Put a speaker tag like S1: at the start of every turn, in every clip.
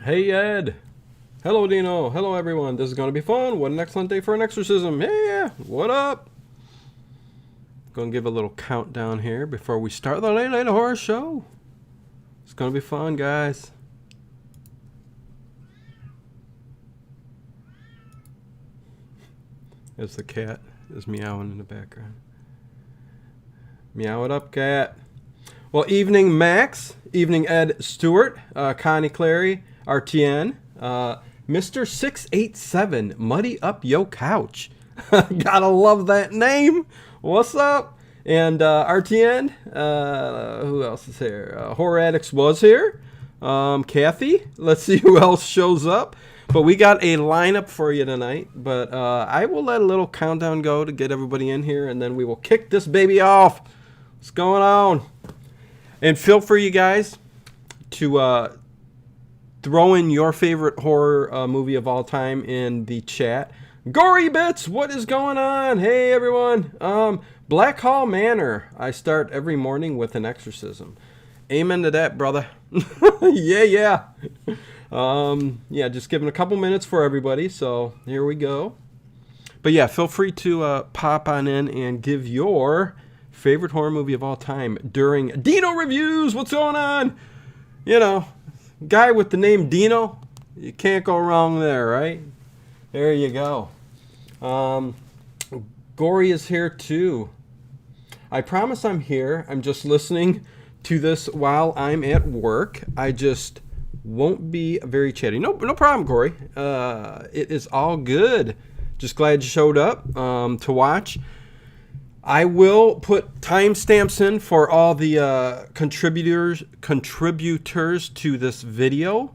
S1: Hey Ed. Hello Dino. Hello everyone. This is going to be fun. What an excellent day for an exorcism. Yeah. What up? Going to give a little countdown here before we start the Late Night Horror Show. It's going to be fun, guys. As the cat is meowing in the background. Meow it up, cat. Well, evening Max. Evening Ed Stewart. Connie Clary. RTN. Mr. 687. Muddy Up Yo Couch. Gotta love that name. What's up? And RTN. Who else is here? Horror Addicts was here. Kathy. Let's see who else shows up. But we got a lineup for you tonight. But I will let a little countdown go to get everybody in here. And then we will kick this baby off. What's going on? And feel free, you guys, to throw in your favorite horror movie of all time in the chat. Gory Bits, what is going on? Hey, everyone. Black Hall Manor. I start every morning with an exorcism. Amen to that, brother. Yeah. Yeah, just giving a couple minutes for everybody. So here we go. But yeah, feel free to pop on in and give your favorite horror movie of all time during Dino Reviews. What's going on? You know, guy with the name Dino, you can't go wrong there, right? There you go. Gory is here too. I promise I'm here. I'm just listening to this while I'm at work. I just won't be very chatty. No problem, Gory. It is all good. Just glad you showed up to watch. I will put timestamps in for all the contributors to this video.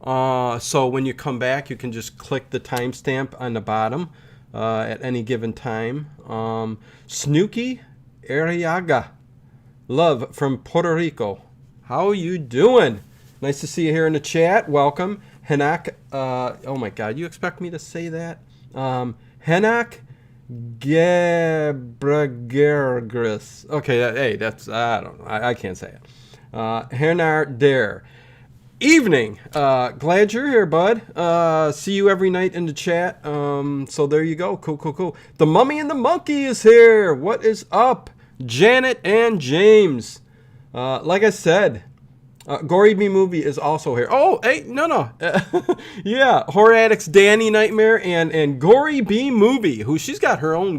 S1: So when you come back, you can just click the timestamp on the bottom at any given time. Snooky Arriaga, love from Puerto Rico. How you doing? Nice to see you here in the chat. Welcome. Henak, oh my God, you expect me to say that? Henak Gebragergris. Okay, hey, that's, I don't know. I can't say it. Hernard Dare. Evening. Glad you're here, bud. See you every night in the chat. So there you go. Cool. The Mummy and the Monkey is here. What is up? Janet and James. Like I said, Gory B Movie is also here. Oh, hey, no. Yeah, Horror Addicts Danny Nightmare and Gory B Movie, who she's got her own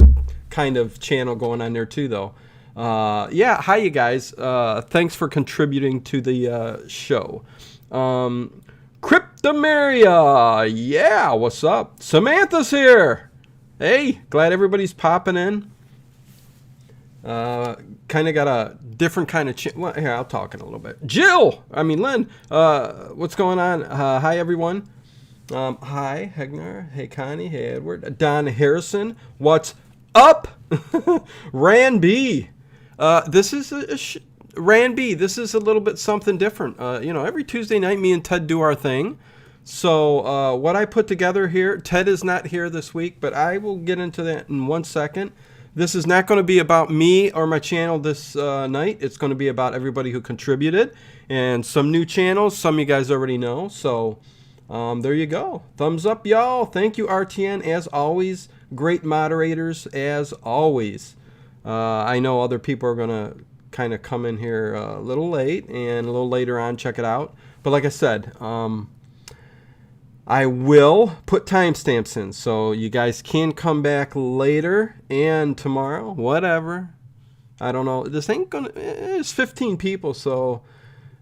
S1: kind of channel going on there too, though. Yeah, hi, you guys. Thanks for contributing to the show. Cryptomeria, yeah, what's up? Samantha's here. Hey, glad everybody's popping in. Kind of got a different kind of well, here, I'll talk in a little bit. Lynn, what's going on? Hi, everyone. Hi, Hegnar. Hey, Connie. Hey, Edward. Don Harrison. What's up? Ran B. This is Ran B. This is a little bit something different. Every Tuesday night, me and Ted do our thing. So what I put together here, Ted is not here this week, but I will get into that in 1 second. This is not going to be about me or my channel this night. It's going to be about everybody who contributed and some new channels. Some you guys already know. So there you go. Thumbs up, y'all. Thank you, RTN, as always. Great moderators, as always. I know other people are going to kind of come in here a little late and a little later on check it out. But like I said, I will put timestamps in, so you guys can come back later and tomorrow, whatever. I don't know. This ain't gonna. It's 15 people, so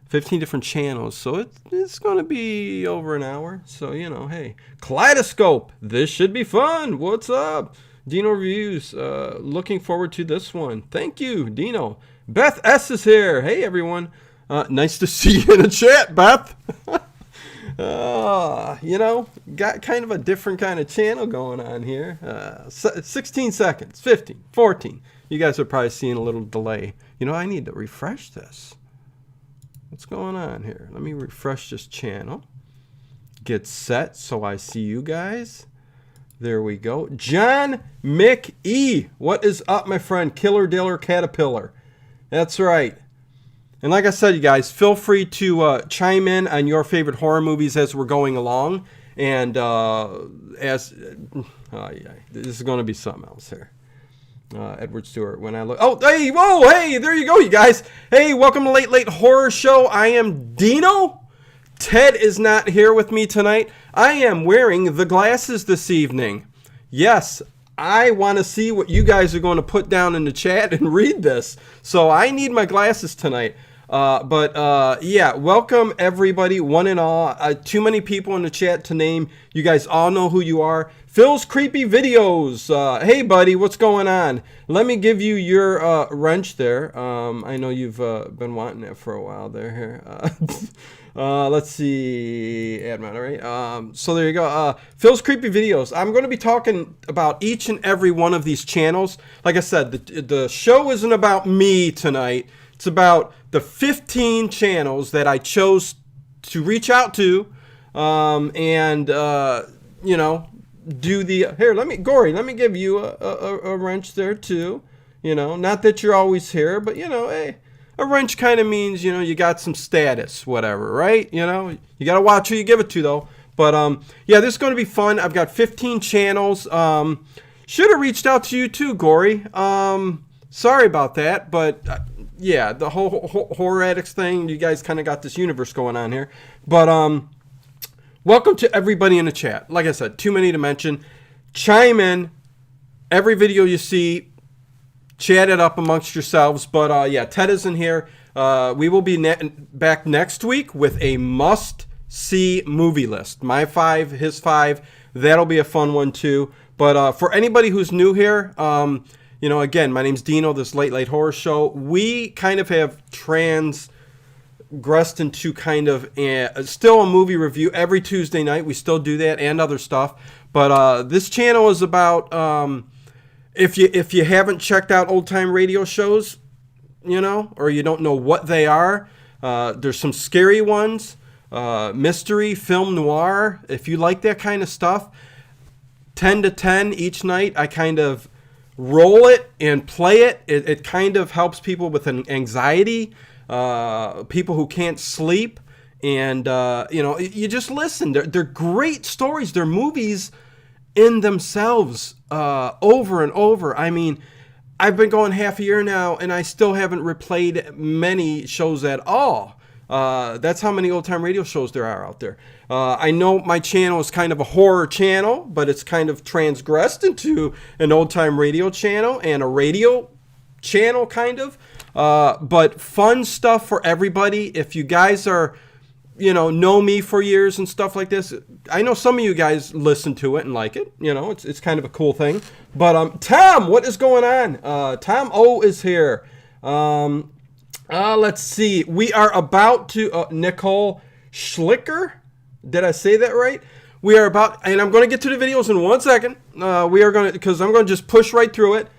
S1: 15 different channels, so it's gonna be over an hour. So hey, Kaleidoscope. This should be fun. What's up, Dino Reviews? Looking forward to this one. Thank you, Dino. Beth S is here. Hey everyone. Nice to see you in the chat, Beth. Got kind of a different kind of channel going on here. 16 seconds, 15, 14. You guys are probably seeing a little delay. I need to refresh this. What's going on here? Let me refresh this channel. Get set so I see you guys. There we go. John McE. What is up, my friend? Killer Diller Caterpillar. That's right. And like I said, you guys, feel free to chime in on your favorite horror movies as we're going along. And this is going to be something else here. Edward Stewart, when I look... Oh, hey, whoa, hey, there you go, you guys. Hey, welcome to Late Late Horror Show. I am Dino. Ted is not here with me tonight. I am wearing the glasses this evening. Yes, I want to see what you guys are going to put down in the chat and read this. So I need my glasses tonight. Yeah, welcome everybody, one and all. Too many people in the chat to name. You guys all know who you are. Phil's Creepy Videos. Hey, buddy, what's going on? Let me give you your wrench there. I know you've been wanting it for a while there. Here. Let's see. Admin, all right. So there you go. Phil's Creepy Videos. I'm going to be talking about each and every one of these channels. Like I said, the show isn't about me tonight. It's about the 15 channels that I chose to reach out to, do the... Here, Gory, let me give you a wrench there too. Not that you're always here, but hey, a wrench kind of means, you got some status, whatever, right? You got to watch who you give it to though. But yeah, this is going to be fun. I've got 15 channels. Should have reached out to you too, Gory. Sorry about that, but... yeah, the whole horror addicts thing, you guys kind of got this universe going on here. But welcome to everybody in the chat. Like I said, too many to mention. Chime in. Every video you see, chat it up amongst yourselves. But yeah, Ted isn't here. We will be back next week with a must-see movie list. My 5, his 5. That'll be a fun one too. But for anybody who's new here... again, my name's Dino, this Late Late Horror Show. We kind of have transgressed into kind of still a movie review every Tuesday night. We still do that and other stuff. But this channel is about, if you haven't checked out old time radio shows, or you don't know what they are, there's some scary ones, mystery, film noir. If you like that kind of stuff, 10 to 10 each night, I kind of... roll it and play it. It kind of helps people with an anxiety, people who can't sleep, and you just listen. They're great stories. They're movies in themselves, over and over. I mean, I've been going half a year now, and I still haven't replayed many shows at all. That's how many old-time radio shows there are out there. I know my channel is kind of a horror channel, but it's kind of transgressed into an old-time radio channel and a radio channel, kind of. But fun stuff for everybody. If you guys are, know me for years and stuff like this, I know some of you guys listen to it and like it. It's kind of a cool thing. But Tom, what is going on? Tom O is here. Let's see. We are about to... Nicole Schlicker? Did I say that right? We are about... And I'm going to get to the videos in 1 second. We are going to... Because I'm going to just push right through it.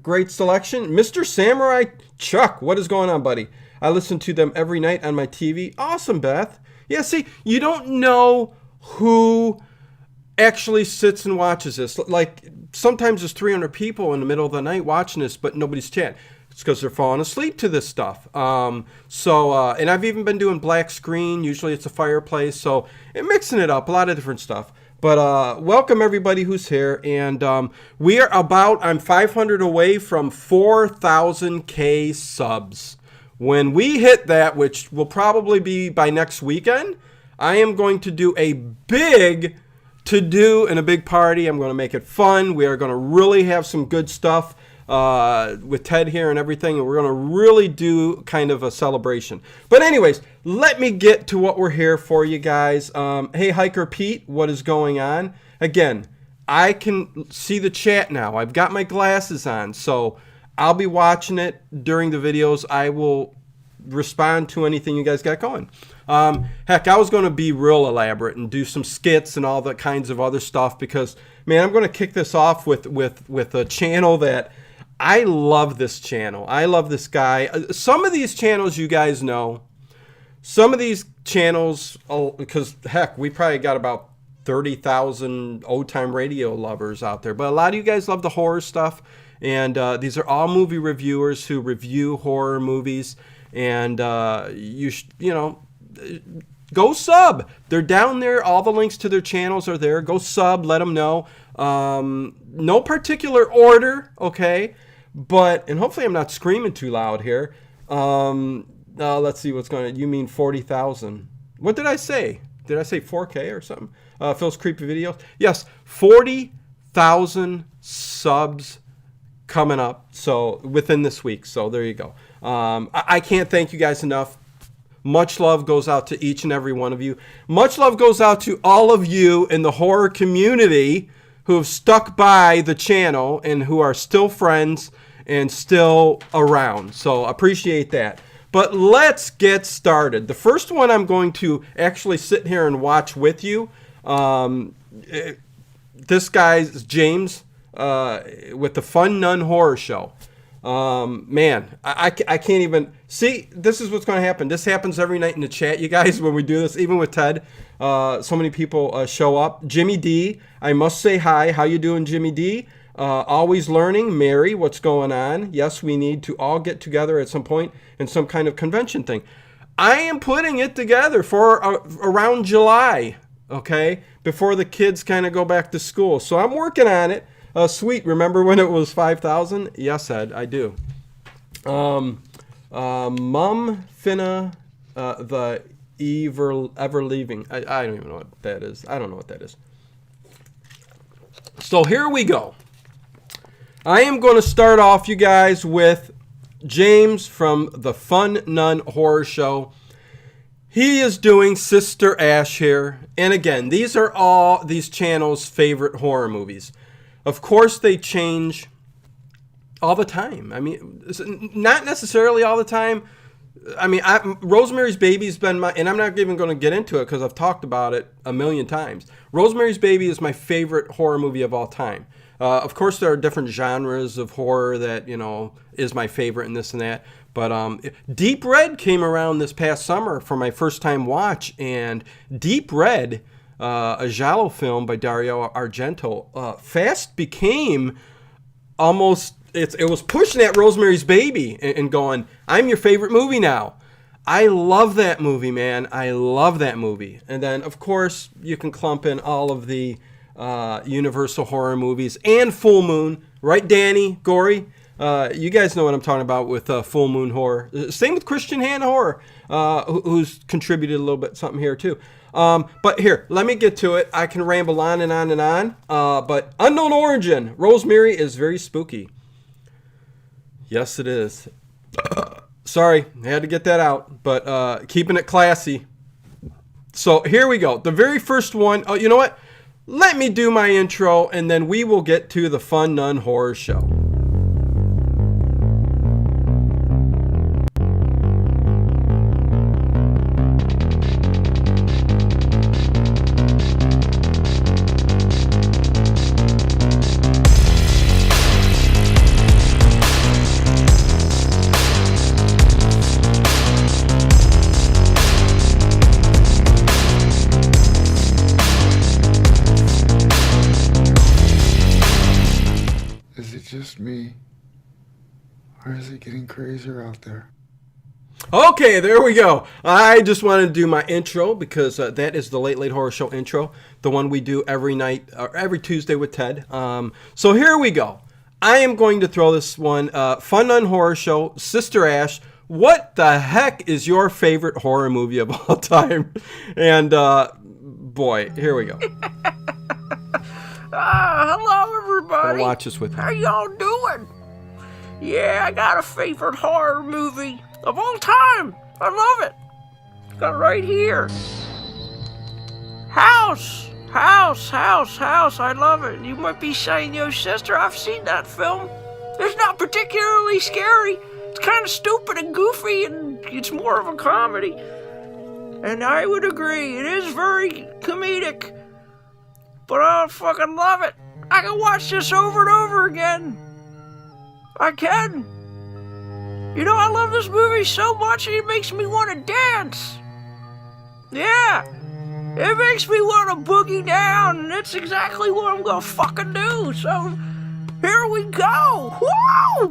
S1: Great selection. Mr. Samurai Chuck. What is going on, buddy? I listen to them every night on my TV. Awesome, Beth. Yeah, see, you don't know who actually sits and watches this. Like, sometimes there's 300 people in the middle of the night watching this, but nobody's chatting. It's because they're falling asleep to this stuff. And I've even been doing black screen. Usually it's a fireplace. So mixing it up, a lot of different stuff. But welcome everybody who's here. And we are I'm 500 away from 4,000K subs. When we hit that, which will probably be by next weekend, I am going to do a big to-do and a big party. I'm going to make it fun. We are going to really have some good stuff. With Ted here and everything, and we're going to really do kind of a celebration. But anyways, let me get to what we're here for, you guys. Hey, Hiker Pete, what is going on? Again, I can see the chat now. I've got my glasses on, so I'll be watching it during the videos. I will respond to anything you guys got going. Heck, I was going to be real elaborate and do some skits and all that kinds of other stuff because, man, I'm going to kick this off with a channel that... I love this channel. I love this guy. Some of these channels you guys know. Some of these channels, because heck, we probably got about 30,000 old-time radio lovers out there. But a lot of you guys love the horror stuff. And these are all movie reviewers who review horror movies. and go sub. They're down there. All the links to their channels are there. Go sub. Let them know. No particular order, okay? And hopefully I'm not screaming too loud here. Let's see what's going on. You mean 40,000. What did I say? Did I say 4K or something? Phil's Creepy Videos. Yes, 40,000 subs coming up. So within this week. So there you go. I can't thank you guys enough. Much love goes out to each and every one of you. Much love goes out to all of you in the horror community who have stuck by the channel and who are still friends and still around. So appreciate that. But let's get started. The first one I'm going to actually sit here and watch with you. This guy's James with the Fun Nun Horror Show. Man, I can't even see. This is what's going to happen. This happens every night in the chat, you guys, when we do this, even with Ted. So many people show up. Jimmy D, I must say hi. How you doing, Jimmy D? Always learning. Mary, what's going on? Yes, we need to all get together at some point in some kind of convention thing. I am putting it together for around July, okay, before the kids kind of go back to school. So I'm working on it. Sweet, remember when it was 5,000? Yes, Ed, I do. Mum Finna, the ever leaving. I don't even know what that is. I don't know what that is. So here we go. I am going to start off, you guys, with James from the Fun Nun Horror Show. He is doing Sister Ash here. And again, these are all these channels' favorite horror movies. Of course, they change all the time. I mean, not necessarily all the time. I mean, Rosemary's Baby's been and I'm not even going to get into it because I've talked about it a million times. Rosemary's Baby is my favorite horror movie of all time. Of course, there are different genres of horror that, is my favorite and this and that. But Deep Red came around this past summer for my first time watch. And Deep Red, a giallo film by Dario Argento, fast became almost, it was pushing at Rosemary's Baby and going, I'm your favorite movie now. I love that movie, man. I love that movie. And then, of course, you can clump in all of the Universal horror movies and Full Moon, right, Danny, Gory? You guys know what I'm talking about with Full Moon horror. Same with Christian Hand horror, who's contributed a little bit something here too. But here, let me get to it. I can ramble on and on and on. But Unknown Origin, Rosemary is very spooky. Yes, it is. Sorry, I had to get that out, but keeping it classy. So here we go. The very first one. Oh, you know what? Let me do my intro, and then we will get to the Fun Nun Horror Show.
S2: Just me, or is it getting crazier out there?
S1: Okay, there we go. I just wanted to do my intro because that is the Late Late Horror Show intro, the one we do every night or every Tuesday with Ted. So here we go. I am going to throw this one. Fun Nun Horror Show, Sister Ash. What the heck is your favorite horror movie of all time? And boy, here we go.
S3: Hello, everybody.
S1: Watch this with me.
S3: How y'all doing? Yeah, I got a favorite horror movie of all time. I love it. Got it right here. House. I love it. You might be saying, yo, sister, I've seen that film. It's not particularly scary. It's kind of stupid and goofy, and it's more of a comedy. And I would agree, it is very comedic. But I fucking love it. I can watch this over and over again. I can. I love this movie so much it makes me want to dance. Yeah. It makes me want to boogie down, and that's exactly what I'm gonna fucking do. So, here we go. Woo!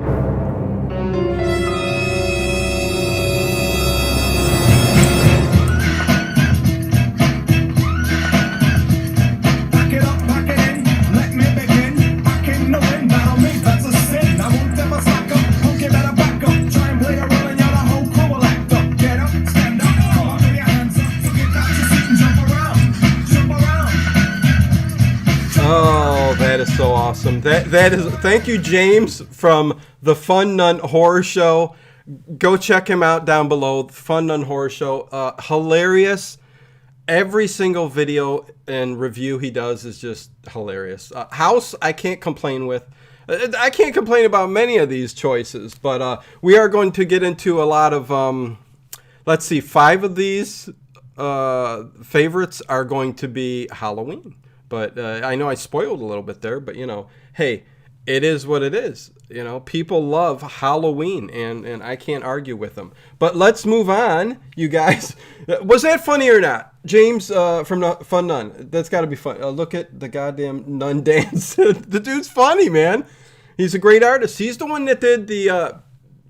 S1: is so awesome. That is. Thank you, James from the Fun Nun Horror Show. Go check him out down below. Fun Nun Horror Show. Hilarious. Every single video and review he does is just hilarious. House, I can't complain with. I can't complain about many of these choices, but we are going to get into a lot of. Let's see, 5 of these favorites are going to be Halloween. But I know I spoiled a little bit there, but hey, it is what it is. People love Halloween, and I can't argue with them. But let's move on, you guys. Was that funny or not? James from Fun Nun. That's got to be fun. Look at the goddamn nun dance. The dude's funny, man. He's a great artist. He's the one that did the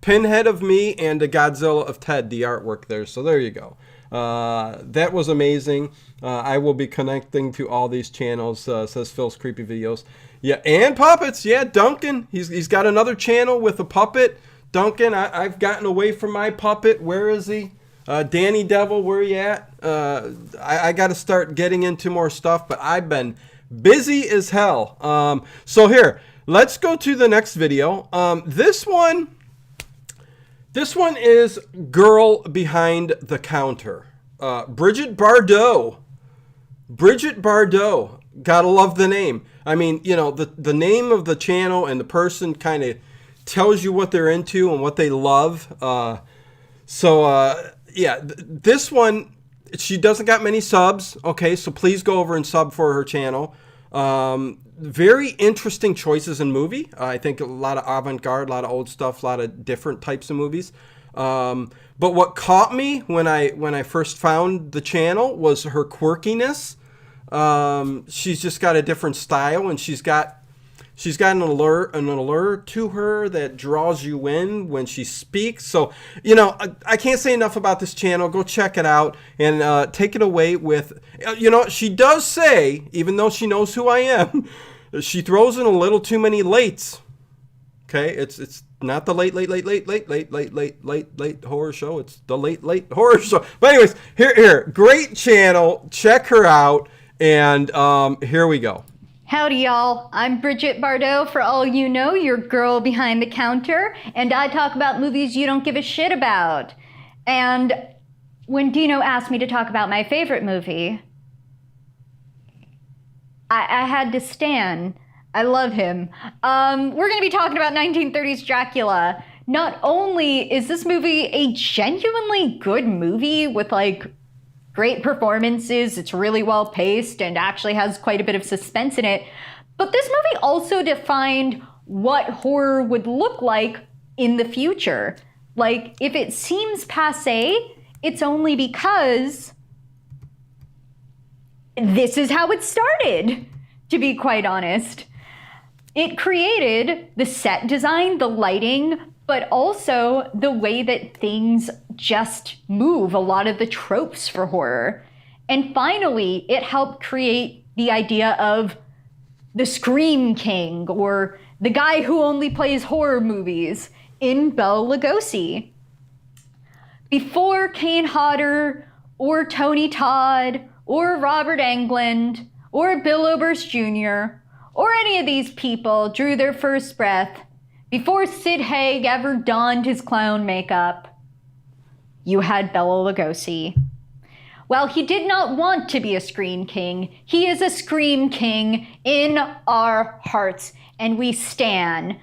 S1: Pinhead of Me and the Godzilla of Ted, the artwork there. So there you go. That was amazing. I will be connecting to all these channels, says Phil's Creepy Videos. Yeah, and puppets. Yeah, Duncan. He's got another channel with a puppet. Duncan, I've gotten away from my puppet. Where is he? Danny Devil, where you at? I got to start getting into more stuff, but I've been busy as hell. So here, let's go to the next video. This one is Girl Behind the Counter. Bridget Bardot. Bridget Bardot. Gotta love the name. I mean, the name of the channel and the person kind of tells you what they're into and what they love. Yeah, this one, she doesn't got many subs. Okay, so please go over and sub for her channel. Very interesting choices in movie. I think a lot of avant-garde, a lot of old stuff, a lot of different types of movies. But what caught me when I first found the channel was her quirkiness. She's just got a different style, and she's got an allure to her that draws you in when she speaks. So, I can't say enough about this channel. Go check it out and take it away with, she does say, even though she knows who I am, she throws in a little too many lates. Okay, it's not the late horror show. It's the late horror show. But anyways, here, great channel. Check her out, and here we go.
S4: Howdy, y'all. I'm Bridget Bardot, for all you know, your girl behind the counter, and I talk about movies you don't give a shit about. And when Dino asked me to talk about my favorite movie, I had to stand. I love him. We're going to be talking about 1930s Dracula. Not only is this movie a genuinely good movie with, great performances, it's really well paced and actually has quite a bit of suspense in it, but this movie also defined what horror would look like in the future. If it seems passé, it's only because this is how it started, to be quite honest. It created the set design, the lighting, but also the way that things just move, a lot of the tropes for horror. And finally, it helped create the idea of the Scream King, or the guy who only plays horror movies, in Bela Lugosi. Before Kane Hodder, or Tony Todd, or Robert Englund, or Bill Oberst Jr., or any of these people drew their first breath, before Sid Haig ever donned his clown makeup, you had Bela Lugosi. While he did not want to be a Scream King, he is a Scream King in our hearts, and we stan.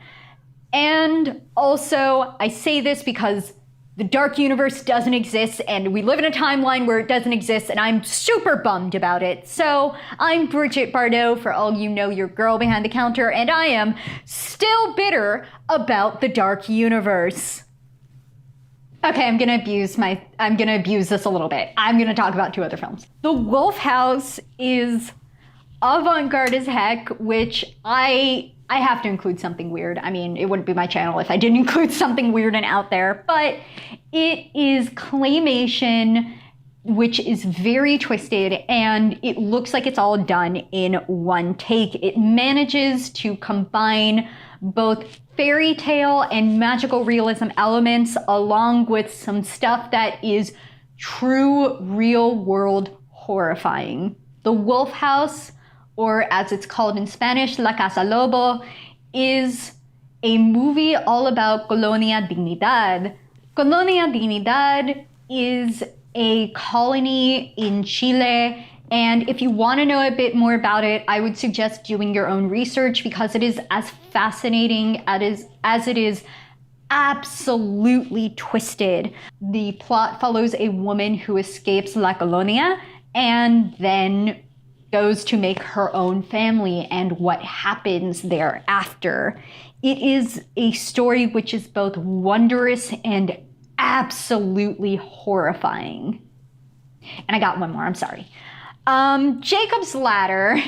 S4: And also, I say this because the Dark Universe doesn't exist, and we live in a timeline where it doesn't exist, and I'm super bummed about it. So, I'm Bridget Bardot, for all you know, your girl behind the counter, and I am still bitter about the Dark Universe. Okay, I'm gonna abuse this a little bit. I'm gonna talk about 2 other films. The Wolf House is avant-garde as heck, which I have to include something weird. I mean, it wouldn't be my channel if I didn't include something weird and out there, but it is claymation, which is very twisted, and it looks like it's all done in one take. It manages to combine both fairy tale and magical realism elements, along with some stuff that is true real world horrifying. The Wolf House or as it's called in Spanish, La Casa Lobo, is a movie all about Colonia Dignidad. Colonia Dignidad is a colony in Chile, and if you want to know a bit more about it, I would suggest doing your own research because it is as fascinating as it is absolutely twisted. The plot follows a woman who escapes La Colonia and then goes to make her own family and what happens thereafter. It is a story which is both wondrous and absolutely horrifying. And I got one more, I'm sorry. Jacob's Ladder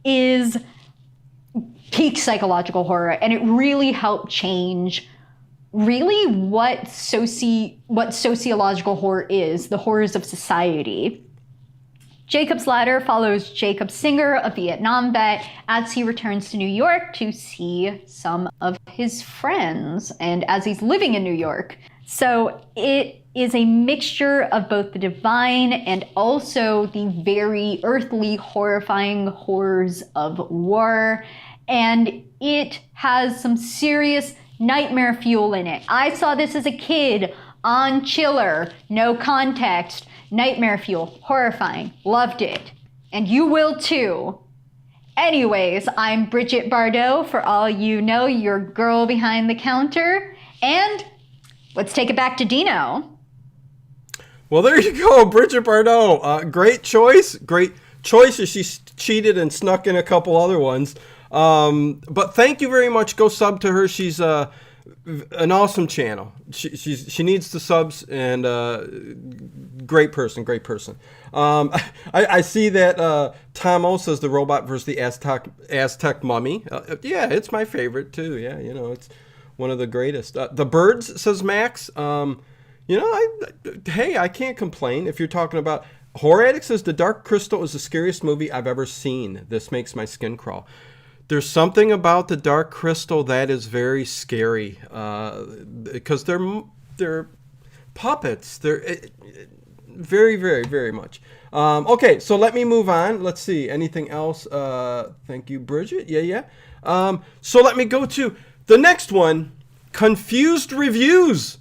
S4: is peak psychological horror, and it really helped change really what sociological horror is, the horrors of society. Jacob's Ladder follows Jacob Singer, a Vietnam vet, as he returns to New York to see some of his friends, and as he's living in New York. So it is a mixture of both the divine and also the very earthly, horrifying horrors of war, and it has some serious nightmare fuel in it. I saw this as a kid on Chiller, no context. Nightmare fuel, horrifying, loved it. And you will too. Anyways, I'm Bridget Bardot, for all you know, your girl behind the counter. And let's take it back to Dino.
S1: Well, there you go, Bridget Bardot. Great choice. Great choice as she cheated and snuck in a couple other ones. But thank you very much. Go sub to her. She's an awesome channel. She needs the subs, and great person. I see that Tom O says the robot versus the Aztec mummy. Yeah, it's my favorite too. Yeah, you know, it's one of the greatest. The Birds, says Max. You know, I can't complain. If you're talking about Horror Addict, says The Dark Crystal is the scariest movie I've ever seen. This makes my skin crawl. There's something about The Dark Crystal that is very scary, because they're puppets. They're very, very, very much. Okay, so let me move on. Let's see. Anything else? Thank you, Bridget. Yeah. So let me go to the next one. Confused Reviews.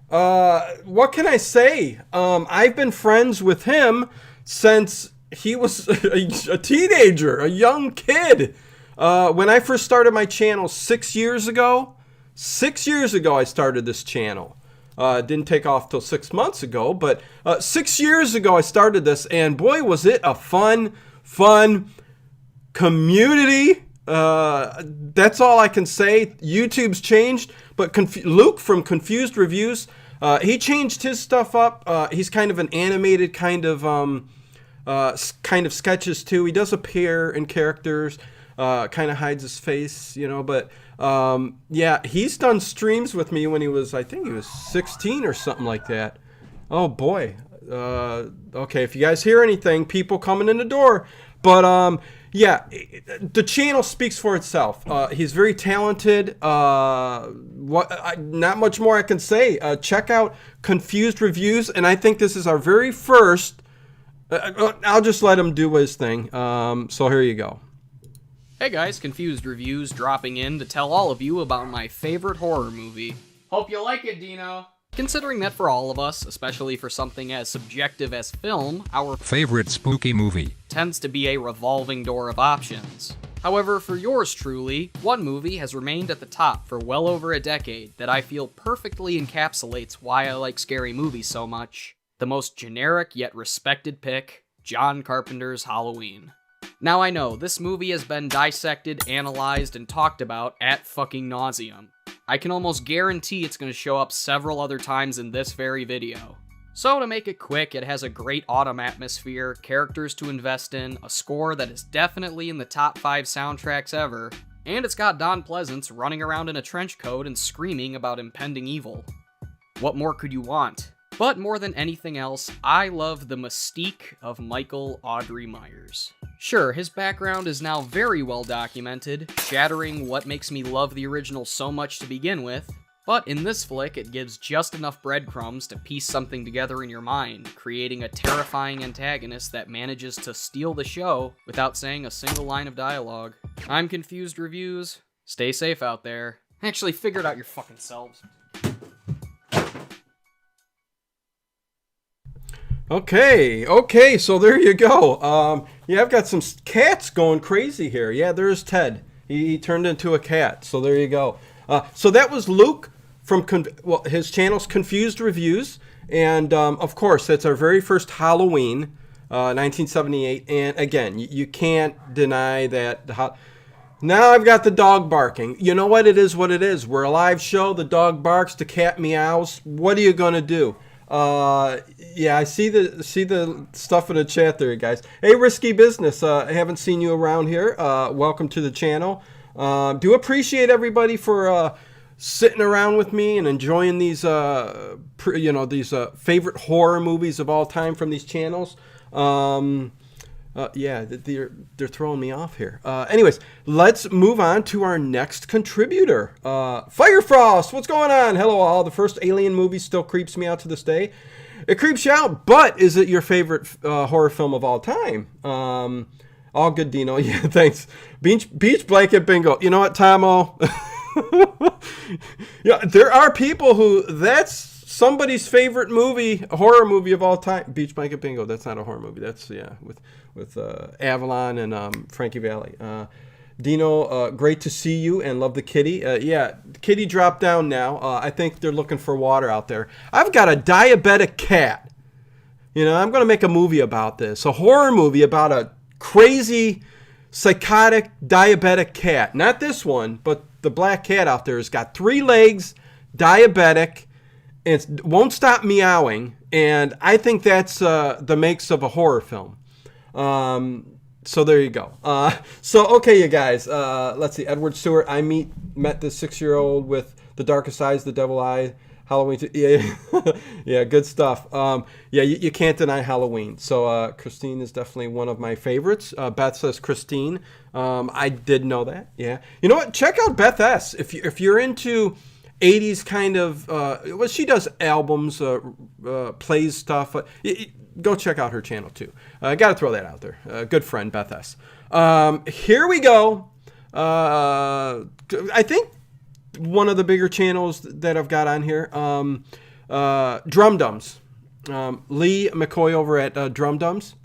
S1: What can I say? I've been friends with him since he was a teenager, a young kid. When I first started my channel 6 years ago, I started this channel. Didn't take off till 6 months ago, but 6 years ago I started this, and boy, was it a fun community. That's all I can say. YouTube's changed, but Luke from Confused Reviews, he changed his stuff up. He's kind of an animated kind of sketches too. He does appear in characters. Kind of hides his face, you know, but yeah, he's done streams with me when I think he was 16 or something like that. Oh boy. Okay, if you guys hear anything, people coming in the door. But yeah, the channel speaks for itself. He's very talented. Not much more I can say. Check out Confused Reviews, and I think this is our very first. I'll just let him do his thing. So here you go.
S5: Hey guys, Confused Reviews dropping in to tell all of you about my favorite horror movie. Hope you like it, Dino. Considering that for all of us, especially for something as subjective as film, our
S6: favorite spooky movie
S5: tends to be a revolving door of options. However, for yours truly, one movie has remained at the top for well over a decade that I feel perfectly encapsulates why I like scary movies so much. The most generic yet respected pick, John Carpenter's Halloween. Now I know, this movie has been dissected, analyzed, and talked about at fucking nauseum. I can almost guarantee it's going to show up several other times in this very video. So to make it quick, it has a great autumn atmosphere, characters to invest in, a score that is definitely in the top 5 soundtracks ever, and it's got Don Pleasance running around in a trench coat and screaming about impending evil. What more could you want? But more than anything else, I love the mystique of Michael Audrey Myers. Sure, his background is now very well documented, shattering what makes me love the original so much to begin with, But in this flick, it gives just enough breadcrumbs to piece something together in your mind, creating a terrifying antagonist that manages to steal the show without saying a single line of dialogue. I'm Confused Reviews. Stay safe out there. Actually, figure it out your fucking selves.
S1: Okay, so there you go. Yeah, I've got some cats going crazy here. Yeah, there's Ted. He turned into a cat, so there you go. So that was Luke from his channel's Confused Reviews, and of course, that's our very first Halloween, 1978, and again, you can't deny that. Now I've got the dog barking. You know what? It is what it is. We're a live show. The dog barks. The cat meows. What are you gonna do? Yeah, I see the stuff in the chat there, guys. Hey, Risky Business. I haven't seen you around here. Welcome to the channel. Do appreciate everybody for sitting around with me and enjoying these favorite horror movies of all time from these channels. Yeah, they're throwing me off here. Anyways, let's move on to our next contributor. Firefrost, what's going on? Hello all. The first Alien movie still creeps me out to this day. It creeps you out, but is it your favorite horror film of all time? All good, Dino. Yeah, thanks. Beach blanket bingo. You know what, Tomo? Yeah, there are people who that's somebody's favorite movie, a horror movie of all time. Beach blanket bingo. That's not a horror movie. That's with Avalon and Frankie Valli. Dino, great to see you and love the kitty. Yeah, kitty dropped down now. I think they're looking for water out there. I've got a diabetic cat. You know, I'm going to make a movie about this. A horror movie about a crazy, psychotic, diabetic cat. Not this one, but the black cat out there has got 3 legs, diabetic, and it won't stop meowing. And I think that's the makes of a horror film. So there you go. Okay, you guys. Let's see. Edward Stewart. I met the 6-year-old with the darkest eyes, the devil eye. Halloween. Yeah, yeah, good stuff. Yeah, you can't deny Halloween. So Christine is definitely one of my favorites. Beth says Christine. I did know that. Yeah. You know what? Check out Beth S. If you're into 80s kind of, well, she does albums, plays stuff. Go check out her channel too. I got to throw that out there. Good friend, Beth S. Here we go. I think one of the bigger channels that I've got on here, Drum Dums. Lee McCoy over at Drum Dums.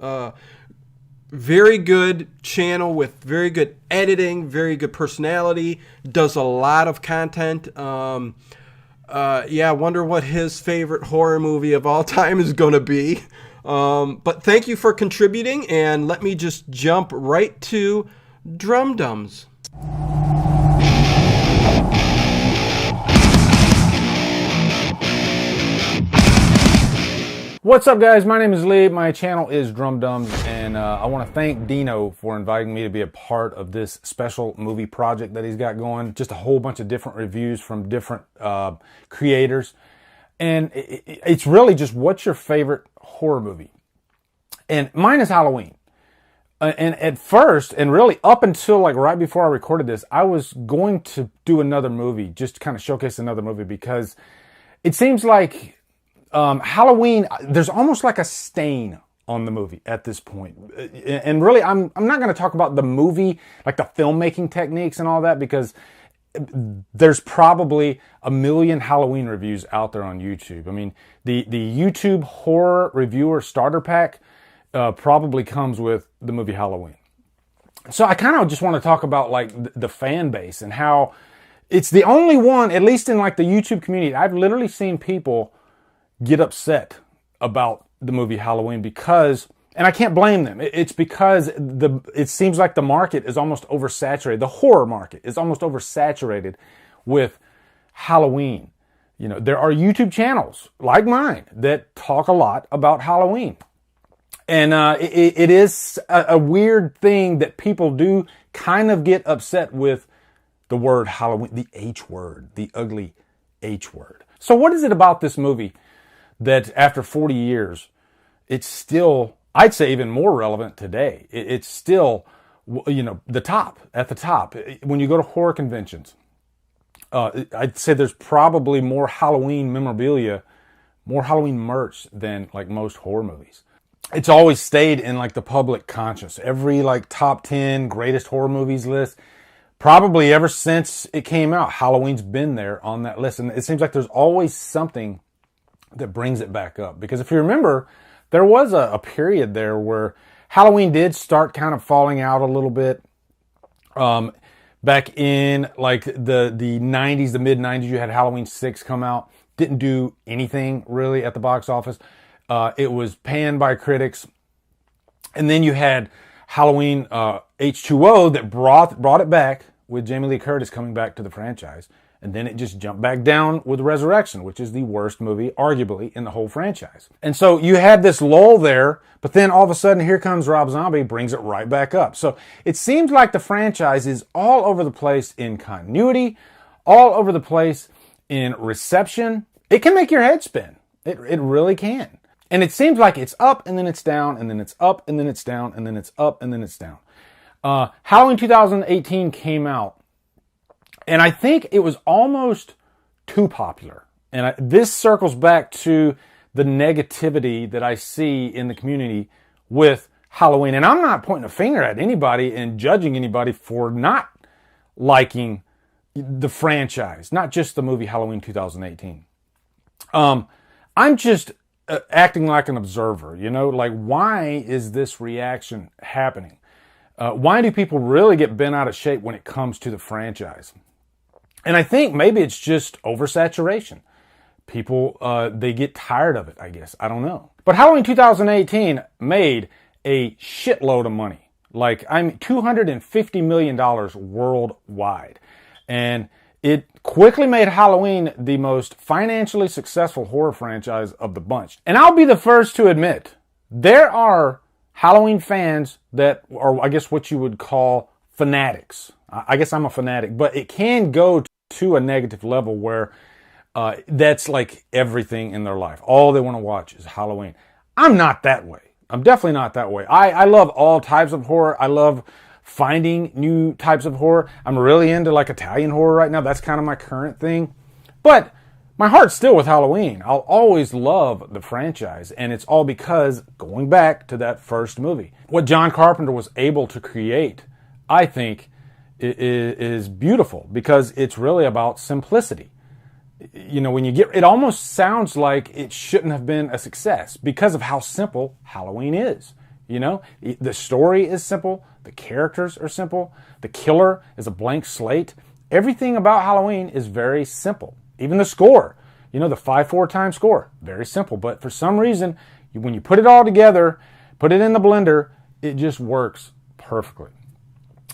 S1: Very good channel with very good editing, very good personality, does a lot of content. Yeah, wonder what his favorite horror movie of all time is going to be. But thank you for contributing, and let me just jump right to Drum Dums.
S6: What's up, guys? My name is Lee. My channel is Drum Dums, and I want to thank Dino for inviting me to be a part of this special movie project that he's got going. Just a whole bunch of different reviews from different creators, and it's really just what's your favorite horror movie? And mine is Halloween. And at first, and really up until like right before I recorded this, I was going to do another movie, just to kind of showcase another movie, because it seems like Halloween, there's almost like a stain on the movie at this point. And really, I'm not going to talk about the movie, like the filmmaking techniques and all that, because there's probably a million Halloween reviews out there on YouTube. I mean, the YouTube horror reviewer starter pack probably comes with the movie Halloween. So I kind of just want to talk about like the fan base and how it's the only one, at least in like the YouTube community, I've literally seen people get upset about the movie Halloween because, and I can't blame them. It's because it seems like the market is almost oversaturated. The horror market is almost oversaturated with Halloween. You know, there are YouTube channels like mine that talk a lot about Halloween. And it is a weird thing that people do kind of get upset with the word Halloween, the H word, the ugly H word. So what is it about this movie that after 40 years, it's still, I'd say even more relevant today. It's still, you know, at the top. When you go to horror conventions, I'd say there's probably more Halloween memorabilia, more Halloween merch than like most horror movies. It's always stayed in like the public conscious. Every like top 10 greatest horror movies list, probably ever since it came out, Halloween's been there on that list. And it seems like there's always something that brings it back up. Because if you remember, there was a period there where Halloween did start kind of falling out a little bit. Back in like the 90s, the mid 90s, you had Halloween 6 come out. Didn't do anything really at the box office. It was panned by critics. And then you had Halloween H2O that brought it back with Jamie Lee Curtis coming back to the franchise. And then it just jumped back down with Resurrection, which is the worst movie, arguably, in the whole franchise. And so you had this lull there, but then all of a sudden, here comes Rob Zombie, brings it right back up. So it seems like the franchise is all over the place in continuity, all over the place in reception. It can make your head spin. It really can. And it seems like it's up, and then it's down, and then it's up, and then it's down, and then it's up, and then it's down. Halloween 2018 came out, and I think it was almost too popular. And this circles back to the negativity that I see in the community with Halloween. And I'm not pointing a finger at anybody and judging anybody for not liking the franchise, not just the movie Halloween 2018. I'm just acting like an observer, you know, like why is this reaction happening? Why do people really get bent out of shape when it comes to the franchise? And I think maybe it's just oversaturation. People, they get tired of it, I guess. I don't know. But Halloween 2018 made a shitload of money. Like, $250 million worldwide. And it quickly made Halloween the most financially successful horror franchise of the bunch. And I'll be the first to admit, there are Halloween fans that are, I guess, what you would call fanatics. I guess I'm a fanatic, but it can go to a negative level where that's like everything in their life. All they want to watch is Halloween. I'm not that way. I'm definitely not that way. I love all types of horror. I love finding new types of horror. I'm really into like Italian horror right now. That's kind of my current thing. But my heart's still with Halloween. I'll always love the franchise. And it's all because going back to that first movie. What John Carpenter was able to create, I think, is beautiful because it's really about simplicity. You know, when you get, it almost sounds like it shouldn't have been a success because of how simple Halloween is. You know, the story is simple. The characters are simple. The killer is a blank slate. Everything about Halloween is very simple. Even the score, you know, the 5/4 time score, very simple. But for some reason, when you put it all together, put it in the blender, it just works perfectly.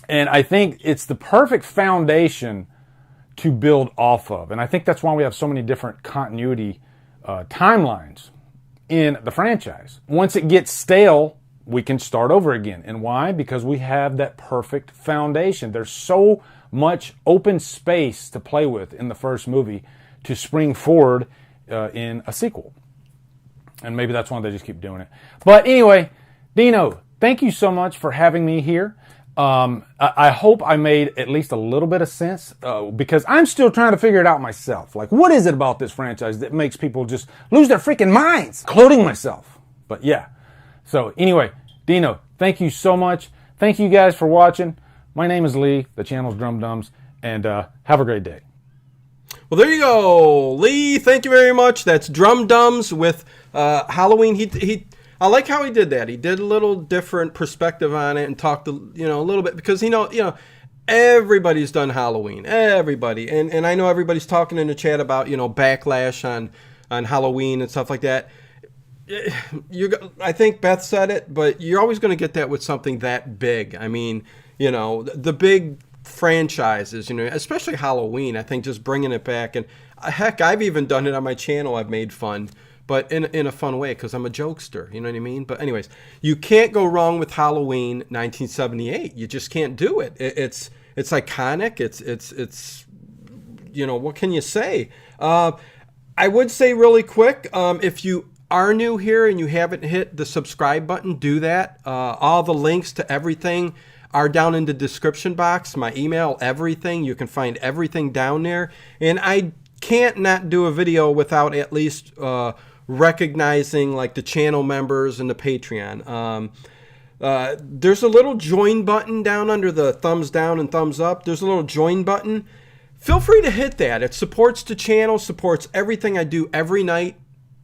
S6: And I think it's the perfect foundation to build off of. And I think that's why we have so many different continuity timelines in the franchise. Once it gets stale, we can start over again. And why? Because we have that perfect foundation. There's so much open space to play with in the first movie to spring forward in a sequel. And maybe that's why they just keep doing it. But anyway, Dino, thank you so much for having me here. I hope I made at least a little bit of sense because I'm still trying to figure it out myself. Like, what is it about this franchise that makes people just lose their freaking minds? Including myself. But yeah. So anyway, Dino, thank you so much. Thank you guys for watching. My name is Lee. The channel's Drum Dumbs. And have a great day.
S1: Well, there you go, Lee. Thank you very much. That's Drum Dumbs with Halloween. I like how he did that. He did a little different perspective on it and talked, a little bit because everybody's done Halloween. Everybody, and I know everybody's talking in the chat about backlash on Halloween and stuff like that. I think Beth said it, but you're always going to get that with something that big. I mean, the big franchises, especially Halloween. I think just bringing it back, and heck, I've even done it on my channel. I've made fun. But in a fun way, because I'm a jokester, you know what I mean? But anyways, you can't go wrong with Halloween 1978. You just can't do it. It's iconic. It's what can you say? I would say really quick, if you are new here and you haven't hit the subscribe button, do that. All the links to everything are down in the description box. My email, everything. You can find everything down there. And I can't not do a video without at least recognizing like the channel members and the Patreon. There's a little join button down under the thumbs down and thumbs up. There's a little join button. Feel free to hit that. It supports the channel, supports everything I do every night.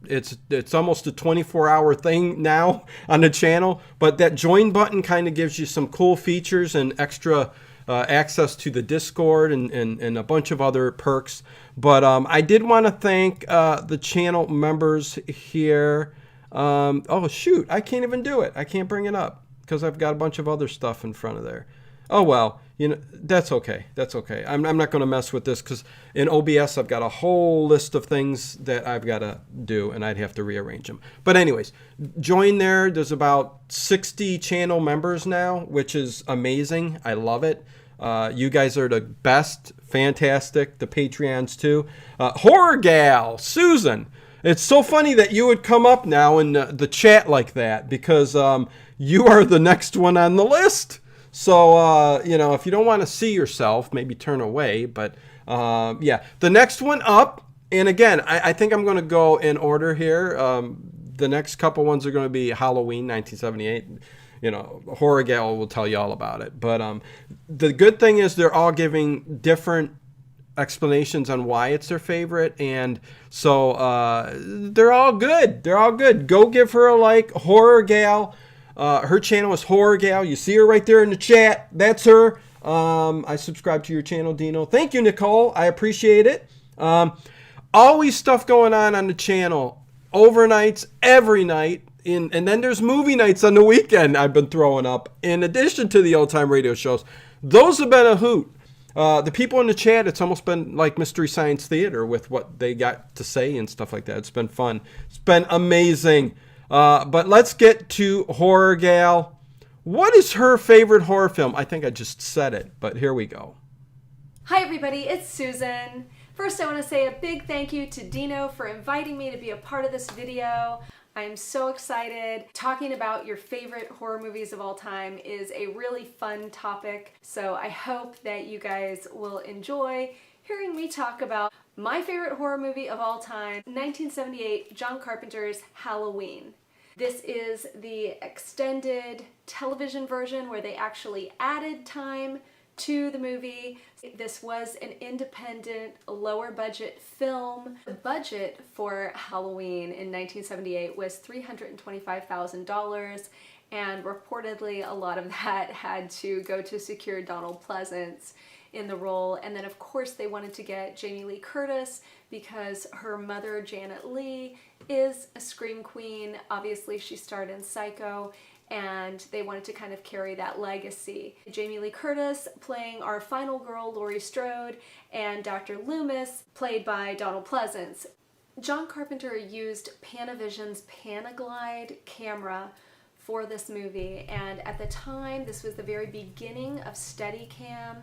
S1: It's almost a 24-hour thing now on the channel. But that join button kind of gives you some cool features and extra access to the Discord and a bunch of other perks. But I did want to thank the channel members here. Oh, shoot. I can't even do it. I can't bring it up because I've got a bunch of other stuff in front of there. Oh, well, you know, that's okay. That's okay. I'm not going to mess with this because in OBS, I've got a whole list of things that I've got to do, and I'd have to rearrange them. But anyways, join there. There's about 60 channel members now, which is amazing. I love it. You guys are the best. Fantastic. The Patreons, too. Horror Gal, Susan. It's so funny that you would come up now in the chat like that because you are the next one on the list. So, you know, if you don't want to see yourself, maybe turn away. But, yeah, the next one up. And again, I think I'm going to go in order here. The next couple ones are going to be Halloween 1978. You know, Horror Gal will tell you all about it. But the good thing is they're all giving different explanations on why it's their favorite. And so they're all good. They're all good. Go give her a like. Horror Gal. Her channel is Horror Gal. You see her right there in the chat. That's her. I subscribe to your channel, Dino. Thank you, Nicole. I appreciate it. Always stuff going on the channel. Overnights, every night. And then there's movie nights on the weekend I've been throwing up. In addition to the old time radio shows. Those have been a hoot. The people in the chat, it's almost been like Mystery Science Theater with what they got to say and stuff like that. It's been fun. It's been amazing. But let's get to Horror Gal. What is her favorite horror film? I think I just said it, but here we go.
S7: Hi everybody, it's Susan. First I want to say a big thank you to Dino for inviting me to be a part of this video. I'm so excited. Talking about your favorite horror movies of all time is a really fun topic, so I hope that you guys will enjoy hearing me talk about my favorite horror movie of all time, 1978 John Carpenter's Halloween. This is the extended television version where they actually added time to the movie. This was an independent, lower budget film. The budget for Halloween in 1978 was $325,000, and reportedly a lot of that had to go to secure Donald Pleasence in the role. And then of course they wanted to get Jamie Lee Curtis because her mother, Janet Leigh, is a scream queen. Obviously she starred in Psycho, and they wanted to kind of carry that legacy. Jamie Lee Curtis playing our final girl, Laurie Strode, and Dr. Loomis, played by Donald Pleasence. John Carpenter used Panavision's Panaglide camera for this movie, and at the time, this was the very beginning of Steadicam.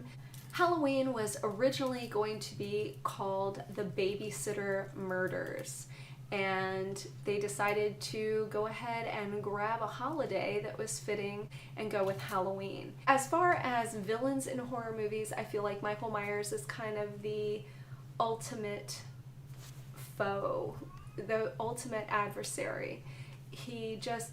S7: Halloween was originally going to be called The Babysitter Murders, and they decided to go ahead and grab a holiday that was fitting and go with Halloween. As far as villains in horror movies, I feel like Michael Myers is kind of the ultimate foe, the ultimate adversary. He just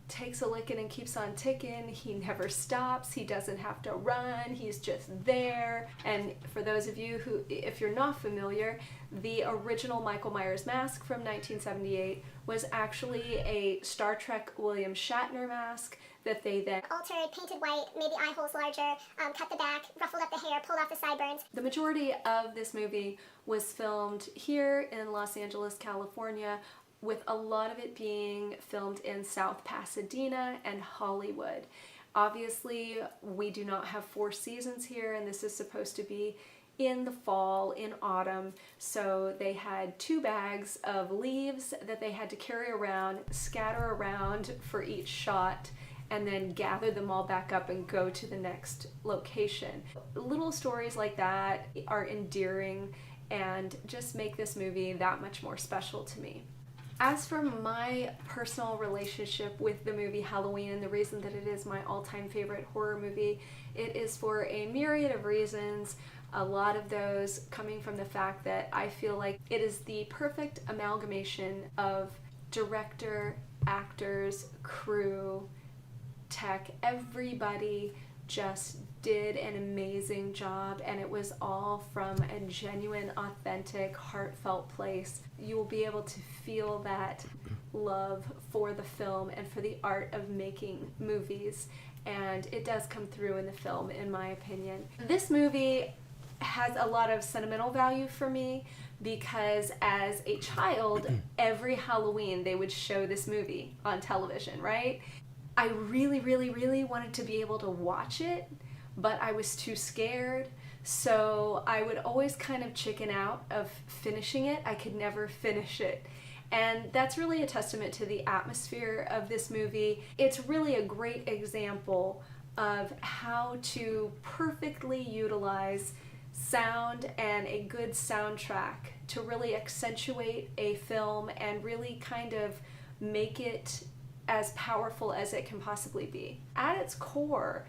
S7: takes a licking and keeps on ticking. He never stops. He doesn't have to run. He's just there. And for those of you who, if you're not familiar, the original Michael Myers mask from 1978 was actually a Star Trek William Shatner mask that they then
S8: altered, painted white, made the eye holes larger, cut the back, ruffled up the hair, pulled off the sideburns.
S7: The majority of this movie was filmed here in Los Angeles, California, with a lot of it being filmed in South Pasadena and Hollywood. Obviously, we do not have 4 seasons here, and this is supposed to be in the fall, in autumn, so they had 2 bags of leaves that they had to carry around, scatter around for each shot, and then gather them all back up and go to the next location. Little stories like that are endearing and just make this movie that much more special to me. As for my personal relationship with the movie Halloween and the reason that it is my all-time favorite horror movie, it is for a myriad of reasons. A lot of those coming from the fact that I feel like it is the perfect amalgamation of director, actors, crew, tech, everybody just did an amazing job, and it was all from a genuine, authentic, heartfelt place. You will be able to feel that love for the film and for the art of making movies, and it does come through in the film, in my opinion. This movie has a lot of sentimental value for me because as a child, every Halloween they would show this movie on television, right? I really, really, really wanted to be able to watch it, but I was too scared, so I would always kind of chicken out of finishing it. I could never finish it. And that's really a testament to the atmosphere of this movie. It's really a great example of how to perfectly utilize sound and a good soundtrack to really accentuate a film and really kind of make it as powerful as it can possibly be. At its core,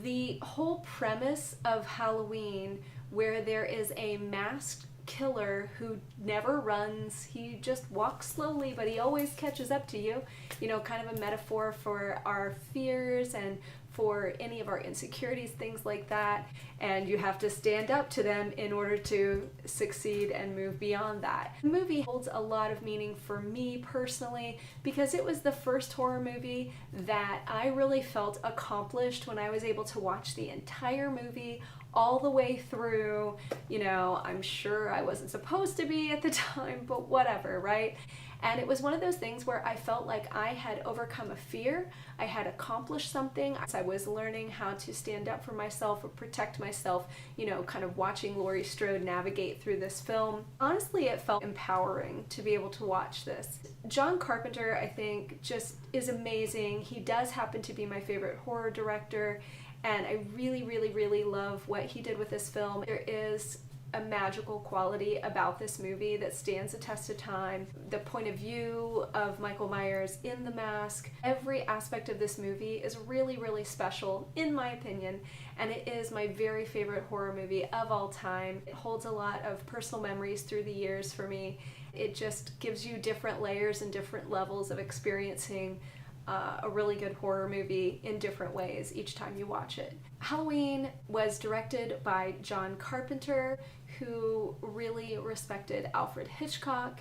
S7: the whole premise of Halloween, where there is a masked killer who never runs, he just walks slowly, but he always catches up to you, you know, kind of a metaphor for our fears and for any of our insecurities, things like that, and you have to stand up to them in order to succeed and move beyond that. The movie holds a lot of meaning for me personally because it was the first horror movie that I really felt accomplished when I was able to watch the entire movie all the way through. You know, I'm sure I wasn't supposed to be at the time, but whatever, right? And it was one of those things where I felt like I had overcome a fear, I had accomplished something. I was learning how to stand up for myself or protect myself, you know, kind of watching Laurie Strode navigate through this film. Honestly, it felt empowering to be able to watch this. John Carpenter, I think, just is amazing. He does happen to be my favorite horror director, and I really, really, really love what he did with this film. There is a magical quality about this movie that stands the test of time. The point of view of Michael Myers in the mask, every aspect of this movie is really, really special, in my opinion, and it is my very favorite horror movie of all time. It holds a lot of personal memories through the years for me. It just gives you different layers and different levels of experiencing a really good horror movie in different ways each time you watch it. Halloween was directed by John Carpenter, who really respected Alfred Hitchcock.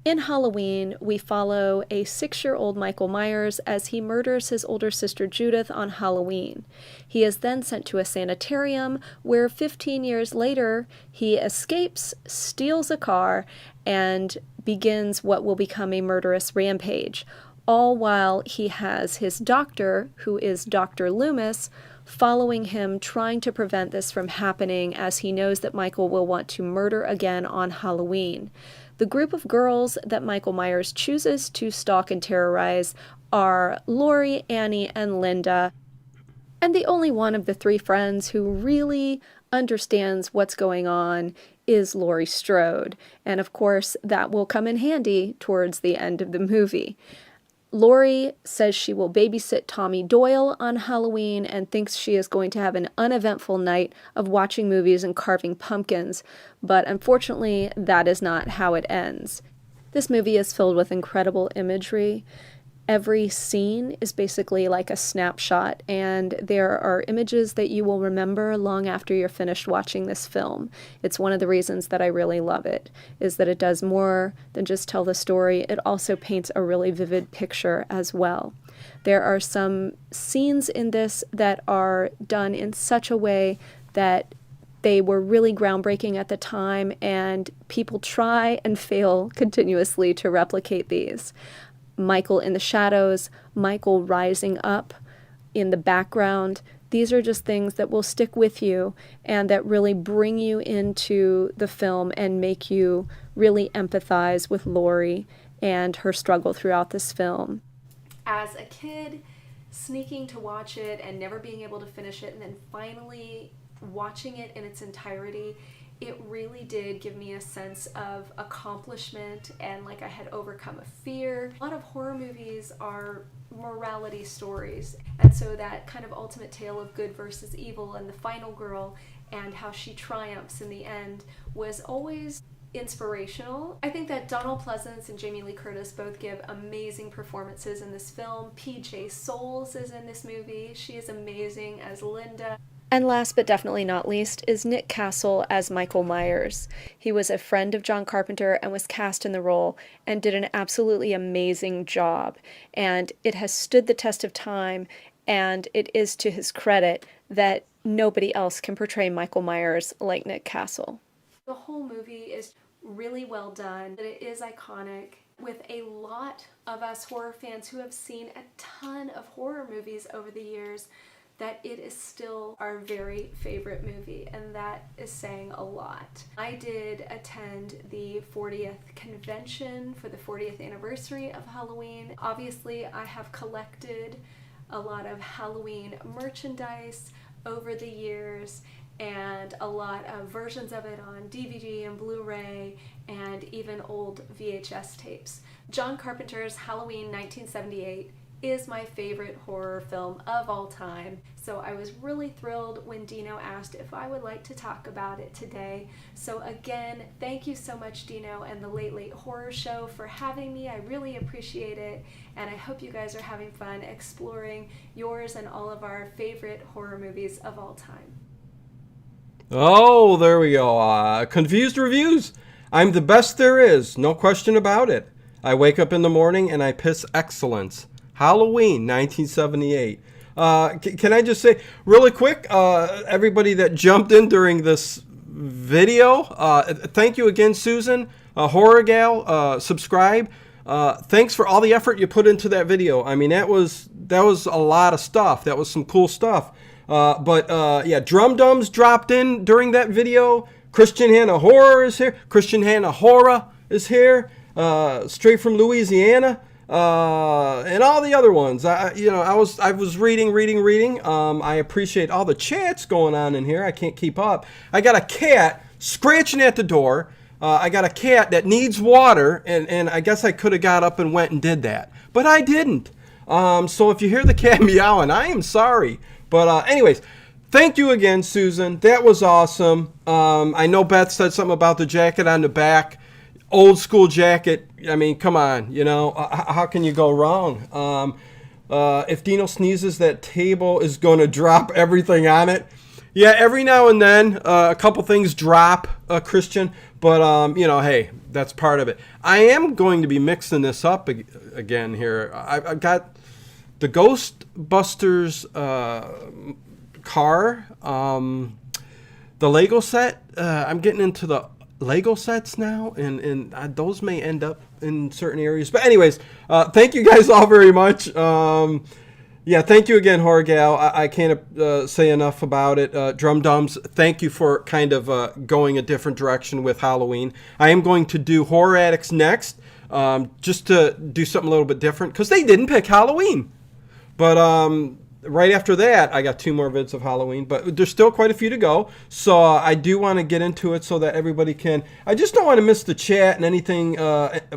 S9: In Halloween, we follow a 6-year-old Michael Myers as he murders his older sister Judith on Halloween. He is then sent to a sanitarium where 15 years later he escapes, steals a car, and begins what will become a murderous rampage, all while he has his doctor, who is Dr. Loomis, following him, trying to prevent this from happening as he knows that Michael will want to murder again on Halloween. The group of girls that Michael Myers chooses to stalk and terrorize are Laurie, Annie, and Linda. And the only one of the 3 friends who really understands what's going on is Laurie Strode. And of course, that will come in handy towards the end of the movie. Laurie says she will babysit Tommy Doyle on Halloween and thinks she is going to have an uneventful night of watching movies and carving pumpkins, but unfortunately, that is not how it ends. This movie is filled with incredible imagery. Every scene is basically like a snapshot, and there are images that you will remember long after you're finished watching this film. It's one of the reasons that I really love it, is that it does more than just tell the story. It also paints a really vivid picture as well. There are some scenes in this that are done in such a way that they were really groundbreaking at the time, and people try and fail continuously to replicate these. Michael in the shadows, Michael rising up in the background. These are just things that will stick with you and that really bring you into the film and make you really empathize with Laurie and her struggle throughout this film.
S7: As a kid, sneaking to watch it and never being able to finish it, and then finally watching it in its entirety, it really did give me a sense of accomplishment and like I had overcome a fear. A lot of horror movies are morality stories, and so that kind of ultimate tale of good versus evil and the final girl and how she triumphs in the end was always inspirational. I think that Donald Pleasence and Jamie Lee Curtis both give amazing performances in this film. PJ Soles is in this movie. She is amazing as Linda.
S9: And last but definitely not least is Nick Castle as Michael Myers. He was a friend of John Carpenter and was cast in the role and did an absolutely amazing job. And it has stood the test of time, and it is to his credit that nobody else can portray Michael Myers like Nick Castle.
S7: The whole movie is really well done. It is iconic. With a lot of us horror fans who have seen a ton of horror movies over the years, that it is still our very favorite movie, and that is saying a lot. I did attend the 40th convention for the 40th anniversary of Halloween. Obviously, I have collected a lot of Halloween merchandise over the years, and a lot of versions of it on DVD and Blu-ray, and even old VHS tapes. John Carpenter's Halloween 1978 is my favorite horror film of all time, so I was really thrilled when Dino asked if I would like to talk about it today. So again, thank you so much, Dino and the Late Late Horror Show, for having me. I really appreciate it, and I hope you guys are having fun exploring yours and all of our favorite horror movies of all time.
S1: Oh, there we go. Confused Reviews. I'm the best there is, no question about it. I wake up in the morning and I piss excellence. Halloween 1978. Can I just say really quick, everybody that jumped in during this video, thank you again, Susan, Horror Gal, subscribe. Thanks for all the effort you put into that video. I mean, that was a lot of stuff. That was some cool stuff. Yeah, Drum Dums dropped in during that video. Christian Hannah Horror is here. Christian Hannah Horror is here. Straight from Louisiana. And all the other ones. I was reading. I appreciate all the chats going on in here. I can't keep up. I got a cat scratching at the door. I got a cat that needs water, and I guess I could have got up and went and did that, but I didn't. So if you hear the cat meowing, I am sorry. But anyways, thank you again, Susan. That was awesome. I know Beth said something about the jacket on the back. Old school jacket. I mean, come on, how can you go wrong? If Dino sneezes, that table is going to drop everything on it. Yeah, every now and then, a couple things drop, Christian, but, hey, that's part of it. I am going to be mixing this up again here. I've got the Ghostbusters car, the Lego set. I'm getting into the Lego sets now, and those may end up in certain areas. But anyways, thank you guys all very much. Yeah, thank you again, Horror Gal. I can't say enough about it. Drum Dums, thank you for kind of going a different direction with Halloween. I am going to do Horror Addicts next, just to do something a little bit different, because they didn't pick Halloween. But right after that, I got 2 more vids of Halloween, but there's still quite a few to go. So I do want to get into it so that everybody can. I just don't want to miss the chat and anything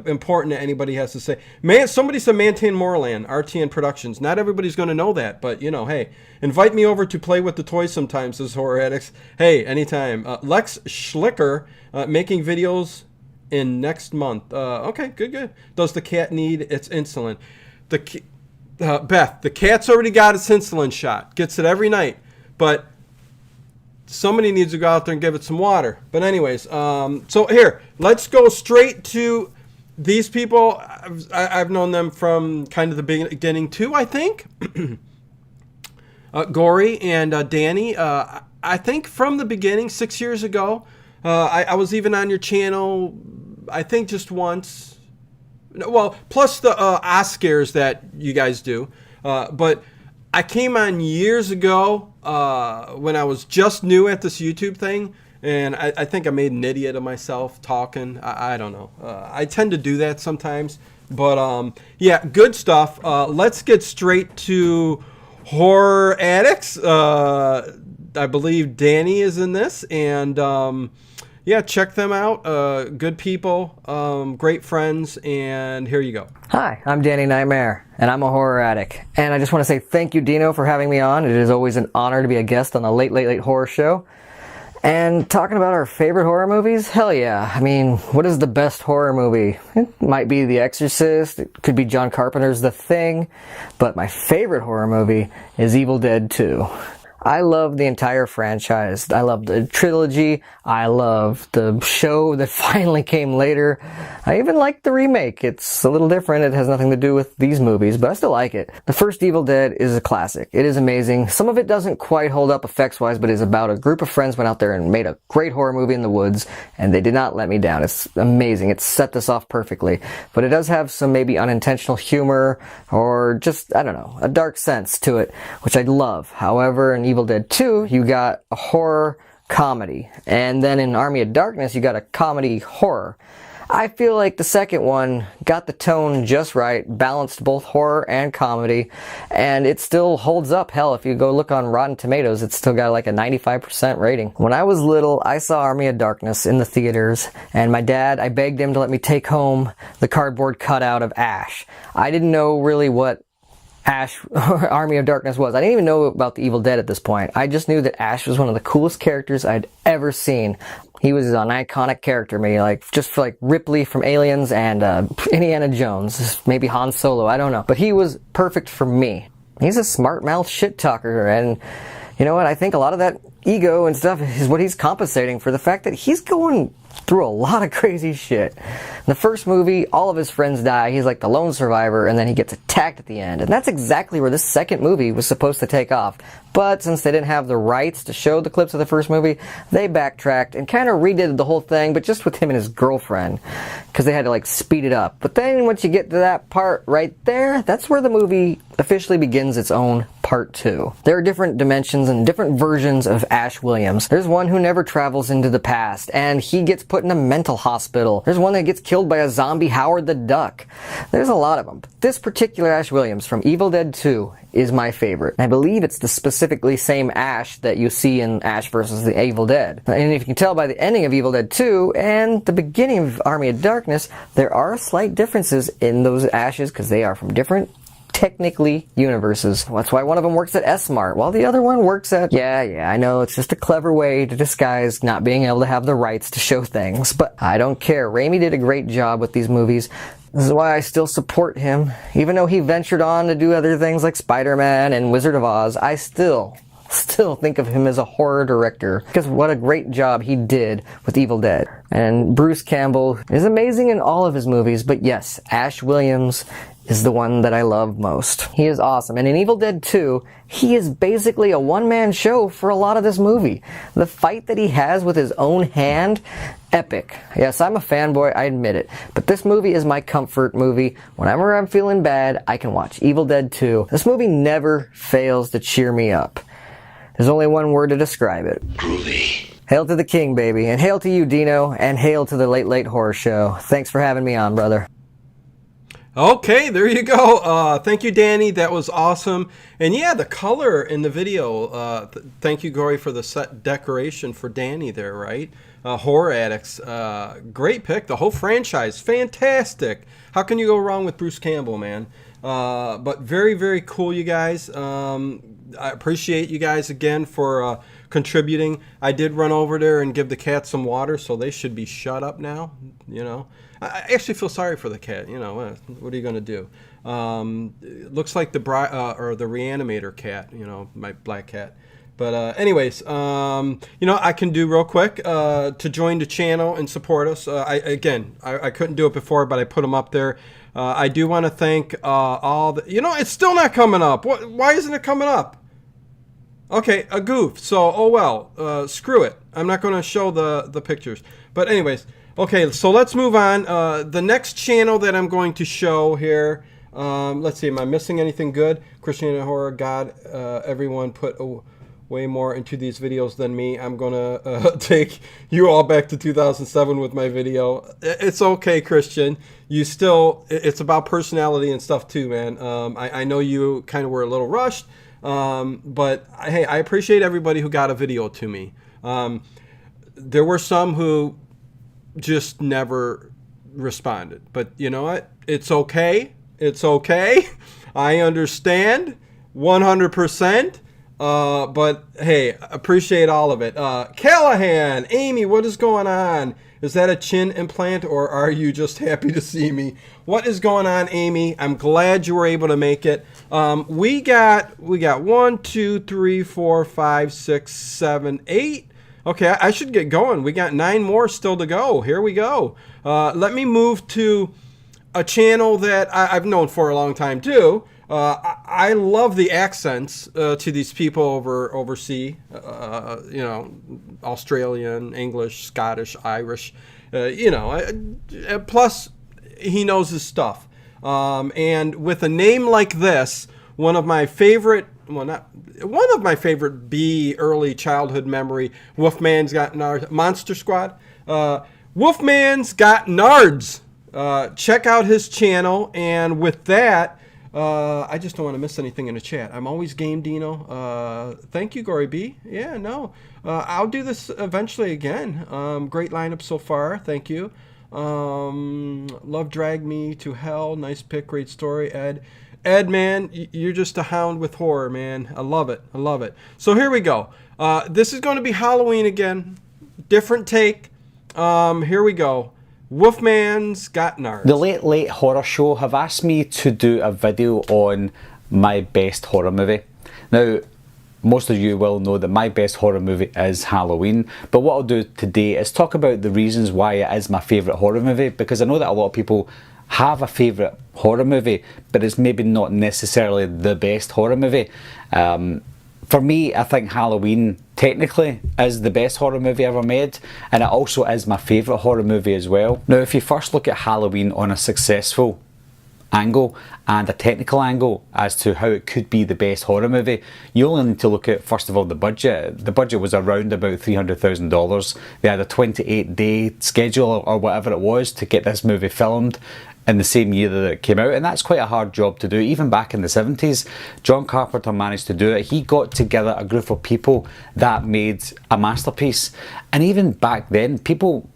S1: important that anybody has to say. Somebody said Mantan Moorland, RTN Productions. Not everybody's going to know that, but hey, invite me over to play with the toys sometimes as Horror Addicts. Hey, anytime. Lex Schlicker, making videos in next month. Okay, good. Does the cat need its insulin? Beth, the cat's already got its insulin shot. Gets it every night. But somebody needs to go out there and give it some water. But anyways, so here, let's go straight to these people. I've known them from kind of the beginning too, I think. Gory and Danny. I think from the beginning, 6 years ago. I was even on your channel, I think just once. Well, plus the Oscars that you guys do. But I came on years ago when I was just new at this YouTube thing. And I think I made an idiot of myself talking. I don't know. I tend to do that sometimes. But yeah, good stuff. Let's get straight to Horror Addicts. I believe Danny is in this. And yeah, check them out. Good people, great friends, and here you go.
S10: Hi, I'm Danny Nightmare, and I'm a horror addict. And I just want to say thank you, Dino, for having me on. It is always an honor to be a guest on the Late Late Late Horror Show. And talking about our favorite horror movies, hell yeah. I mean, what is the best horror movie? It might be The Exorcist, it could be John Carpenter's The Thing, but my favorite horror movie is Evil Dead 2. I love the entire franchise. I love the trilogy. I love the show that finally came later. I even like the remake. It's a little different. It has nothing to do with these movies, but I still like it. The first Evil Dead is a classic. It is amazing. Some of it doesn't quite hold up effects-wise, but it's about a group of friends went out there and made a great horror movie in the woods, and they did not let me down. It's amazing. It set this off perfectly. But it does have some maybe unintentional humor or just, I don't know, a dark sense to it, which I love. However, in Evil Dead 2, you got a horror comedy. And then in Army of Darkness, you got a comedy horror. I feel like the second one got the tone just right, balanced both horror and comedy, and it still holds up. Hell, if you go look on Rotten Tomatoes, it's still got like a 95% rating. When I was little, I saw Army of Darkness in the theaters, and my dad, I begged him to let me take home the cardboard cutout of Ash. I didn't know really what Ash Army of Darkness was. I didn't even know about the Evil Dead at this point. I just knew that Ash was one of the coolest characters I'd ever seen. He was an iconic character, maybe like just for like Ripley from Aliens and Indiana Jones, maybe Han Solo, I don't know. But he was perfect for me. He's a smart mouth shit talker, and you know what? I think a lot of that ego and stuff is what he's compensating for the fact that he's going through a lot of crazy shit. In the first movie, all of his friends die. He's like the lone survivor, and then he gets attacked at the end. And that's exactly where this second movie was supposed to take off. But since they didn't have the rights to show the clips of the first movie, they backtracked and kind of redid the whole thing, but just with him and his girlfriend, because they had to like speed it up. But then once you get to that part right there, that's where the movie officially begins its own part 2. There are different dimensions and different versions of Ash Williams. There's one who never travels into the past, and he gets put in a mental hospital. There's one that gets killed by a zombie Howard the Duck. There's a lot of them. But this particular Ash Williams from Evil Dead 2 is my favorite. I believe it's the specifically same Ash that you see in Ash vs. the Evil Dead. And if you can tell by the ending of Evil Dead 2 and the beginning of Army of Darkness, there are slight differences in those Ashes because they are from different technically universes. That's why one of them works at S-Mart, while the other one works at... Yeah, I know, it's just a clever way to disguise not being able to have the rights to show things, but I don't care. Raimi did a great job with these movies. This is why I still support him. Even though he ventured on to do other things like Spider-Man and Wizard of Oz, I still think of him as a horror director, because what a great job he did with Evil Dead. And Bruce Campbell is amazing in all of his movies, but yes, Ash Williams is the one that I love most. He is awesome. And in Evil Dead 2, he is basically a one-man show for a lot of this movie. The fight that he has with his own hand, epic. Yes, I'm a fanboy, I admit it. But this movie is my comfort movie. Whenever I'm feeling bad, I can watch Evil Dead 2. This movie never fails to cheer me up. There's only one word to describe it. Groovy. Hail to the king, baby. And hail to you, Dino. And hail to the Late Late Horror Show. Thanks for having me on, brother.
S1: Okay, there you go. Thank you, Danny. That was awesome. And yeah, the color in the video. Thank you, Gory, for the set decoration for Danny there, right? Horror Addicts. Great pick. The whole franchise. Fantastic. How can you go wrong with Bruce Campbell, man? But very, very cool, you guys. I appreciate you guys again for contributing. I did run over there and give the cat some water, so they should be shut up now, you know. I actually feel sorry for the cat. You know, what are you going to do? It looks like the Reanimator cat. You know, my black cat. But anyways, you know, I can do real quick to join the channel and support us. I couldn't do it before, but I put them up there. I do want to thank all the. You know, it's still not coming up. Why isn't it coming up? Okay, a goof. So, oh well. Screw it. I'm not going to show the pictures. But anyways. Okay, so let's move on. The next channel that I'm going to show here, let's see, am I missing anything good? Christianity Horror, God, everyone put way more into these videos than me. I'm going to take you all back to 2007 with my video. It's okay, Christian. You still, it's about personality and stuff too, man. I know you kind of were a little rushed, but hey, I appreciate everybody who got a video to me. there were some who just never responded. But you know what? It's okay. It's okay. I understand 100%. But hey, appreciate all of it. Callahan, Amy, what is going on? Is that a chin implant or are you just happy to see me? What is going on, Amy? I'm glad you were able to make it. We got 1, 2, 3, 4, 5, 6, 7, 8. Okay, I should get going. We got 9 more still to go. Here we go. Let me move to a channel that I've known for a long time too. I love the accents to these people overseas. You know, Australian, English, Scottish, Irish. You know, plus he knows his stuff. And with a name like this, one of my favorite B early childhood memory, Wolfman's Got Nards, Monster Squad. Wolfman's Got Nards. Check out his channel, and with that, I just don't want to miss anything in the chat. I'm always game, Dino. Thank you, Gory B. Yeah, no, I'll do this eventually again. Great lineup so far. Thank you. Love Drag Me to Hell. Nice pick. Great story, Ed. Ed, man, you're just a hound with horror, man. I love it. I love it. So here we go. This is going to be Halloween again. Different take. Here we go. Wolfman's Got Nards.
S11: The Late Late Horror Show have asked me to do a video on my best horror movie. Now, most of you will know that my best horror movie is Halloween, but what I'll do today is talk about the reasons why it is my favourite horror movie, because I know that a lot of people have a favourite horror movie, but it's maybe not necessarily the best horror movie. For me, I think Halloween technically is the best horror movie ever made, and it also is my favourite horror movie as well. Now, if you first look at Halloween on a successful angle and a technical angle as to how it could be the best horror movie, you only need to look at, first of all, the budget. The budget was around about $300,000. They had a 28-day schedule or whatever it was to get this movie filmed in the same year that it came out, and that's quite a hard job to do. Even back in the 70s, John Carpenter managed to do it. He got together a group of people that made a masterpiece, and even back then, people,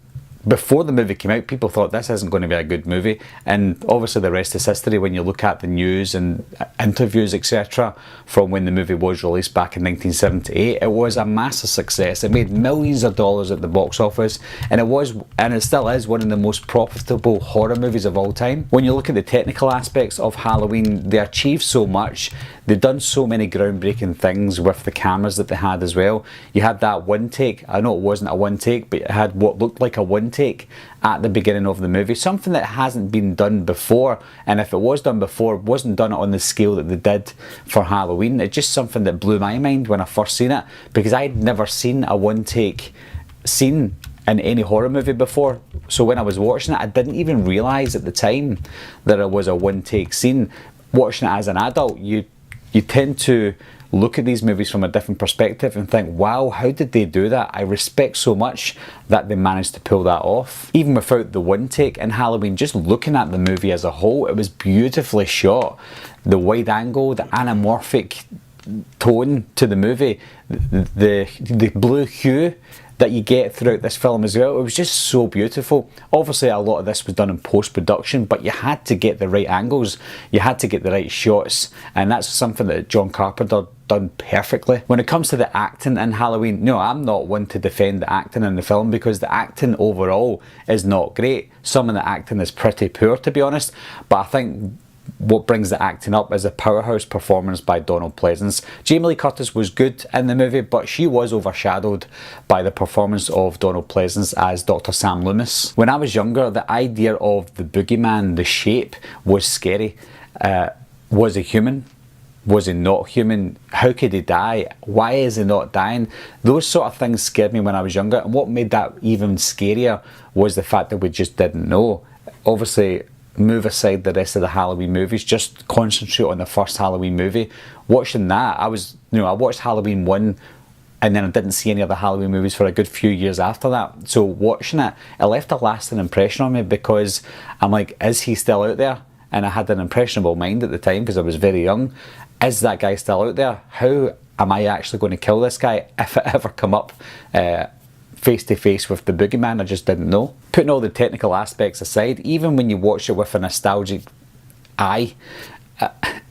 S11: before the movie came out, people thought this isn't going to be a good movie, and obviously the rest is history when you look at the news and interviews, etc., from when the movie was released back in 1978. It was a massive success. It made millions of dollars at the box office, and it still is one of the most profitable horror movies of all time. When you look at the technical aspects of Halloween, they achieved so much. They've done so many groundbreaking things with the cameras that they had as well. You had that one take. I know it wasn't a one take, but it had what looked like a one take at the beginning of the movie, something that hasn't been done before, and if it was done before, it wasn't done on the scale that they did for Halloween. It's just something that blew my mind when I first seen it, because I'd never seen a one take scene in any horror movie before. So when I was watching it, I didn't even realise at the time that it was a one take scene. Watching it as an adult, you tend to look at these movies from a different perspective and think, wow, how did they do that? I respect so much that they managed to pull that off. Even without the one take in Halloween, just looking at the movie as a whole, it was beautifully shot. The wide angle, the anamorphic tone to the movie, the blue hue that you get throughout this film as well, it was just so beautiful. Obviously a lot of this was done in post-production, but you had to get the right angles, you had to get the right shots, and that's something that John Carpenter done perfectly. When it comes to the acting in Halloween, no, I'm not one to defend the acting in the film, because the acting overall is not great. Some of the acting is pretty poor, to be honest, but I think what brings the acting up is a powerhouse performance by Donald Pleasence. Jamie Lee Curtis was good in the movie, but she was overshadowed by the performance of Donald Pleasence as Dr. Sam Loomis. When I was younger, the idea of the boogeyman, the shape, was scary. Was he human? Was he not human? How could he die? Why is he not dying? Those sort of things scared me when I was younger, and what made that even scarier was the fact that we just didn't know. Obviously, move aside the rest of the Halloween movies, just concentrate on the first Halloween movie. Watching that, I watched Halloween 1, and then I didn't see any other Halloween movies for a good few years after that. So watching it, it left a lasting impression on me, because I'm like, is he still out there? And I had an impressionable mind at the time because I was very young. Is that guy still out there? How am I actually going to kill this guy if it ever come up face to face with the boogeyman. I just didn't know. Putting all the technical aspects aside, even when you watch it with a nostalgic eye,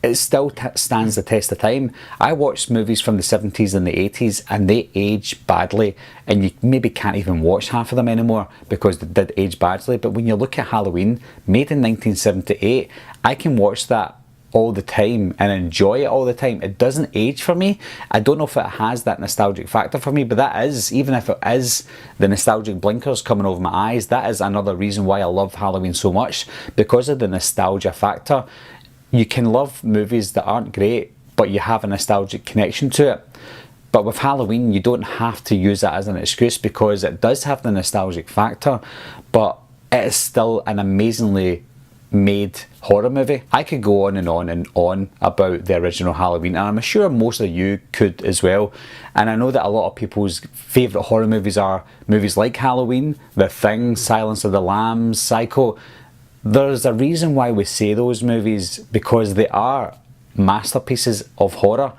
S11: it still stands the test of time. I watched movies from the 70s and the 80s and they age badly, and you maybe can't even watch half of them anymore because they did age badly. But when you look at Halloween, made in 1978, I can watch that all the time and enjoy it all the time. It doesn't age for me. I don't know if it has that nostalgic factor for me, but that is, even if it is the nostalgic blinkers coming over my eyes, that is another reason why I love Halloween so much, because of the nostalgia factor. You can love movies that aren't great, but you have a nostalgic connection to it. But with Halloween, you don't have to use that as an excuse, because it does have the nostalgic factor, but it is still an amazingly made horror movie. I could go on and on and on about the original Halloween, and I'm sure most of you could as well. And I know that a lot of people's favourite horror movies are movies like Halloween, The Thing, Silence of the Lambs, Psycho. There's a reason why we say those movies, because they are masterpieces of horror.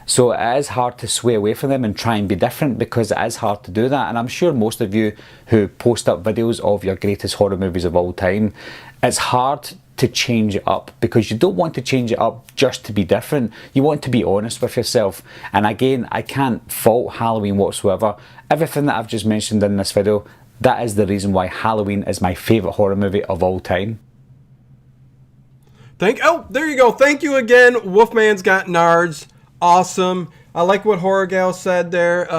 S11: So it is hard to sway away from them and try and be different, because it is hard to do that. And I'm sure most of you who post up videos of your greatest horror movies of all time, it's hard to change it up, because you don't want to change it up just to be different. You want to be honest with yourself. And again, I can't fault Halloween whatsoever. Everything that I've just mentioned in this video, that is the reason why Halloween is my favourite horror movie of all time.
S1: Oh, there you go. Thank you again, Wolfman's Got Nards. Awesome. I like what Horror Gal said there.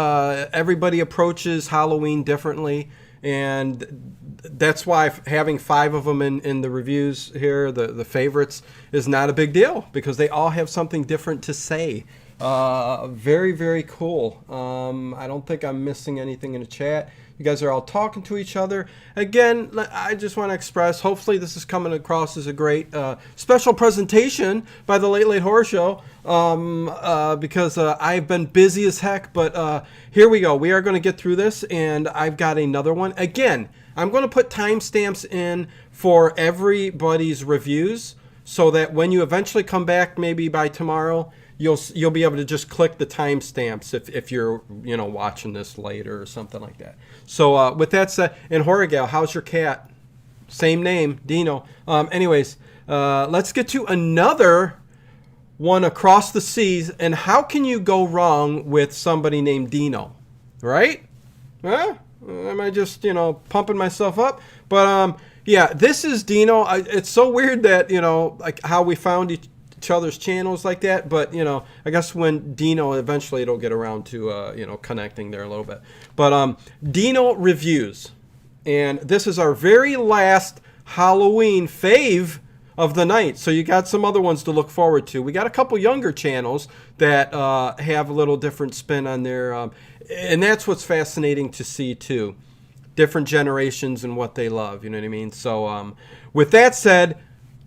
S1: Everybody approaches Halloween differently, and that's why having 5 of them in the reviews here, the favorites, is not a big deal, because they all have something different to say. Very, very cool. I don't think I'm missing anything in the chat. You guys are all talking to each other. Again, I just want to express, hopefully this is coming across as a great special presentation by the Late Late Horror Show, because I've been busy as heck, but here we go. We are going to get through this, and I've got another one. Again, I'm going to put timestamps in for everybody's reviews, so that when you eventually come back, maybe by tomorrow, you'll be able to just click the timestamps if you're watching this later or something like that. So with that said, and Horror Gal, how's your cat? Same name, Dino. Anyways, let's get to another one across the seas. And how can you go wrong with somebody named Dino, right? Huh? Am I just pumping myself up? But yeah, this is Dino. It's so weird that like how we found each other's channels like that, but I guess when Dino eventually it'll get around to connecting there a little bit. But Dino Reviews, and this is our very last Halloween fave of the night, so you got some other ones to look forward to. We got a couple younger channels that have a little different spin on their and that's what's fascinating to see too, different generations and what they love, you know what I mean? So with that said,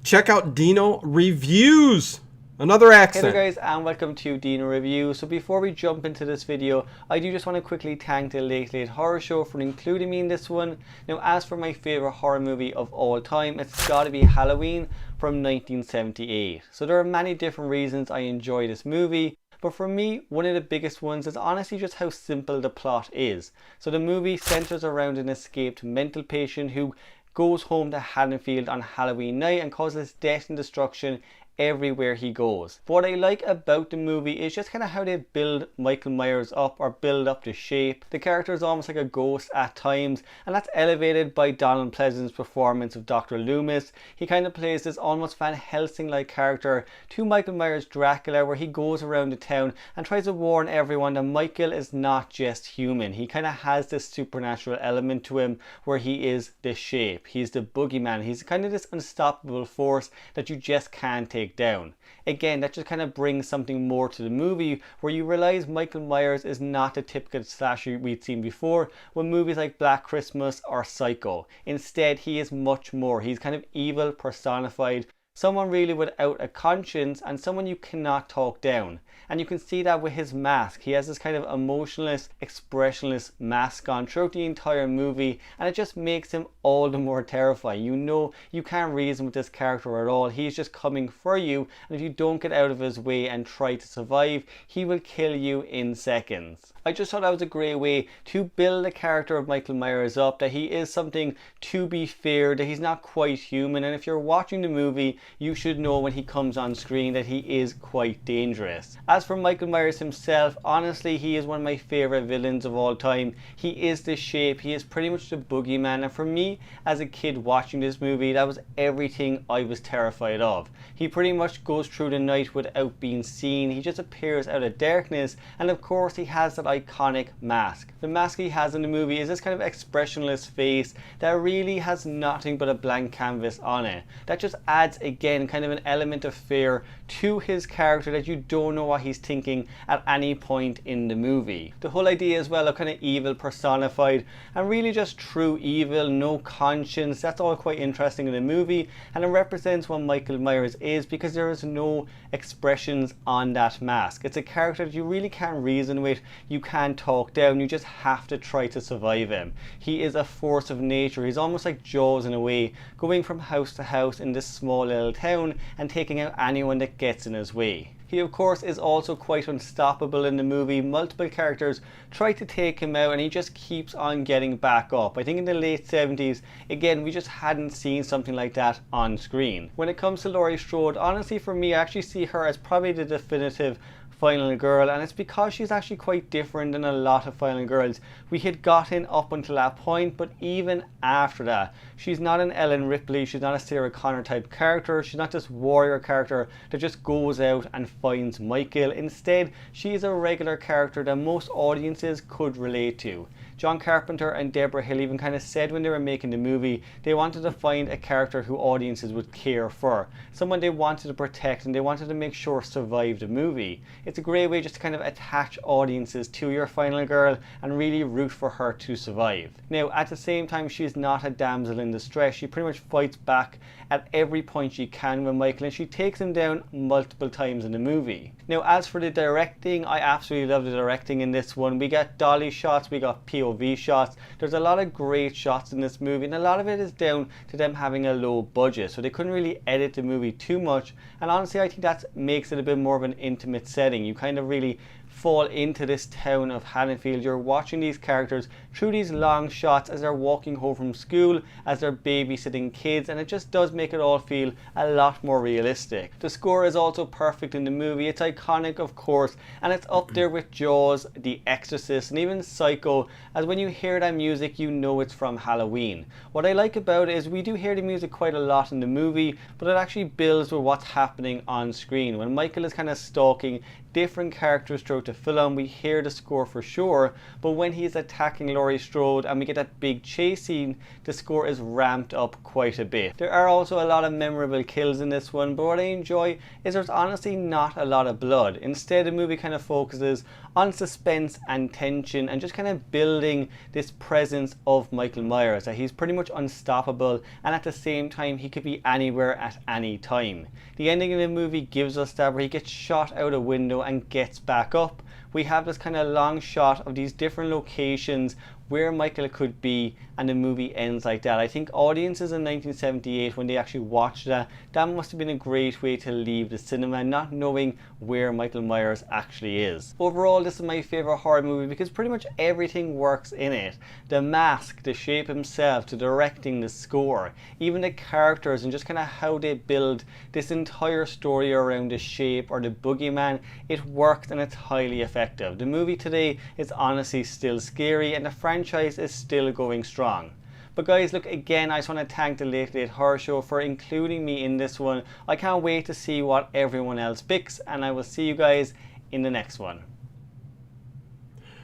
S1: check out Dino Reviews. Another accent.
S12: Hey there guys, and welcome to Dino Reviews. So before we jump into this video, I do just want to quickly thank the Late Late Horror Show for including me in this one. Now, as for my favourite horror movie of all time, it's got to be Halloween from 1978. So there are many different reasons I enjoy this movie, but for me, one of the biggest ones is honestly just how simple the plot is. So the movie centres around an escaped mental patient who goes home to Haddonfield on Halloween night and causes death and destruction everywhere he goes. But what I like about the movie is just kind of how they build Michael Myers up, or build up the shape. The character is almost like a ghost at times, and that's elevated by Donald Pleasence's performance of Dr. Loomis. He kind of plays this almost Van Helsing-like character to Michael Myers' Dracula, where he goes around the town and tries to warn everyone that Michael is not just human. He kind of has this supernatural element to him, where he is the shape. He's the boogeyman. He's kind of this unstoppable force that you just can't take down. Again, that just kind of brings something more to the movie, where you realize Michael Myers is not the typical slasher we'd seen before with movies like Black Christmas or Psycho. Instead, he is much more. He's kind of evil personified, Someone really without a conscience and someone you cannot talk down. And you can see that with his mask. He has this kind of emotionless, expressionless mask on throughout the entire movie, and it just makes him all the more terrifying. You know you can't reason with this character at all. He's just coming for you, and if you don't get out of his way and try to survive, he will kill you in seconds. I just thought that was a great way to build the character of Michael Myers up, that he is something to be feared, that he's not quite human, and if you're watching the movie, you should know when he comes on screen that he is quite dangerous. As for Michael Myers himself, honestly, he is one of my favourite villains of all time. He is the Shape, he is pretty much the boogeyman, and for me, as a kid watching this movie, that was everything I was terrified of. He pretty much goes through the night without being seen, he just appears out of darkness, and of course he has that iconic mask. The mask he has in the movie is this kind of expressionless face that really has nothing but a blank canvas on it. That just adds again kind of an element of fear to his character, that you don't know what he's thinking at any point in the movie. The whole idea as well of kind of evil personified and really just true evil, no conscience, that's all quite interesting in the movie, and it represents what Michael Myers is because there is no expressions on that mask. It's a character that you really can't reason with, you can't talk down, you just have to try to survive him. He is a force of nature, he's almost like Jaws in a way, going from house to house in this small little town and taking out anyone that gets in his way. He of course is also quite unstoppable in the movie. Multiple characters try to take him out and he just keeps on getting back up. I think in the late 70s, again, we just hadn't seen something like that on screen. When it comes to Laurie Strode, honestly for me, I actually see her as probably the definitive final girl, and it's because she's actually quite different than a lot of final girls we had gotten up until that point, but even after that, she's not an Ellen Ripley, she's not a Sarah Connor type character, she's not this warrior character that just goes out and finds Michael. Instead, she is a regular character that most audiences could relate to. John Carpenter and Deborah Hill even kind of said when they were making the movie, they wanted to find a character who audiences would care for, someone they wanted to protect and they wanted to make sure survived the movie. It's a great way just to kind of attach audiences to your final girl and really root for her to survive. Now, at the same time, she's not a damsel in distress. She pretty much fights back at every point she can with Michael, and she takes him down multiple times in the movie. Now, as for the directing, I absolutely love the directing in this one. We got dolly shots, we got POV shots. There's a lot of great shots in this movie, and a lot of it is down to them having a low budget, so they couldn't really edit the movie too much, and honestly I think that makes it a bit more of an intimate setting. You kind of really fall into this town of Haddonfield. You're watching these characters through these long shots as they're walking home from school, as they're babysitting kids, and it just does make it all feel a lot more realistic. The score is also perfect in the movie. It's iconic, of course, and it's up there with Jaws, The Exorcist, and even Psycho, as when you hear that music you know it's from Halloween. What I like about it is we do hear the music quite a lot in the movie, but it actually builds with what's happening on screen. When Michael is kind of stalking different characters throughout the film, we hear the score for sure, but when he's attacking Laurie Strode and we get that big chase scene, the score is ramped up quite a bit. There are also a lot of memorable kills in this one, but what I enjoy is there's honestly not a lot of blood. Instead, the movie kind of focuses on suspense and tension and just kind of building this presence of Michael Myers, that he's pretty much unstoppable and at the same time he could be anywhere at any time. The ending of the movie gives us that, where he gets shot out a window and gets back up. We have this kind of long shot of these different locations where Michael could be, and the movie ends like that. I think audiences in 1978, when they actually watched that must have been a great way to leave the cinema, not knowing where Michael Myers actually is. Overall, this is my favourite horror movie because pretty much everything works in it. The mask, the Shape himself, the directing, the score, even the characters, and just kind of how they build this entire story around the Shape or the boogeyman. It works and it's highly effective. The movie today is honestly still scary, and the franchise is still going strong. But guys, look, again, I just want to thank the Late Late Horror Show for including me in this one. I can't wait to see what everyone else picks, and I will see you guys in the next one.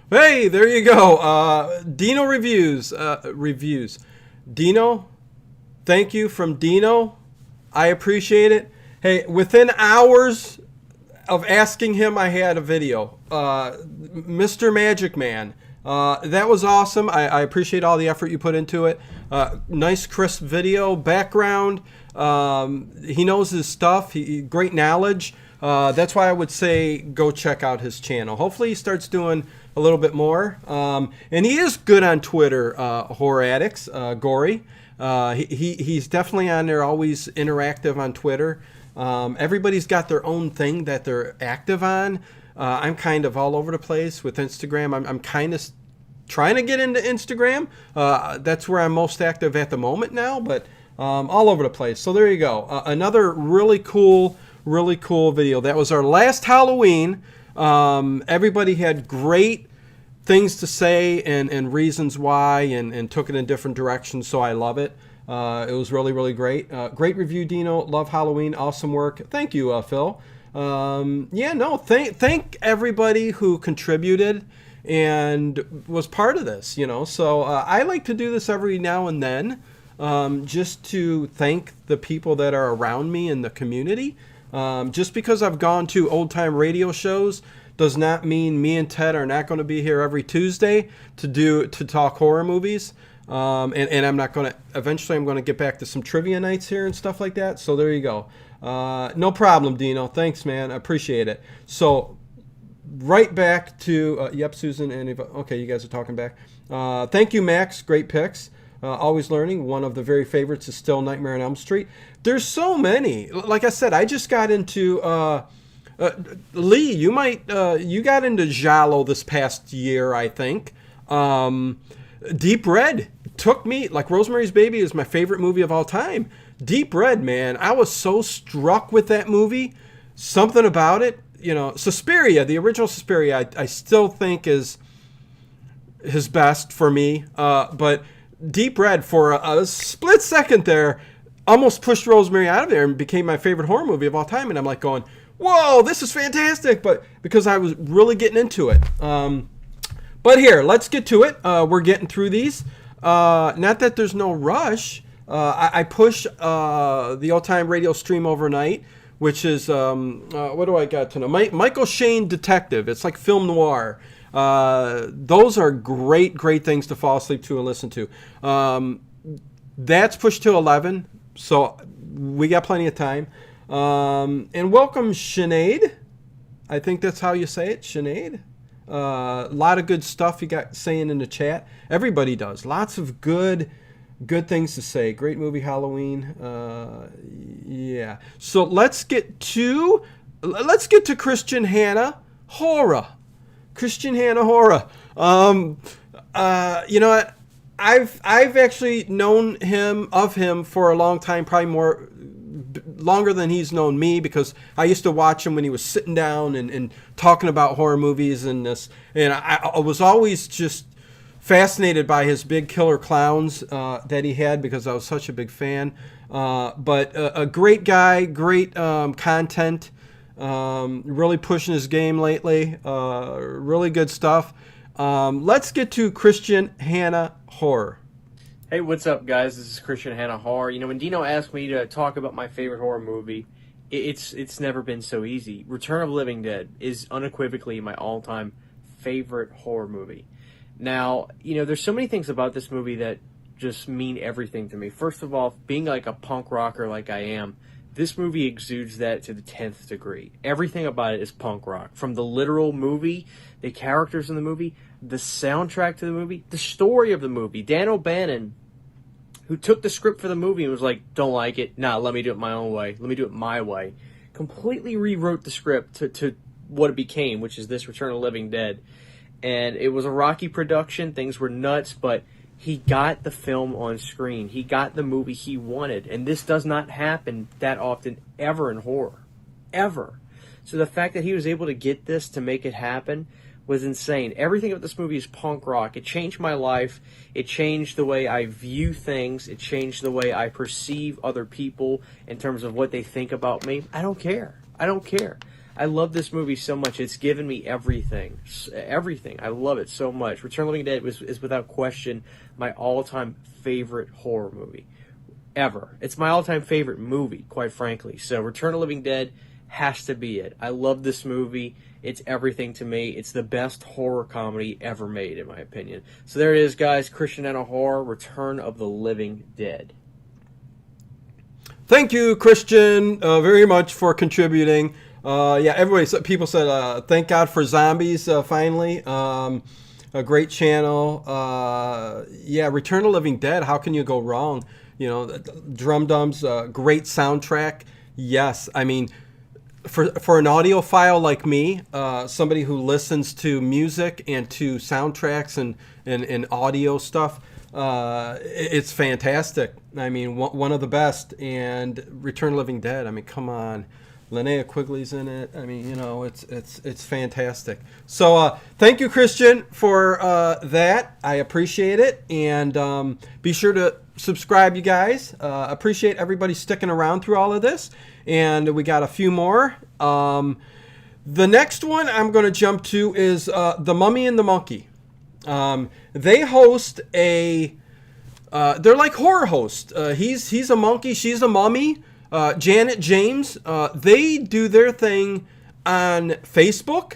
S1: Hey, there you go. Dino reviews. Dino, thank you from Dino. I appreciate it. Hey, within hours of asking him, I had a video. Mr. Magic Man That was awesome. I appreciate all the effort you put into it. Nice, crisp video, background. He knows his stuff. Great knowledge. That's why I would say go check out his channel. Hopefully he starts doing a little bit more. And he is good on Twitter, Horror Addicts, Gory. He's definitely on there, always interactive on Twitter. Everybody's got their own thing that they're active on. I'm kind of all over the place with Instagram. I'm kind of trying to get into Instagram. That's where I'm most active at the moment now, but all over the place. So there you go. Another really cool video. That was our last Halloween. Everybody had great things to say and reasons why and took it in different directions, so I love it. It was really great. Great review, Dino. Love Halloween. Awesome work. Thank you, Phil. Thank everybody who contributed and was part of this, So I like to do this every now and then, just to thank the people that are around me in the community. Just because I've gone to old-time radio shows does not mean me and Ted are not going to be here every Tuesday to talk horror movies. And I'm not going to, eventually I'm going to get back to some trivia nights here and stuff like that. So there you go. No problem, Dino. Thanks, man. I appreciate it. So right back to, yep, Susan and Eva. Okay, you guys are talking back. Thank you, Max. Great picks. Always learning. One of the very favorites is still Nightmare on Elm Street. There's so many. Like I said, I just got into, Lee, you got into Giallo this past year, I think. Deep Red took me, like Rosemary's Baby is my favorite movie of all time. Deep Red, man, I was so struck with that movie. Something about it, Suspiria, the original Suspiria, I still think is his best for me. But Deep Red, for a split second there, almost pushed Rosemary out of there and became my favorite horror movie of all time. And I'm like going, whoa, this is fantastic. But because I was really getting into it. But here, let's get to it. We're getting through these. Not that there's no rush. I push the old-time radio stream overnight, which is, what do I got to know? Michael Shayne Detective. It's like film noir. Those are great things to fall asleep to and listen to. That's pushed to 11, so we got plenty of time. And welcome, Sinead. I think that's how you say it, Sinead. A lot of good stuff you got saying in the chat. Everybody does. Lots of good things to say. Great movie, Halloween. Yeah. So let's get to Christian Hanna Horror. Christian Hanna Horror. You know what? I've actually known him for a long time, probably longer than he's known me, because I used to watch him when he was sitting down and talking about horror movies and this. And I was always just fascinated by his big killer clowns that he had, because I was such a big fan. But a great guy, great content, really pushing his game lately. Really good stuff. Let's get to Christian Hanna Horror.
S13: Hey, what's up, guys? This is Christian Hanna Horror. When Dino asked me to talk about my favorite horror movie, it's never been so easy. Return of the Living Dead is unequivocally my all-time favorite horror movie. Now, there's so many things about this movie that just mean everything to me. First of all, being like a punk rocker like I am, this movie exudes that to the 10th degree. Everything about it is punk rock. From the literal movie, the characters in the movie, the soundtrack to the movie, the story of the movie. Dan O'Bannon, who took the script for the movie and was like, don't like it, nah, let me do it my own way, let me do it my way, completely rewrote the script to what it became, which is this Return of the Living Dead. And it was a rocky production, things were nuts, but he got the film on screen. He got the movie he wanted. And this does not happen that often ever in horror. Ever. So the fact that he was able to get this to make it happen was insane. Everything about this movie is punk rock. It changed my life. It changed the way I view things. It changed the way I perceive other people in terms of what they think about me. I don't care. I don't care. I love this movie so much. It's given me everything. Everything. I love it so much. Return of the Living Dead is without question my all-time favorite horror movie ever. It's my all-time favorite movie, quite frankly. So Return of the Living Dead has to be it. I love this movie. It's everything to me. It's the best horror comedy ever made, in my opinion. So there it is, guys. Christian and a Horror, Return of the Living Dead.
S1: Thank you, Christian, very much for contributing. People said, thank God for zombies, finally. A great channel. Return of the Living Dead, how can you go wrong? Drum Dum's great soundtrack. Yes, I mean, for an audiophile like me, somebody who listens to music and to soundtracks and audio stuff, it's fantastic. I mean, one of the best. And Return of the Living Dead, I mean, come on. Linnea Quigley's in it. I mean, it's fantastic. So thank you, Christian, for that. I appreciate it. And be sure to subscribe, you guys. Appreciate everybody sticking around through all of this. And we got a few more. The next one I'm going to jump to is The Mummy and the Monkey. They host they're like horror hosts. He's a monkey, she's a mummy. Janet James, they do their thing on Facebook.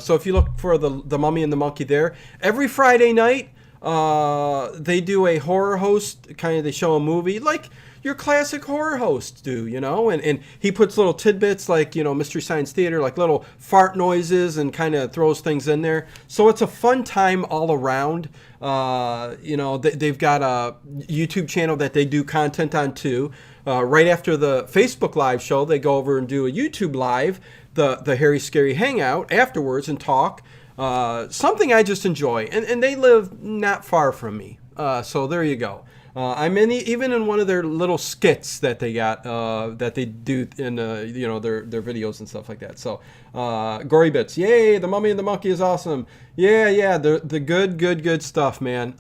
S1: So if you look for the Mummy and the Monkey there, every Friday night, they do a horror host, they show a movie like your classic horror hosts do, and he puts little tidbits like, Mystery Science Theater, like little fart noises and kind of throws things in there. So it's a fun time all around. They've got a YouTube channel that they do content on too. Right after the Facebook Live show, they go over and do a YouTube Live, the Harry Scary Hangout afterwards and talk. Something I just enjoy. And they live not far from me. So there you go. I'm even in one of their little skits that they got, that they do in, their videos and stuff like that. So, Gory Bits, yay, The Mummy and the Monkey is awesome. Yeah, the good stuff, man.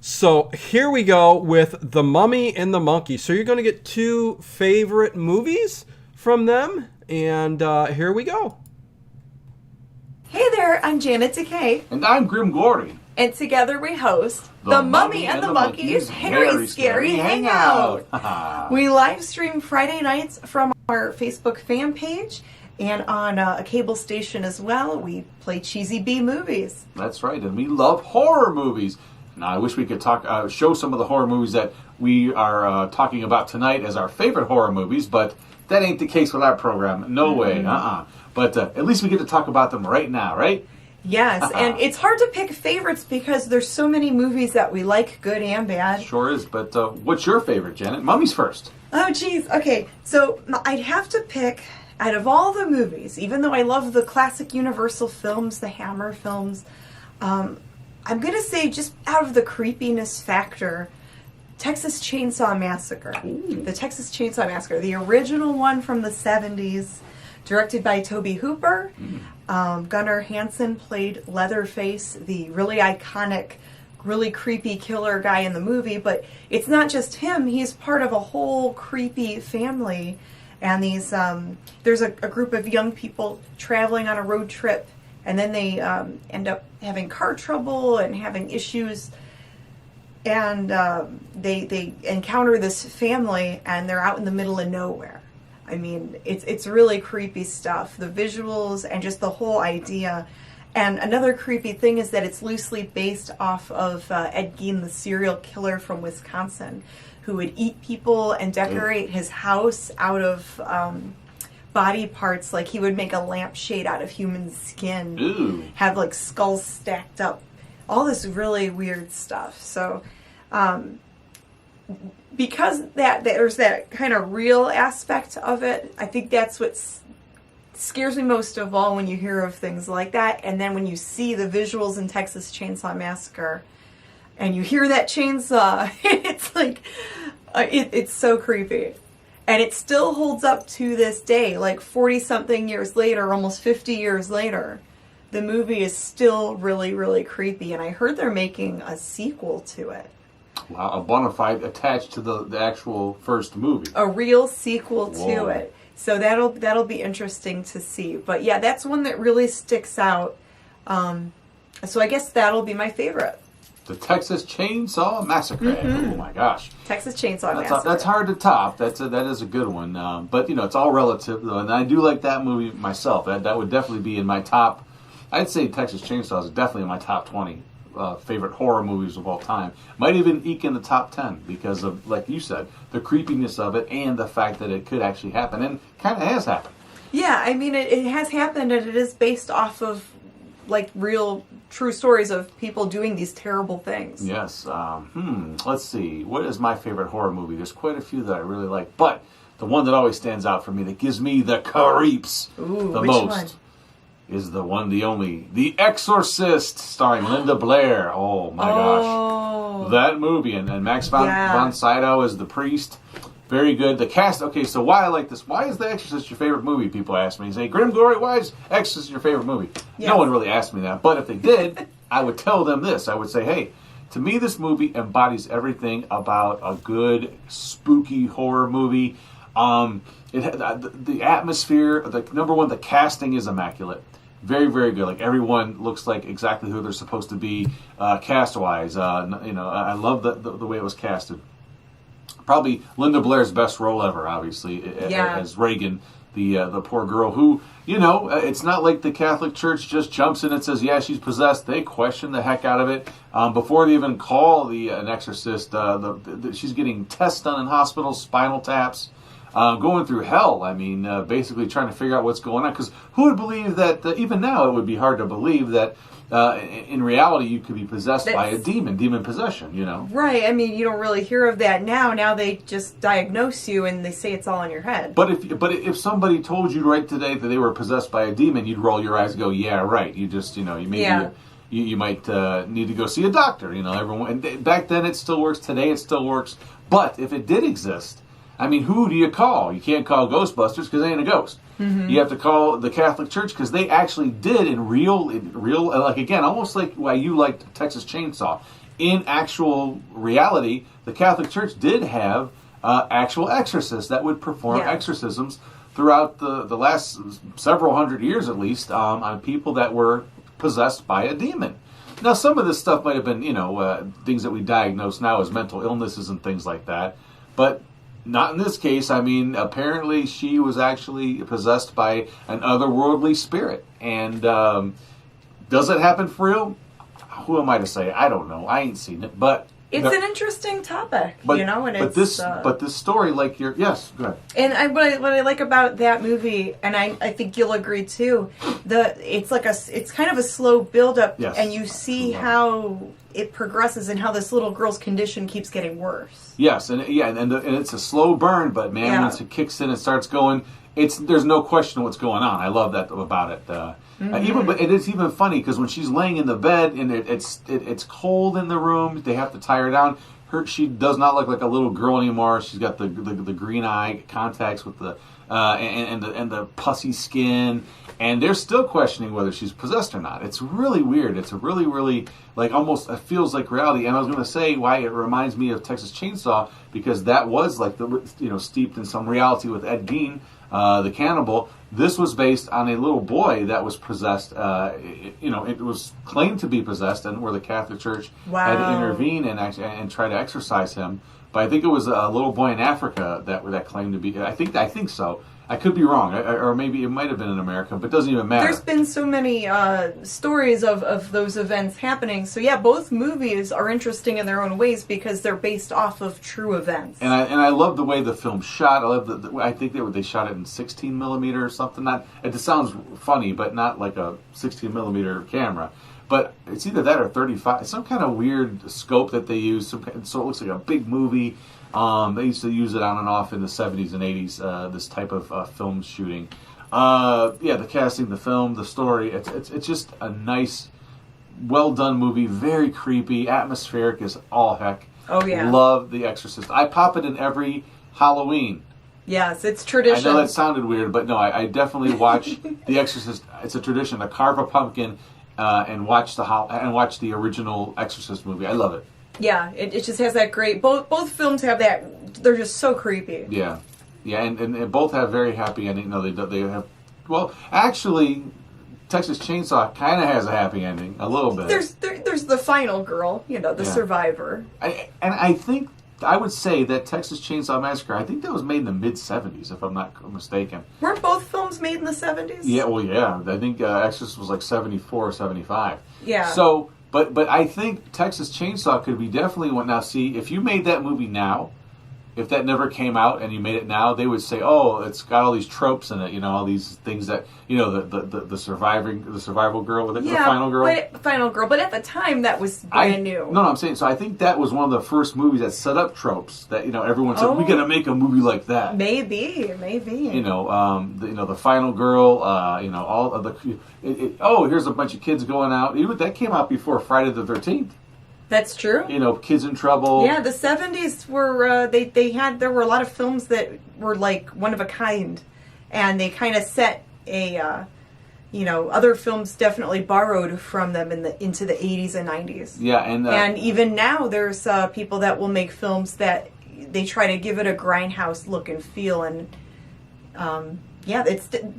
S1: So here we go with The Mummy and the Monkey. So you're going to get two favorite movies from them, and here we go.
S14: Hey there, I'm Janet Decay.
S15: And I'm Grim Glory.
S14: And together we host The Mummy and the Monkey's Harry Scary Hangout. We live stream Friday nights from our Facebook fan page and on a cable station as well. We play cheesy B movies.
S15: That's right, and we love horror movies. Now, I wish we could show some of the horror movies that we are talking about tonight as our favorite horror movies, but that ain't the case with our program. No way, But at least we get to talk about them right now, right?
S14: Yes, and it's hard to pick favorites because there's so many movies that we like, good and bad.
S15: Sure is, but what's your favorite, Janet? Mummy's first.
S14: Oh, geez. Okay, so I'd have to pick, out of all the movies, even though I love the classic Universal films, the Hammer films, I'm going to say just out of the creepiness factor, Texas Chainsaw Massacre. Ooh. The Texas Chainsaw Massacre, the original one from the 70s, directed by Tobe Hooper. Gunnar Hansen played Leatherface, the really iconic, really creepy killer guy in the movie, but it's not just him, he's part of a whole creepy family. And these there's a group of young people traveling on a road trip, and then they end up having car trouble and having issues, and they encounter this family, and they're out in the middle of nowhere. I mean, it's really creepy stuff. The visuals and just the whole idea. And another creepy thing is that it's loosely based off of Ed Gein, the serial killer from Wisconsin, who would eat people and decorate his house out of body parts. Like he would make a lampshade out of human skin, have like skulls stacked up, all this really weird stuff. So because there's that kind of real aspect of it, I think that's what scares me most of all when you hear of things like that. And then when you see the visuals in Texas Chainsaw Massacre and you hear that chainsaw, it's like, it's so creepy. And it still holds up to this day, like 40-something years later, almost 50 years later. The movie is still really, really creepy. And I heard they're making a sequel to it.
S15: Wow, a bona fide attached to the actual first movie.
S14: A real sequel to it. So that'll be interesting to see. But yeah, that's one that really sticks out. So I guess that'll be my favorite.
S15: The Texas Chainsaw Massacre.
S14: Mhm.
S15: Oh my gosh.
S14: Texas Chainsaw Massacre.
S15: That's hard to top. That is a good one. But you know, it's all relative though, and I do like that movie myself. That would definitely be in my top. I'd say Texas Chainsaw is definitely in my top 20 favorite horror movies of all time. Might even eke in the top 10 because of, like you said, the creepiness of it and the fact that it could actually happen and kind of has happened.
S14: Yeah, I mean, it has happened, and it is based off of, like, real, true stories of people doing these terrible things.
S15: Yes. Let's see. What is my favorite horror movie? There's quite a few that I really like, but the one that always stands out for me, that gives me the creeps the
S14: which
S15: most,
S14: one?
S15: is the one, the only, The Exorcist, starring Linda Blair. Oh my gosh, that movie, and Max von Sydow as the priest. Very good. The cast. Okay, so why I like this? Why is The Exorcist your favorite movie? People ask me. They say, Grim Glory, why is Exorcist your favorite movie?
S14: Yes.
S15: No one really asked me that, but if they did, I would tell them this. I would say, hey, to me, this movie embodies everything about a good spooky horror movie. It had the atmosphere. Number one, the casting is immaculate. Very, very good. Like, everyone looks like exactly who they're supposed to be, cast-wise. I love the way it was casted. Probably Linda Blair's best role ever, obviously, as Reagan, the poor girl who, it's not like the Catholic Church just jumps in and says, yeah, she's possessed. They question the heck out of it. Before they even call an exorcist, she's getting tests done in hospitals, spinal taps, going through hell. I mean, basically trying to figure out what's going on. Because who would believe that, even now it would be hard to believe that in reality you could be possessed by a demon possession,
S14: Right, I mean, you don't really hear of that now. Now they just diagnose you and they say it's all in your head.
S15: But if somebody told you right today that they were possessed by a demon, you'd roll your eyes and go, yeah, right. You just, you might need to go see a doctor, everyone. And back then it still works. Today it still works. But if it did exist, I mean, who do you call? You can't call Ghostbusters because they ain't a ghost.
S14: Mm-hmm.
S15: You have to call the Catholic Church because they actually did in real, like, again, almost like why you liked Texas Chainsaw. In actual reality, the Catholic Church did have actual exorcists that would perform exorcisms throughout the last several hundred years, at least, on people that were possessed by a demon. Now, some of this stuff might have been, things that we diagnose now as mental illnesses and things like that, but not in this case. I mean, apparently she was actually possessed by an otherworldly spirit. And does it happen for real? Who am I to say? I don't know. I ain't seen it, but
S14: it's an interesting topic, and it's
S15: but this story, like yes, go ahead.
S14: And what I like about that movie, and I think you'll agree too, it's kind of a slow build up, and you see how it progresses and how this little girl's condition keeps getting worse.
S15: Yes, and it's a slow burn, but man, once it kicks in and starts going, there's no question what's going on. I love that about it. But it's even funny because when she's laying in the bed and it's cold in the room, they have to tie her down. She does not look like a little girl anymore. She's got the green eye contacts with the and the pussy skin, and they're still questioning whether she's possessed or not. It's really weird. It's a really, really, like, almost, it feels like reality. And I was going to say why it reminds me of Texas Chainsaw, because that was like steeped in some reality with Ed Gein, the cannibal. This was based on a little boy that was possessed. It was claimed to be possessed, and where the Catholic Church had to intervene and try to exorcise him. But I think it was a little boy in Africa that claimed to be. I think so. I could be wrong, or maybe it might have been in America, but it doesn't even matter.
S14: There's been so many stories of those events happening. So yeah, both movies are interesting in their own ways because they're based off of true events.
S15: And I love the way the film shot. I love I think they shot it in 16 millimeter or something. It just sounds funny, but not like a 16 millimeter camera. But it's either that or 35. Some kind of weird scope that they use. So it looks like a big movie. They used to use it on and off in the 70s and 80s, this type of film shooting. The casting, the film, the story, it's just a nice, well-done movie, very creepy, atmospheric as all heck.
S14: Oh, yeah.
S15: Love The Exorcist. I pop it in every Halloween.
S14: Yes, it's tradition.
S15: I know that sounded weird, but no, I definitely watch The Exorcist. It's a tradition to carve a pumpkin and watch the original Exorcist movie. I love it.
S14: Yeah, it just has that great. Both films have that. They're just so creepy.
S15: Yeah, and both have very happy ending. No, they have. Well, actually, Texas Chainsaw kind of has a happy ending, a little bit.
S14: There's the final girl, the
S15: Yeah.
S14: survivor.
S15: I think I would say that Texas Chainsaw Massacre, I think that was made in the mid-70s, if I'm not mistaken.
S14: Weren't both films made in the 70s?
S15: Yeah, well, yeah. I think Exorcist was like 74 or 75.
S14: Yeah.
S15: So, but I think Texas Chainsaw could be definitely one. Now, see, if you made that movie now, if that never came out and you made it now, they would say, "Oh, it's got all these tropes in it, all these things that, the survival girl, the final girl."
S14: Final girl. But at the time, that was brand new.
S15: No, I'm saying. So I think that was one of the first movies that set up tropes that everyone said, "We got to make a movie like that."
S14: Maybe.
S15: The final girl. All of the. Oh, here's a bunch of kids going out. That came out before Friday the 13th.
S14: That's true.
S15: Kids in trouble.
S14: Yeah, the 70s were there were a lot of films that were like one of a kind, and they kind of set a other films definitely borrowed from them into the 80s and 90s.
S15: Yeah, and
S14: even now there's people that will make films that they try to give it a grindhouse look and feel, and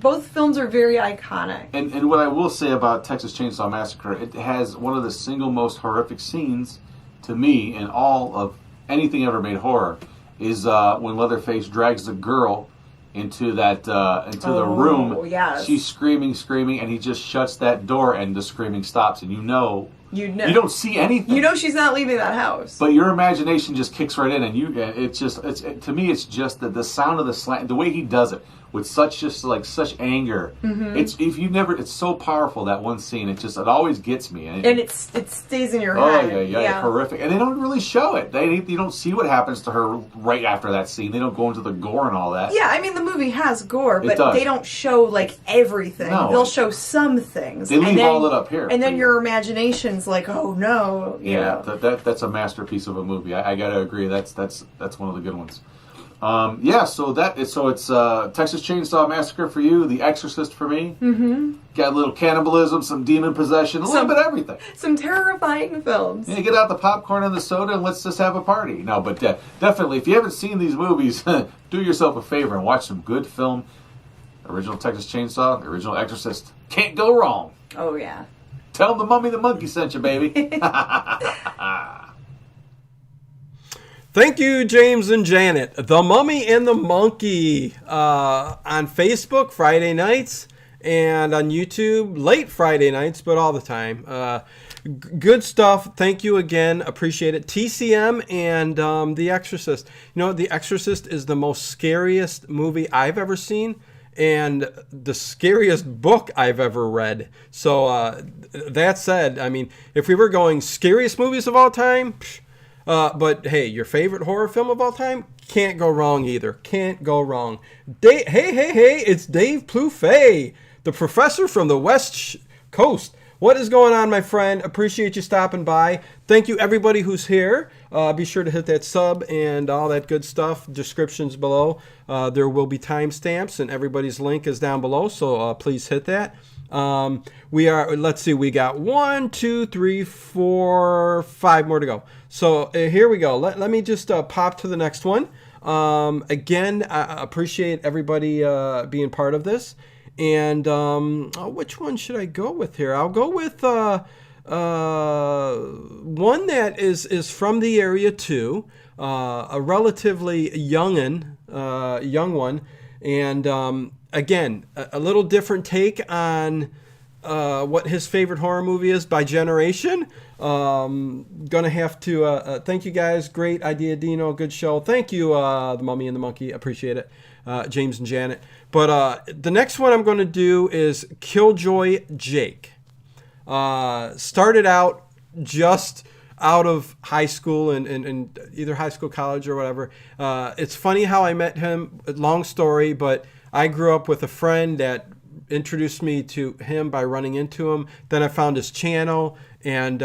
S14: both films are very iconic.
S15: And what I will say about Texas Chainsaw Massacre, it has one of the single most horrific scenes to me in all of anything ever made horror, is when Leatherface drags the girl into the room.
S14: Yes.
S15: She's screaming, and he just shuts that door, and the screaming stops, and you don't see anything.
S14: She's not leaving that house.
S15: But your imagination just kicks right in, and to me, it's just the sound of the slam, the way he does it with such anger.
S14: Mm-hmm.
S15: It's so powerful, that one scene. It always gets me,
S14: and it stays in your head.
S15: Yeah, horrific. And they don't really show it. You don't see what happens to her right after that scene. They don't go into the gore and all that.
S14: Yeah, I mean the movie has gore,
S15: It
S14: but
S15: does.
S14: they don't show everything.
S15: No.
S14: They'll show some things.
S15: They leave all it up here.
S14: And then your imagination's like, oh no.
S15: That's a masterpiece of a movie. I gotta agree. That's one of the good ones. So it's Texas Chainsaw Massacre for you, The Exorcist for me.
S14: Mm-hmm.
S15: Got a little cannibalism, some demon possession, a little bit of everything.
S14: Some terrifying films.
S15: Yeah, get out the popcorn and the soda and let's just have a party. No, but definitely, if you haven't seen these movies, do yourself a favor and watch some good film. Original Texas Chainsaw, original Exorcist. Can't go wrong.
S14: Oh, yeah.
S15: Tell them the Mummy the Monkey sent you, baby.
S1: Thank you, James and Janet. The Mummy and the Monkey on Facebook Friday nights and on YouTube late Friday nights, but all the time. Good stuff. Thank you again. Appreciate it. TCM and The Exorcist. The Exorcist is the most scariest movie I've ever seen and the scariest book I've ever read. So that said, I mean, if we were going scariest movies of all time... but hey, your favorite horror film of all time? Can't go wrong either. Can't go wrong. Hey, it's Dave Plouffe, the professor from the West Coast. What is going on, my friend? Appreciate you stopping by. Thank you, everybody who's here. Be sure to hit that sub and all that good stuff. Descriptions below. There will be timestamps, and everybody's link is down below, so please hit that. Let's see, we got 1, 2, 3, 4, 5 more to go. So here we go. Let me just pop to the next one. Again, I appreciate everybody being part of this. And which one should I go with here? I'll go with one that is from the area too, a relatively young one, and again, a little different take on what his favorite horror movie is by generation. Gonna have to thank you guys. Great idea, Dino. Good show. Thank you, The Mummy and the Monkey. Appreciate it, James and Janet. But the next one I'm going to do is Killjoy Jake. Started out just out of high school and either high school, college, or whatever. It's funny how I met him. Long story, but I grew up with a friend that introduced me to him by running into him. Then I found his channel, and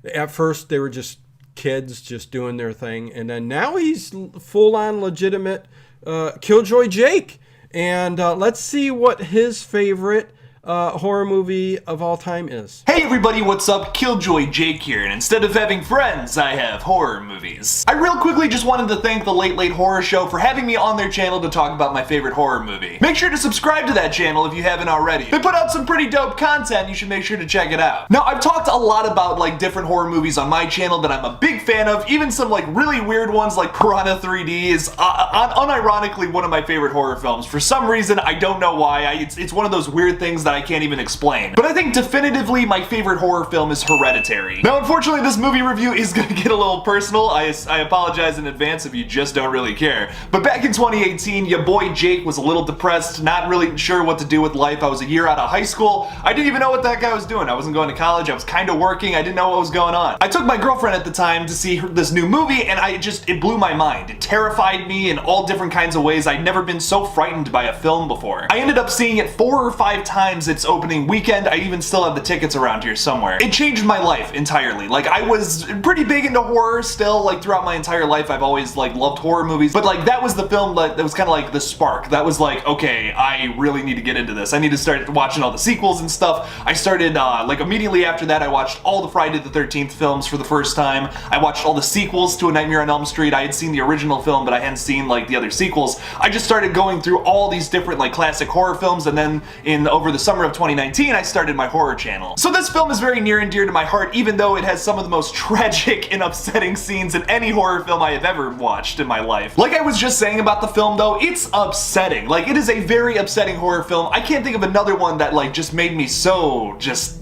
S1: at first they were just kids just doing their thing, and then now he's full-on legitimate Killjoy Jake. And let's see what his favorite horror movie of all time is.
S16: Hey everybody, what's up? Killjoy Jake here, and instead of having friends, I have horror movies. I real quickly just wanted to thank the Late Late Horror Show for having me on their channel to talk about my favorite horror movie. Make sure to subscribe to that channel if you haven't already. They put out some pretty dope content, you should make sure to check it out. Now, I've talked a lot about like different horror movies on my channel that I'm a big fan of, even some like really weird ones like Piranha 3D is unironically one of my favorite horror films. For some reason, I don't know why, it's one of those weird things that I can't even explain. But I think definitively my favorite horror film is Hereditary. Now, unfortunately, this movie review is gonna get a little personal. I apologize in advance if you just don't really care. But back in 2018, your boy Jake was a little depressed, not really sure what to do with life. I was a year out of high school. I didn't even know what that guy was doing. I wasn't going to college. I was kind of working. I didn't know what was going on. I took my girlfriend at the time to see this new movie, and it blew my mind. It terrified me in all different kinds of ways. I'd never been so frightened by a film before. I ended up seeing it 4 or 5 times its opening weekend. I even still have the tickets around here somewhere. It changed my life entirely. Like, I was pretty big into horror still, like throughout my entire life. I've always like loved horror movies, but like that was the film that was kind of like the spark. That was like, okay, I really need to get into this. I need to start watching all the sequels and stuff. I started like immediately after that, I watched all the Friday the 13th films for the first time. I watched all the sequels to A Nightmare on Elm Street. I had seen the original film, but I hadn't seen like the other sequels. I just started going through all these different like classic horror films, and then over the summer of 2019, I started my horror channel. So this film is very near and dear to my heart, even though it has some of the most tragic and upsetting scenes in any horror film I have ever watched in my life. Like I was just saying about the film though, it's upsetting. Like, it is a very upsetting horror film. I can't think of another one that like just made me so just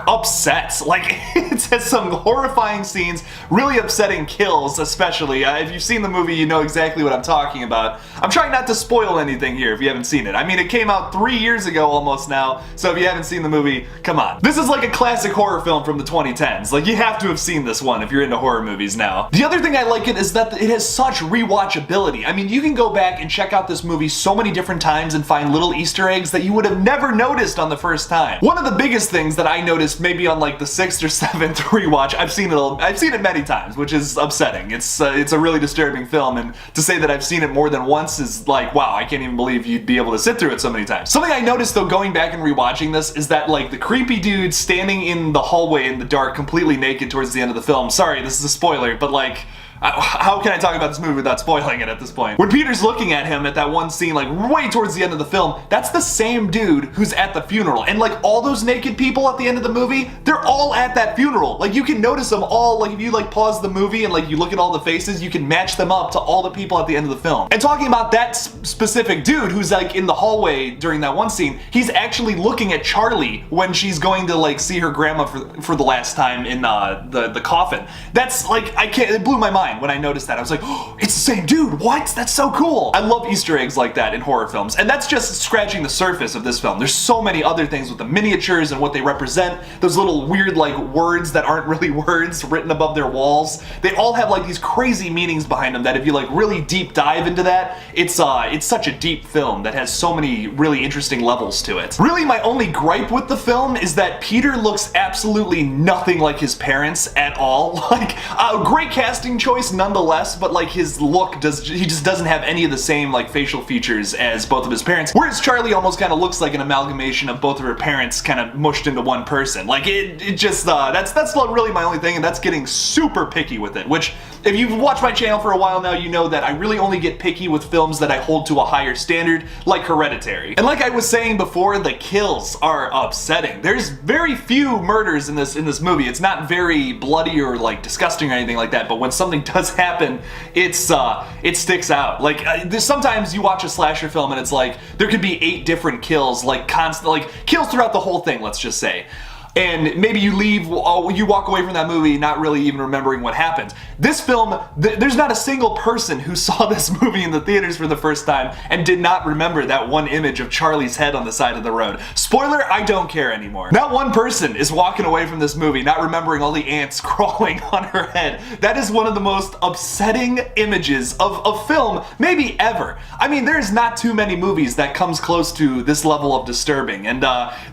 S16: upset. Like, it has some horrifying scenes, really upsetting kills especially. If you've seen the movie, you know exactly what I'm talking about. I'm trying not to spoil anything here if you haven't seen it. I mean, it came out 3 years ago almost now, so if you haven't seen the movie, come on. This is like a classic horror film from the 2010s. Like, you have to have seen this one if you're into horror movies now. The other thing I like it is that it has such rewatchability. I mean, you can go back and check out this movie so many different times and find little Easter eggs that you would have never noticed on the first time. One of the biggest things that I noticed maybe on like the 6th or 7th rewatch, I've seen it many times, which is upsetting. It's a really disturbing film, and to say that I've seen it more than once is like, wow, I can't even believe you'd be able to sit through it so many times. Something I noticed though going back and rewatching this is that like the creepy dude standing in the hallway in the dark completely naked towards the end of the film, sorry, this is a spoiler, but like, how can I talk about this movie without spoiling it at this point? When Peter's looking at him at that one scene, like way towards the end of the film, that's the same dude who's at the funeral. And like all those naked people at the end of the movie, they're all at that funeral. Like, you can notice them all, like if you like pause the movie and like you look at all the faces, you can match them up to all the people at the end of the film. And talking about that specific dude who's like in the hallway during that one scene, he's actually looking at Charlie when she's going to like see her grandma for the last time in the coffin. That's like, it blew my mind when I noticed that. I was like, oh, it's the same dude, what? That's so cool. I love Easter eggs like that in horror films, and that's just scratching the surface of this film. There's so many other things with the miniatures and what they represent, those little weird like words that aren't really words written above their walls. They all have like these crazy meanings behind them that if you like really deep dive into that, it's such a deep film that has so many really interesting levels to it. Really, my only gripe with the film is that Peter looks absolutely nothing like his parents at all. Like, a great casting choice nonetheless, but like his look he just doesn't have any of the same like facial features as both of his parents, whereas Charlie almost kind of looks like an amalgamation of both of her parents kind of mushed into one person. Like, it just that's really my only thing, and that's getting super picky with it, which if you've watched my channel for a while now, you know that I really only get picky with films that I hold to a higher standard, like Hereditary. And like I was saying before, the kills are upsetting. There's very few murders in this movie. It's not very bloody or like disgusting or anything like that, but when something does happen, it sticks out. Like, sometimes you watch a slasher film and it's like there could be 8 different kills, like kills throughout the whole thing, let's just say. And maybe you walk away from that movie not really even remembering what happened. This film, there's not a single person who saw this movie in the theaters for the first time and did not remember that one image of Charlie's head on the side of the road. Spoiler, I don't care anymore. Not one person is walking away from this movie not remembering all the ants crawling on her head. That is one of the most upsetting images of film maybe ever. I mean, there's not too many movies that comes close to this level of disturbing, and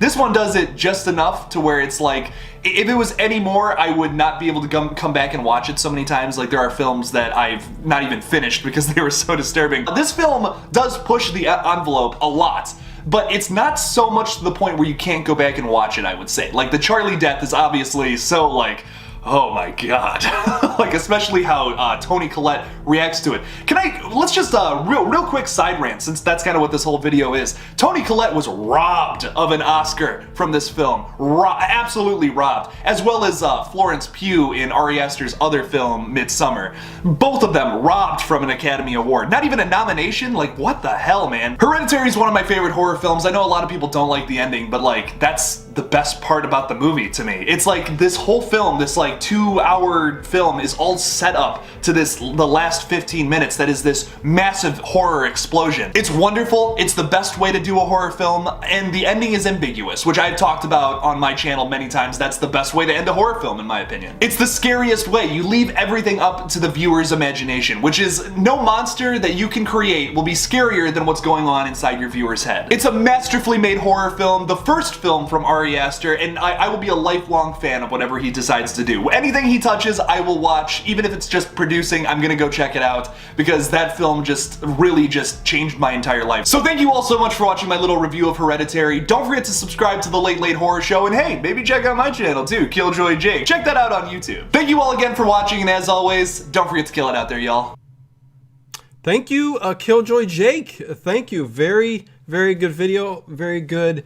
S16: this one does it just enough to where it's like, if it was any more, I would not be able to come back and watch it so many times. Like, there are films that I've not even finished because they were so disturbing. This film does push the envelope a lot, but it's not so much to the point where you can't go back and watch it, I would say. Like, the Charlie death is obviously so, like, oh my god. Like, especially how Toni Collette reacts to it. Let's just, real quick side rant, since that's kind of what this whole video is. Toni Collette was robbed of an Oscar from this film. Absolutely robbed. As well as Florence Pugh in Ari Aster's other film, Midsommar. Both of them robbed from an Academy Award. Not even a nomination? Like, what the hell, man? Hereditary is one of my favorite horror films. I know a lot of people don't like the ending, but like, that's the best part about the movie to me. It's like, this whole film, this like 2-hour film is all set up to the last 15 minutes that is this massive horror explosion. It's wonderful, it's the best way to do a horror film, and the ending is ambiguous, which I've talked about on my channel many times. That's the best way to end a horror film, in my opinion. It's the scariest way. You leave everything up to the viewer's imagination, which is no monster that you can create will be scarier than what's going on inside your viewer's head. It's a masterfully made horror film, the first film from Ari Aster, and I will be a lifelong fan of whatever he decides to do. Anything he touches, I will watch. Even if it's just producing, I'm gonna go check it out, because that film just really just changed my entire life. So thank you all so much for watching my little review of Hereditary. Don't forget to subscribe to the Late Late Horror Show, and hey, maybe check out my channel too, Killjoy Jake. Check that out on YouTube. Thank you all again for watching, and as always, don't forget to kill it out there, y'all.
S1: Thank you, Killjoy Jake. Thank you. Very, very good video. Very good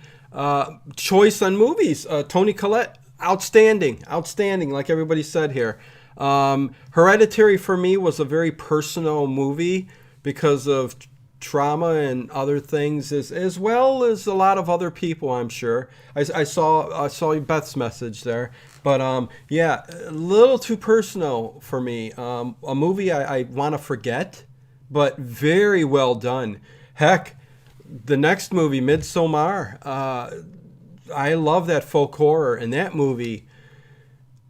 S1: choice on movies. Toni Collette, outstanding. Outstanding, like everybody said here. Hereditary for me was a very personal movie because of trauma and other things, as well as a lot of other people, I'm sure. I saw Beth's message there. But yeah, a little too personal for me. A movie I want to forget, but very well done. Heck, the next movie, Midsommar, I love that folk horror, and that movie,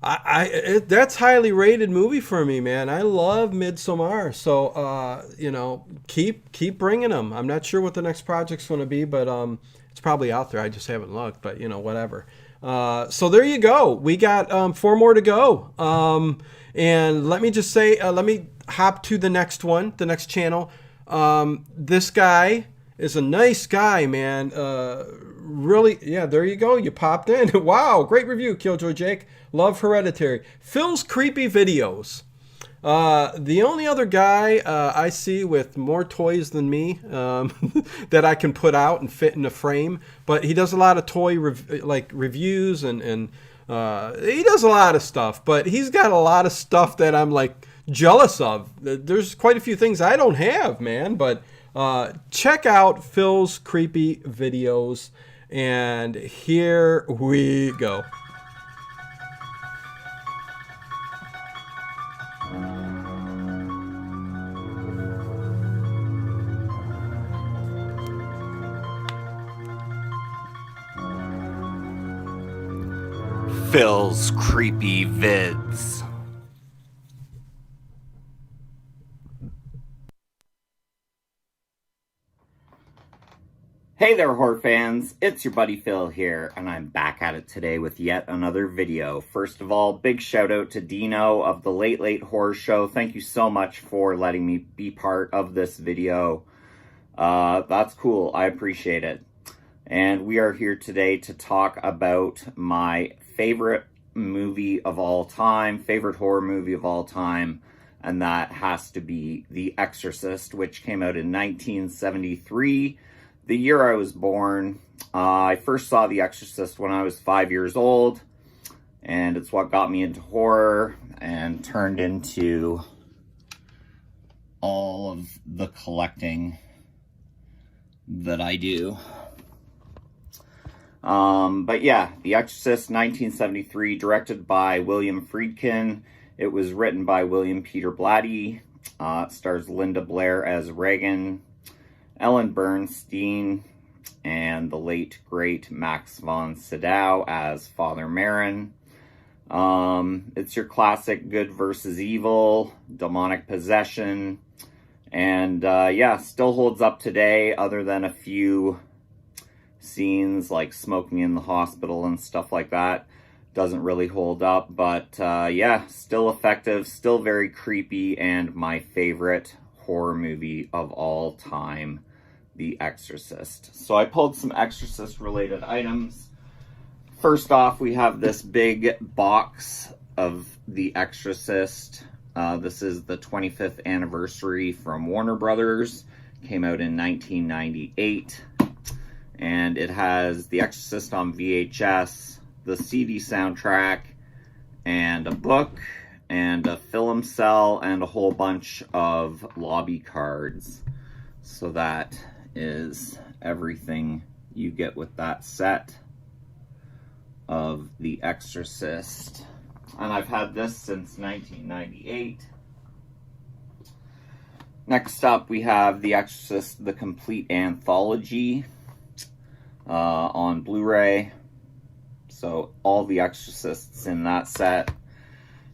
S1: that's highly rated movie for me, man. I love Midsommar, so you know, keep bringing them. I'm not sure what the next project's going to be, but it's probably out there. I just haven't looked, but you know, whatever. So there you go. We got 4 more to go. And let me just say, let me hop to the next one, the next channel. This guy is a nice guy, man. Really, yeah, there you go. You popped in. Wow, great review, Killjoy Jake. Love Hereditary. Phil's Creepy Videos. The only other guy I see with more toys than me that I can put out and fit in a frame, but he does a lot of toy reviews and he does a lot of stuff, but he's got a lot of stuff that I'm like jealous of. There's quite a few things I don't have, man, but check out Phil's Creepy Videos, and here we go.
S17: Phil's Creepy Vids.
S18: Hey there, horror fans, it's your buddy Phil here, and I'm back at it today with yet another video. First of all, big shout out to Dino of the Late Late Horror Show. Thank you so much for letting me be part of this video. That's cool, I appreciate it. And we are here today to talk about my favorite movie of all time, favorite horror movie of all time, and that has to be The Exorcist, which came out in 1973. The year I was born. I first saw The Exorcist when I was 5 years old, and it's what got me into horror and turned into all of the collecting that I do. But yeah, The Exorcist, 1973, directed by William Friedkin. It was written by William Peter Blatty. It stars Linda Blair as Regan, Ellen Bernstein, and the late, great Max von Sydow as Father Merrin. It's your classic good versus evil, demonic possession, and yeah, still holds up today, other than a few scenes like smoking in the hospital and stuff like that. Doesn't really hold up, but yeah, still effective, still very creepy, and my favorite horror movie of all time. The Exorcist. So I pulled some Exorcist related items. First off, we have this big box of The Exorcist. This is the 25th anniversary from Warner Brothers. Came out in 1998. And it has The Exorcist on VHS, the CD soundtrack, and a book, and a film cell, and a whole bunch of lobby cards. So that is everything you get with that set of The Exorcist. And I've had this since 1998. Next up, we have The Exorcist, the complete anthology on Blu-ray. So all The Exorcists in that set.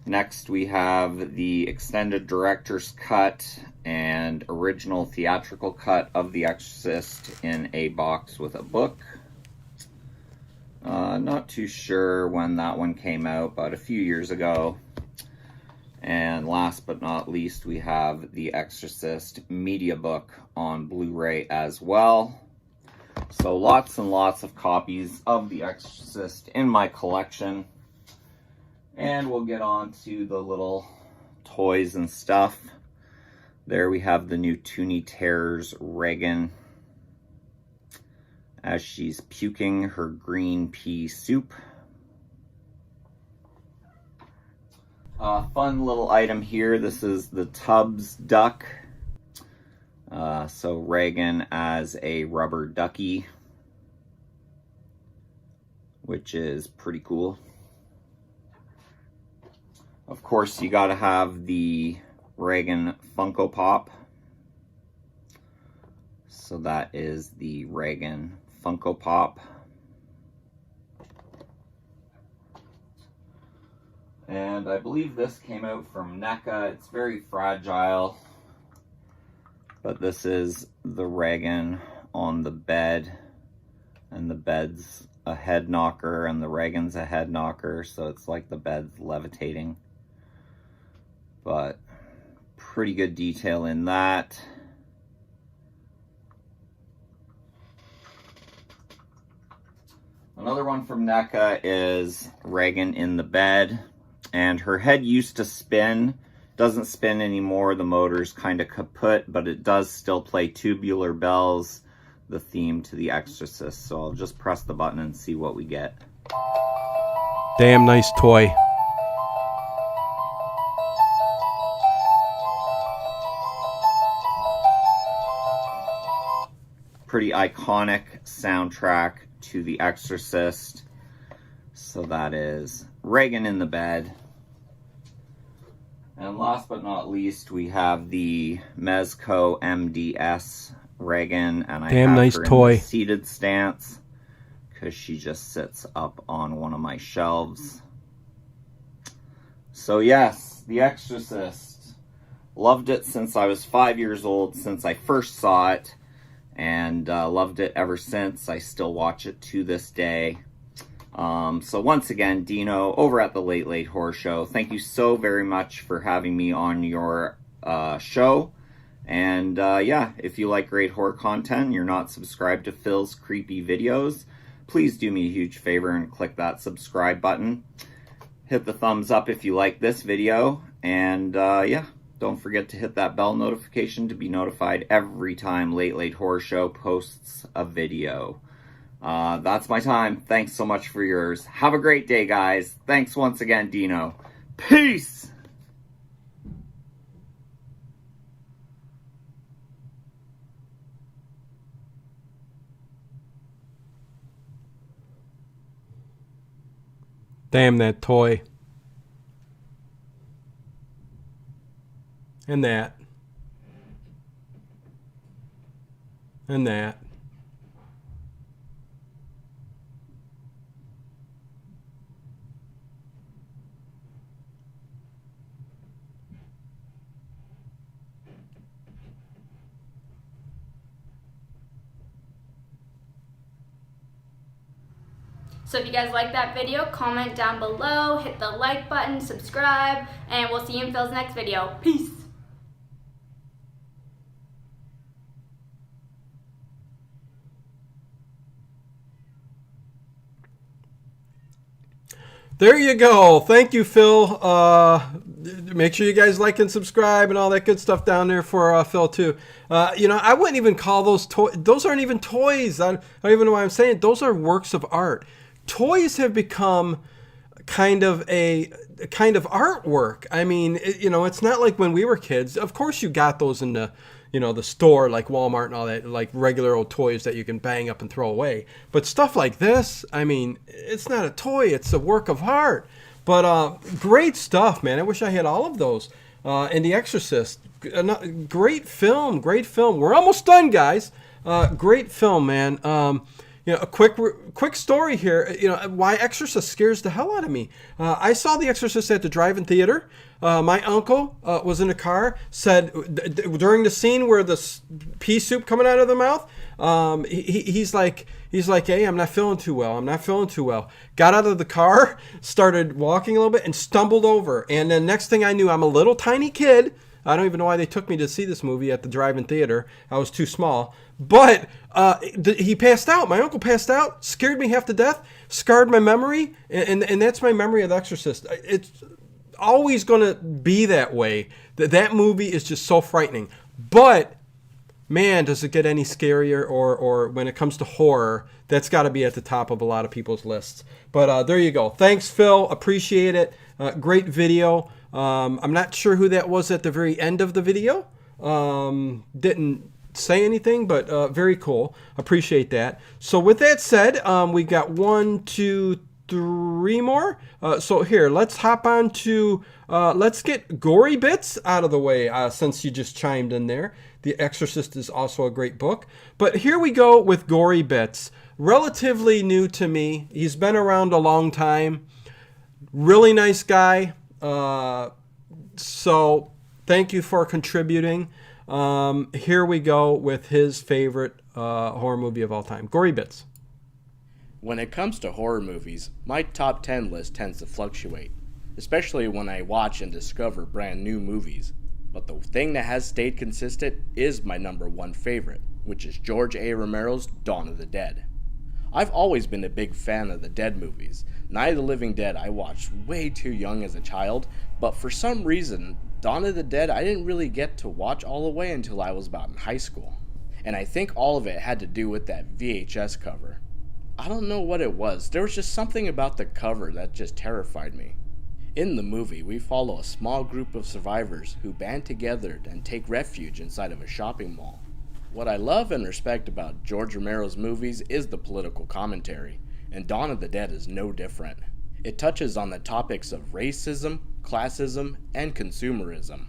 S18: Next, we have the extended director's cut and original theatrical cut of The Exorcist in a box with a book. Not too sure when that one came out, but a few years ago. And last but not least, we have The Exorcist media book on Blu-ray as well. So lots and lots of copies of The Exorcist in my collection. And we'll get on to the little toys and stuff. There we have the new Toonie Terrors Regan as she's puking her green pea soup. Fun little item here. This is the Tubbs duck. So Regan as a rubber ducky, which is pretty cool. Of course, you gotta have the Regan Funko Pop. So that is the Regan Funko Pop. And I believe this came out from NECA. It's very fragile. But this is the Regan on the bed. And the bed's a head knocker and the Regan's a head knocker. So it's like the bed's levitating. But pretty good detail in that. Another one from NECA is Regan in the bed. And her head used to spin. Doesn't spin anymore. The motor's kind of kaput, but it does still play Tubular Bells, the theme to The Exorcist. So I'll just press the button and see what we get.
S1: Damn nice toy.
S18: Pretty iconic soundtrack to The Exorcist. So that is Regan in the bed. And last but not least, we have the Mezco MDS Regan, and I have
S1: nice
S18: her
S1: toy.
S18: in the seated stance because she just sits up on one of my shelves. So yes, The Exorcist. Loved it since I was 5 years old, since I first saw it, and loved it ever since. I still watch it to this day. So once again, Dino over at the Late Late Horror Show, thank you so very much for having me on your show. And yeah, if you like great horror content and you're not subscribed to Phil's Creepy Videos, please do me a huge favor and click that subscribe button. Hit the thumbs up if you like this video. And yeah, don't forget to hit that bell notification to be notified every time Late Late Horror Show posts a video. That's my time. Thanks so much for yours. Have a great day, guys. Thanks once again, Dino. Peace!
S1: Damn that toy. And that. And that.
S19: So if you guys like that video, comment down below, hit the like button, subscribe, and we'll see you in Phil's next video. Peace!
S1: There you go. Thank you, Phil. Make sure you guys like and subscribe and all that good stuff down there for Phil too. I wouldn't even call those toys. Those aren't even toys. I don't even know why I'm saying it. Those are works of art. Toys have become kind of artwork. I mean, it's not like when we were kids. Of course, you got those in the store like Walmart and all that, like regular old toys that you can bang up and throw away. But stuff like this, I mean, it's not a toy, it's a work of art. But great stuff, man. I wish I had all of those. And The Exorcist, great film. We're almost done, guys. Great film, man. A quick story here. Why Exorcist scares the hell out of me. I saw The Exorcist at the drive-in theater. My uncle was in the car. Said during the scene where the pea soup coming out of the mouth, he's like, hey, I'm not feeling too well. Got out of the car, started walking a little bit, and stumbled over. And then next thing I knew, I'm a little tiny kid. I don't even know why they took me to see this movie at the drive-in theater. I was too small. But he passed out. My uncle passed out, scared me half to death, scarred my memory, and that's my memory of The Exorcist. It's always going to be that way. That movie is just so frightening. But, man, does it get any scarier, or when it comes to horror, that's got to be at the top of a lot of people's lists. But there you go. Thanks, Phil. Appreciate it. Great video. I'm not sure who that was at the very end of the video. Didn't say anything, but very cool. Appreciate that. So with that said, we got 1, 2, 3 more. So here, let's hop on to, let's get Gory Bits out of the way, since you just chimed in there. The Exorcist is also a great book. But here we go with Gory Bits. Relatively new to me. He's been around a long time. Really nice guy. So thank you for contributing. Here we go with his favorite horror movie of all time, Gory Bits.
S20: When it comes to horror movies, my top 10 list tends to fluctuate, especially when I watch and discover brand new movies. But the thing that has stayed consistent is my number 1 favorite, which is George A. Romero's Dawn of the Dead. I've always been a big fan of the Dead movies. Night of the Living Dead I watched way too young as a child, but for some reason, Dawn of the Dead I didn't really get to watch all the way until I was about in high school. And I think all of it had to do with that VHS cover. I don't know what it was, there was just something about the cover that just terrified me. In the movie, we follow a small group of survivors who band together and take refuge inside of a shopping mall. What I love and respect about George Romero's movies is the political commentary, and Dawn of the Dead is no different. It touches on the topics of racism, classism, and consumerism.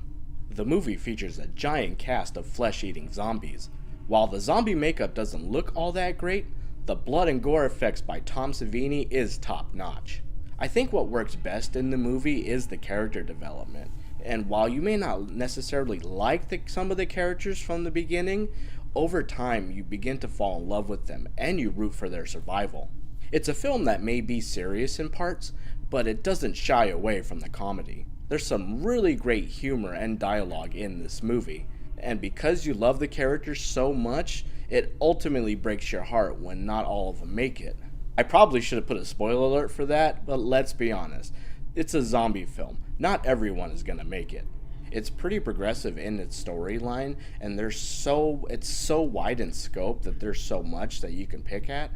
S20: The movie features a giant cast of flesh-eating zombies. While the zombie makeup doesn't look all that great, the blood and gore effects by Tom Savini is top-notch. I think what works best in the movie is the character development, and while you may not necessarily like some of the characters from the beginning, over time you begin to fall in love with them and you root for their survival. It's a film that may be serious in parts, but it doesn't shy away from the comedy. There's some really great humor and dialogue in this movie, and because you love the characters so much, it ultimately breaks your heart when not all of them make it. I probably should have put a spoiler alert for that, but let's be honest. It's a zombie film. Not everyone is gonna make it. It's pretty progressive in its storyline, and it's so wide in scope that there's so much that you can pick at.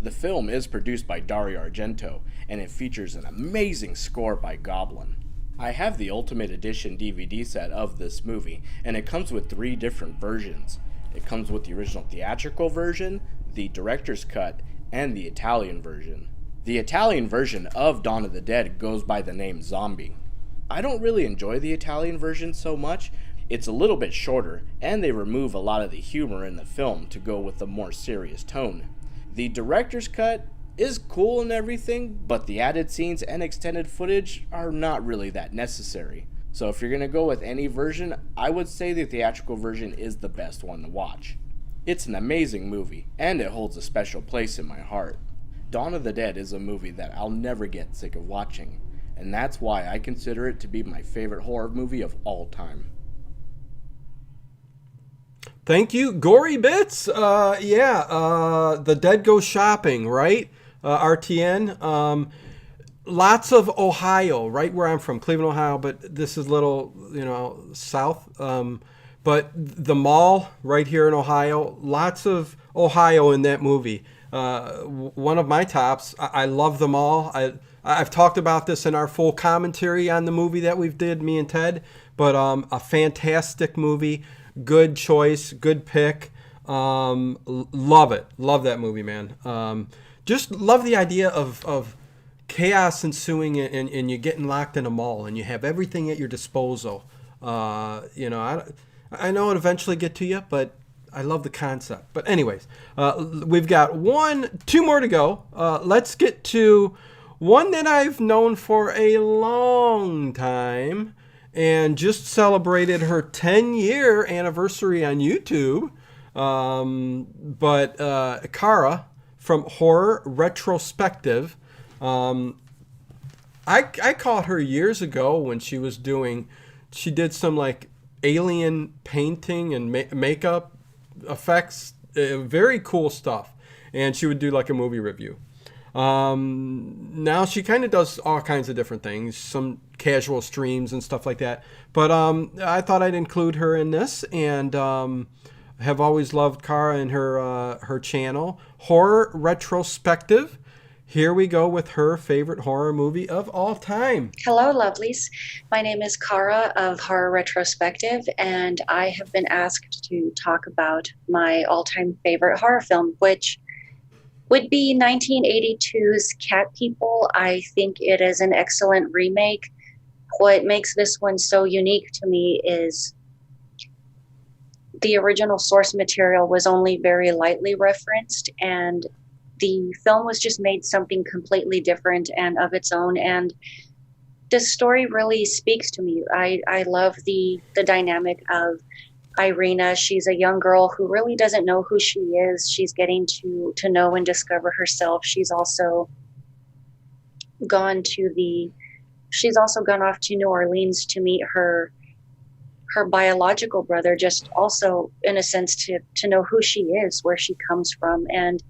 S20: The film is produced by Dario Argento, and it features an amazing score by Goblin. I have the Ultimate Edition DVD set of this movie, and it comes with 3 different versions. It comes with the original theatrical version, the director's cut, and the Italian version. The Italian version of Dawn of the Dead goes by the name Zombie. I don't really enjoy the Italian version so much. It's a little bit shorter, and they remove a lot of the humor in the film to go with a more serious tone. The director's cut is cool and everything, but the added scenes and extended footage are not really that necessary. So if you're going to go with any version, I would say the theatrical version is the best one to watch. It's an amazing movie, and it holds a special place in my heart. Dawn of the Dead is a movie that I'll never get sick of watching, and that's why I consider it to be my favorite horror movie of all time.
S1: Thank you, Gory Bits. The Dead Go Shopping, right? RTN. lots of Ohio, right where I'm from, Cleveland, Ohio, but this is little, south. But the mall right here in Ohio, lots of Ohio in that movie. One of my tops. I love the mall. I've talked about this in our full commentary on the movie that we've did, me and Ted. But a fantastic movie, good choice, good pick. Love it. Love that movie, man. Just love the idea of chaos ensuing and you getting locked in a mall and you have everything at your disposal. I know it eventually get to you, but I love the concept. But anyways, we've got two more to go. Let's get to one that I've known for a long time and just celebrated her 10-year anniversary on YouTube. But Kara from Horror Retrospective. I caught her years ago when she did some like alien painting and makeup effects, very cool stuff. And she would do like a movie review. Now she kind of does all kinds of different things, some casual streams and stuff like that. But I thought I'd include her in this, and have always loved Kara and her channel, Horror Retrospective. Here we go with her favorite horror movie of all time.
S21: Hello, lovelies. My name is Kara of Horror Retrospective, and I have been asked to talk about my all-time favorite horror film, which would be 1982's Cat People. I think it is an excellent remake. What makes this one so unique to me is the original source material was only very lightly referenced, and the film was just made something completely different and of its own. And this story really speaks to me. I love the dynamic of Irina. She's a young girl who really doesn't know who she is. She's getting to know and discover herself. She's also gone off to New Orleans to meet her biological brother, just also in a sense to know who she is, where she comes from. And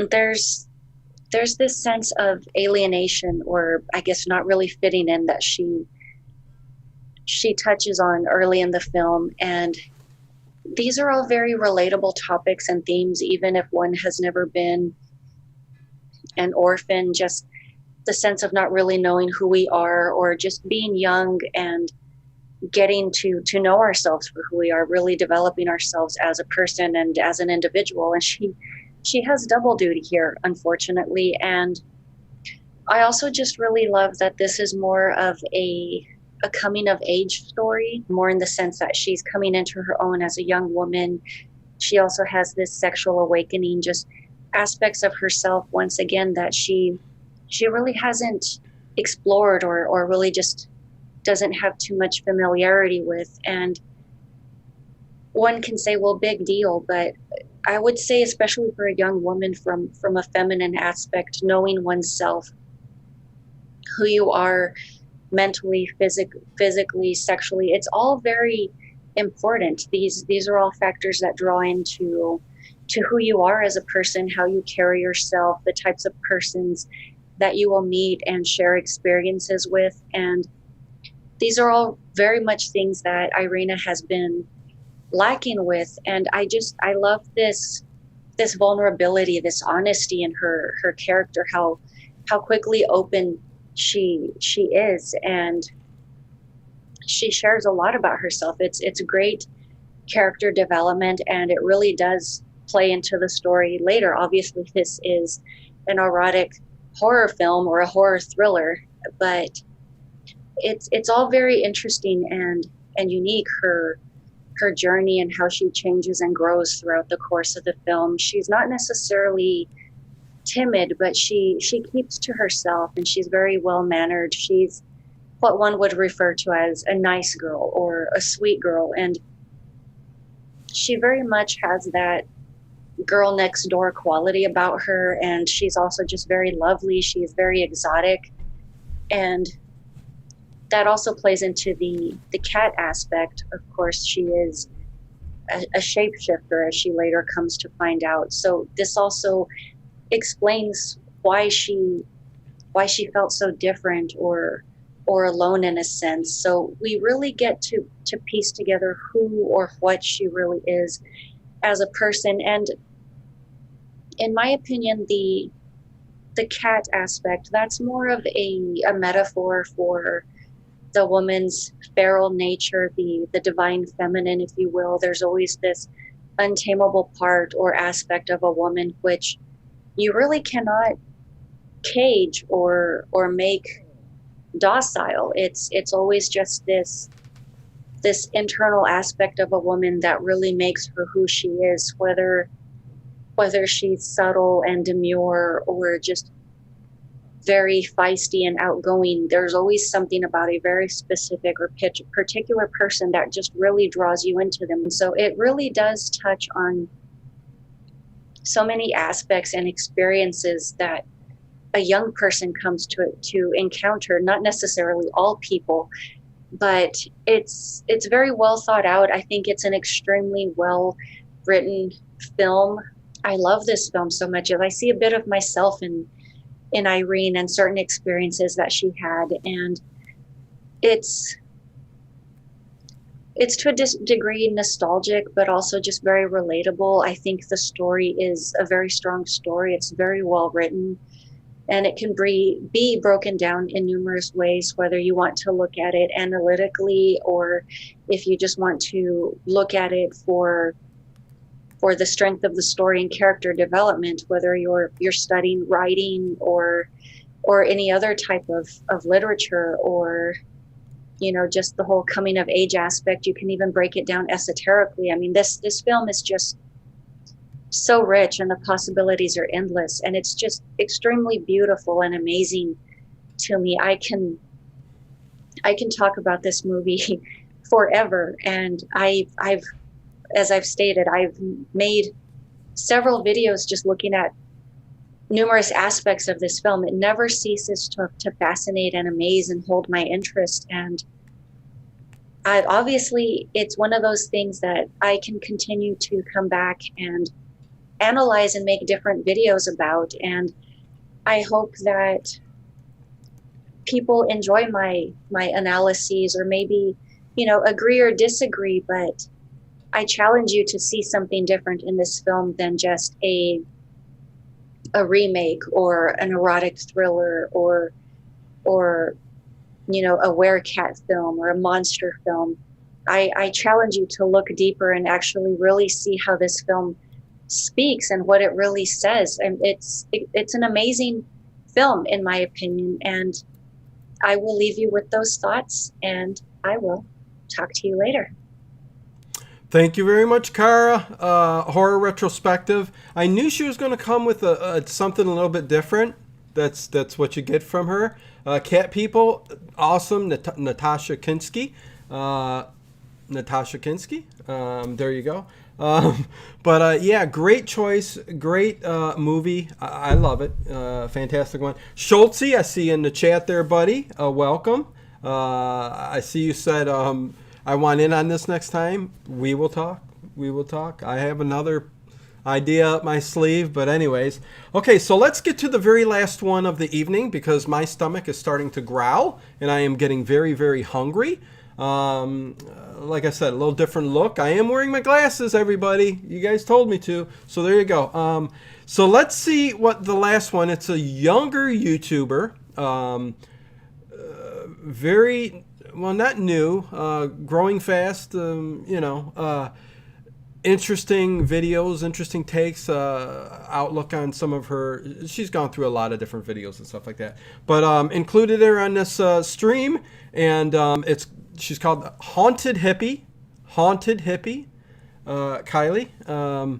S21: there's this sense of alienation, or I guess not really fitting in, that she touches on early in the film. And these are all very relatable topics and themes, even if one has never been an orphan. Just the sense of not really knowing who we are, or just being young and getting to know ourselves for who we are, really developing ourselves as a person and as an individual. And she has double duty here, unfortunately. And I also just really love that this is more of a coming of age story, more in the sense that she's coming into her own as a young woman. She also has this sexual awakening, just aspects of herself, once again, that she really hasn't explored or really just doesn't have too much familiarity with. And one can say, well, big deal, but I would say, especially for a young woman, from a feminine aspect, knowing oneself, who you are mentally, physically, sexually, it's all very important. These are all factors that draw into who you are as a person, how you carry yourself, the types of persons that you will meet and share experiences with. And these are all very much things that Irina has been lacking with. And I love this vulnerability, this honesty in her character, how quickly open she is, and she shares a lot about herself. It's a great character development, and it really does play into the story later. Obviously, this is an erotic horror film or a horror thriller, but it's all very interesting and unique. Her journey and how she changes and grows throughout the course of the film. She's not necessarily timid, but she keeps to herself, and she's very well mannered. She's what one would refer to as a nice girl or a sweet girl, and she very much has that girl next door quality about her. And she's also just very lovely. She is very exotic, and that also plays into the cat aspect. Of course, she is a shapeshifter, as she later comes to find out. So this also explains why she why she felt so different or alone in a sense. So we really get to piece together who or what she really is as a person. And in my opinion, the cat aspect, that's more of a metaphor for the woman's feral nature, the divine feminine, if you will. There's always this untamable part or aspect of a woman which you really cannot cage or make docile. It's always just this internal aspect of a woman that really makes her who she is, whether she's subtle and demure or just very feisty and outgoing. There's always something about a very specific or particular person that just really draws you into them. And so it really does touch on so many aspects and experiences that a young person comes to encounter, not necessarily all people, but it's very well thought out. I think it's an extremely well written film. I love this film so much. I see a bit of myself in Irene and certain experiences that she had, and it's to a degree nostalgic, but also just very relatable. I think the story is a very strong story. It's very well written, and it can be broken down in numerous ways, whether you want to look at it analytically or if you just want to look at it for the strength of the story and character development, whether you're studying writing or any other type of literature, or just the whole coming of age aspect. You can even break it down esoterically. I mean, this film is just so rich and the possibilities are endless, and it's just extremely beautiful and amazing to me. I can talk about this movie forever, and I've as I've stated, I've made several videos just looking at numerous aspects of this film. It never ceases to fascinate and amaze and hold my interest. And obviously, it's one of those things that I can continue to come back and analyze and make different videos about. And I hope that people enjoy my analyses, or maybe, agree or disagree, but I challenge you to see something different in this film than just a remake or an erotic thriller or a werecat film or a monster film. I challenge you to look deeper and actually really see how this film speaks and what it really says. And it's an amazing film, in my opinion. And I will leave you with those thoughts, and I will talk to you later.
S1: Thank you very much, Cara. Horror retrospective. I knew she was going to come with something a little bit different. That's what you get from her. Cat People, awesome. Natasha Kinski. There you go. But yeah, great choice. Great movie. I love it. Fantastic one. Schultzy, I see you in the chat there, buddy. Welcome. I see you said I want in on this next time. We will talk. I have another idea up my sleeve, but anyways. Okay, so let's get to the very last one of the evening, because my stomach is starting to growl and I am getting very, very hungry. Like I said, a little different look. I am wearing my glasses, everybody. You guys told me to. So there you go. So let's see what the last one. It's a younger YouTuber. Very... well, not new, growing fast, interesting videos, interesting takes, outlook on some of her. She's gone through a lot of different videos and stuff like that. But included her on this stream, and she's called Haunted Hippie. Kylie.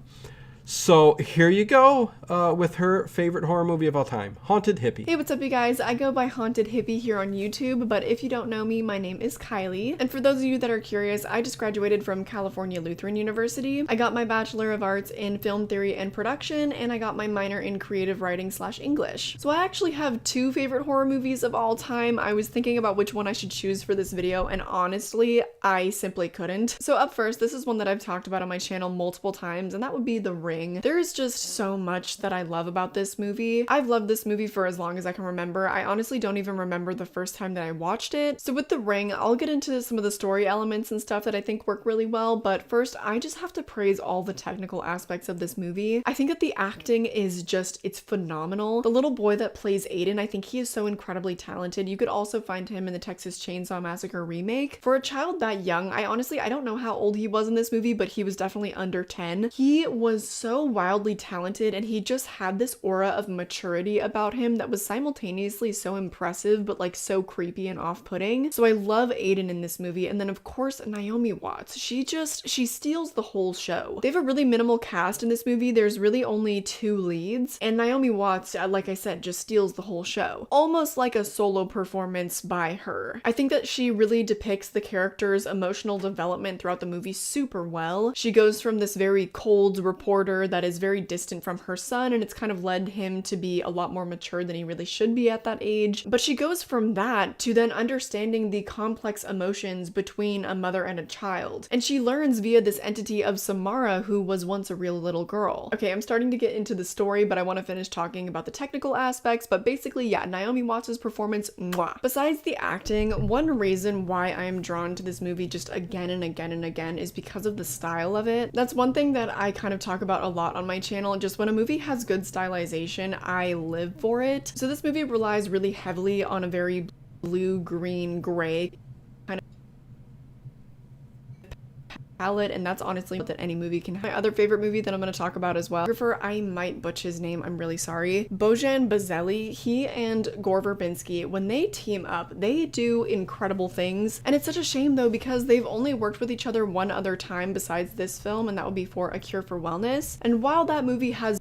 S1: So here you go with her favorite horror movie of all time, Haunted Hippie.
S2: Hey, what's up, you guys? I go by Haunted Hippie here on YouTube, but if you don't know me, my name is Kylie. And for those of you that are curious, I just graduated from California Lutheran University. I got my Bachelor of Arts in Film Theory and Production, and I got my minor in Creative Writing / English. So I actually have two favorite horror movies of all time. I was thinking about which one I should choose for this video, and honestly, I simply couldn't. So up first, this is one that I've talked about on my channel multiple times, and that would be The Ring. There is just so much that I love about this movie. I've loved this movie for as long as I can remember. I honestly don't even remember the first time that I watched it. So with The Ring, I'll get into some of the story elements and stuff that I think work really well, but first I just have to praise all the technical aspects of this movie. I think that the acting is just, it's phenomenal. The little boy that plays Aiden, I think he is so incredibly talented. You could also find him in the Texas Chainsaw Massacre remake. For a child that young, I don't know how old he was in this movie, but he was definitely under 10. He was so wildly talented and he just had this aura of maturity about him that was simultaneously so impressive but like so creepy and off-putting. So I love Aiden in this movie. And then of course Naomi Watts, she steals the whole show. They have a really minimal cast in this movie. There's really only 2 leads and Naomi Watts, like I said, just steals the whole show. Almost like a solo performance by her. I think that she really depicts the character's emotional development throughout the movie super well. She goes from this very cold reporter that is very distant from her son, and it's kind of led him to be a lot more mature than he really should be at that age. But she goes from that to then understanding the complex emotions between a mother and a child. And she learns via this entity of Samara, who was once a real little girl. Okay, I'm starting to get into the story, but I want to finish talking about the technical aspects. But basically, yeah, Naomi Watts' performance, mwah. Besides the acting, one reason why I am drawn to this movie just again and again and again is because of the style of it. That's one thing that I kind of talk about a lot on my channel. Just when a movie has good stylization, I live for it. So this movie relies really heavily on a very blue, green, gray kind of palette, and that's honestly that any movie can have. My other favorite movie that I'm going to talk about as well, I might butcher his name, I'm really sorry. Bojan Bazeli, he and Gore Verbinski, when they team up, they do incredible things. And it's such a shame though, because they've only worked with each other one other time besides this film, and that would be for A Cure for Wellness. And while that movie has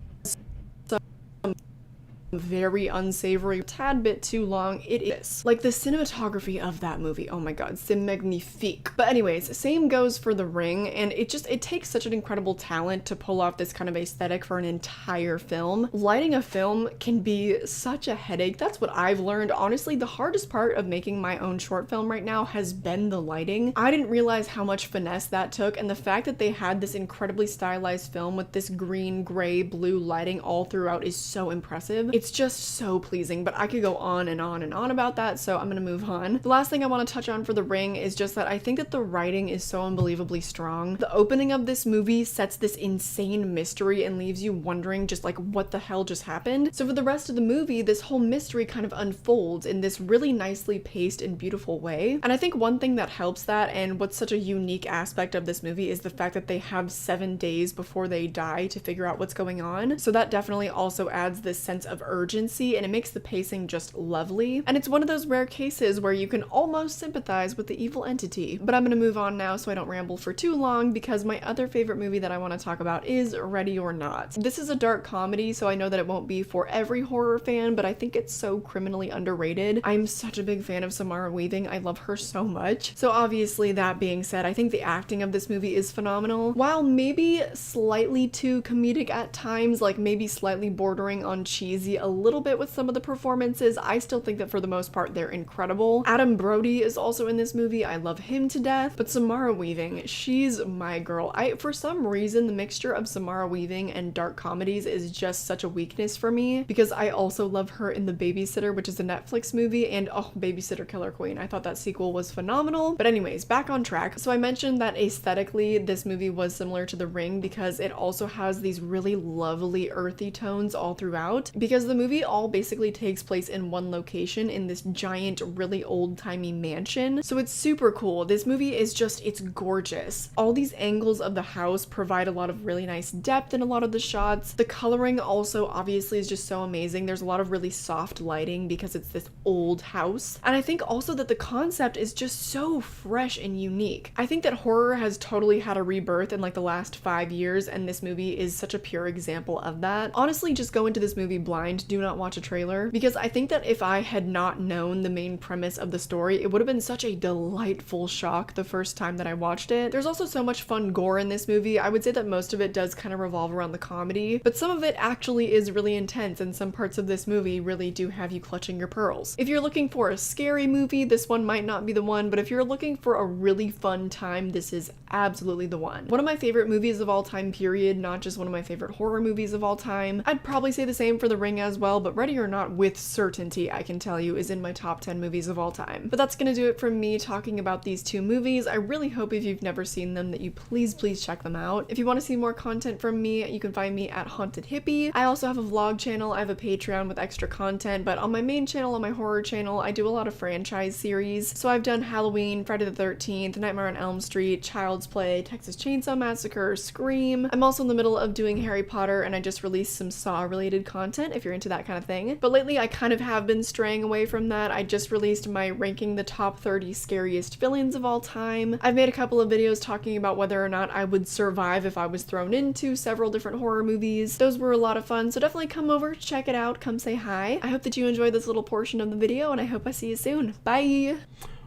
S2: very unsavory, a tad bit too long, it is. Like the cinematography of that movie, oh my god, c'est magnifique. But anyways, same goes for The Ring, and it takes such an incredible talent to pull off this kind of aesthetic for an entire film. Lighting a film can be such a headache. That's what I've learned. Honestly, the hardest part of making my own short film right now has been the lighting. I didn't realize how much finesse that took, and the fact that they had this incredibly stylized film with this green, gray, blue lighting all throughout is so impressive. It's just so pleasing, but I could go on and on and on about that, so I'm gonna move on. The last thing I want to touch on for The Ring is just that I think that the writing is so unbelievably strong. The opening of this movie sets this insane mystery and leaves you wondering just like what the hell just happened. So for the rest of the movie, this whole mystery kind of unfolds in this really nicely paced and beautiful way. And I think one thing that helps that, and what's such a unique aspect of this movie, is the fact that they have 7 days before they die to figure out what's going on. So that definitely also adds this sense of urgency, and it makes the pacing just lovely. And it's one of those rare cases where you can almost sympathize with the evil entity. But I'm gonna move on now so I don't ramble for too long, because my other favorite movie that I want to talk about is Ready or Not. This is a dark comedy, so I know that it won't be for every horror fan, but I think it's so criminally underrated. I'm such a big fan of Samara Weaving. I love her so much. So obviously, that being said, I think the acting of this movie is phenomenal. While maybe slightly too comedic at times, like maybe slightly bordering on cheesy a little bit with some of the performances, I still think that for the most part they're incredible. Adam Brody is also in this movie. I love him to death. But Samara Weaving, she's my girl. For some reason, the mixture of Samara Weaving and dark comedies is just such a weakness for me, because I also love her in The Babysitter, which is a Netflix movie, and oh, Babysitter Killer Queen. I thought that sequel was phenomenal. But anyways, back on track. So I mentioned that aesthetically this movie was similar to The Ring because it also has these really lovely earthy tones all throughout, because the movie all basically takes place in one location in this giant, really old-timey mansion. So it's super cool. This movie is just, it's gorgeous. All these angles of the house provide a lot of really nice depth in a lot of the shots. The coloring also obviously is just so amazing. There's a lot of really soft lighting because it's this old house. And I think also that the concept is just so fresh and unique. I think that horror has totally had a rebirth in like the last 5 years, and this movie is such a pure example of that. Honestly, just go into this movie blind and do not watch a trailer, because I think that if I had not known the main premise of the story, it would have been such a delightful shock the first time that I watched it. There's also so much fun gore in this movie. I would say that most of it does kind of revolve around the comedy, but some of it actually is really intense, and some parts of this movie really do have you clutching your pearls. If you're looking for a scary movie, this one might not be the one, but if you're looking for a really fun time, this is absolutely the one. One of my favorite movies of all time, period, not just one of my favorite horror movies of all time. I'd probably say the same for The Ring as well, but Ready or Not, with certainty, I can tell you, is in my top 10 movies of all time. But that's gonna do it for me talking about these two movies. I really hope if you've never seen them that you please check them out. If you want to see more content from me, you can find me at Haunted Hippie. I also have a vlog channel, I have a Patreon with extra content, but on my main channel, on my horror channel, I do a lot of franchise series. So I've done Halloween, Friday the 13th, Nightmare on Elm Street, Child's Play, Texas Chainsaw Massacre, Scream. I'm also in the middle of doing Harry Potter, and I just released some Saw related content if you're into that kind of thing. But lately I kind of have been straying away from that. I just released my ranking the top 30 scariest villains of all time. I've made a couple of videos talking about whether or not I would survive if I was thrown into several different horror movies. Those were a lot of fun, so definitely come over, check it out, come say hi. I hope that you enjoyed this little portion of the video, and I hope I see you soon. Bye!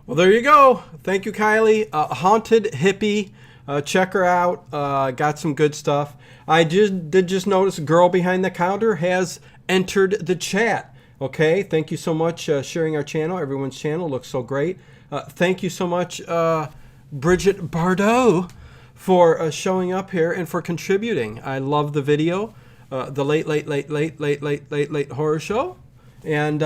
S1: Well, there you go. Thank you, Kylie. Haunted Hippie. Check her out. Got some good stuff. I did notice a girl behind the counter has entered the chat. Okay, thank you so much sharing our channel. Everyone's channel looks so great. Thank you so much, Bridget Bardot, for showing up here and for contributing. I love the video, the late horror show. And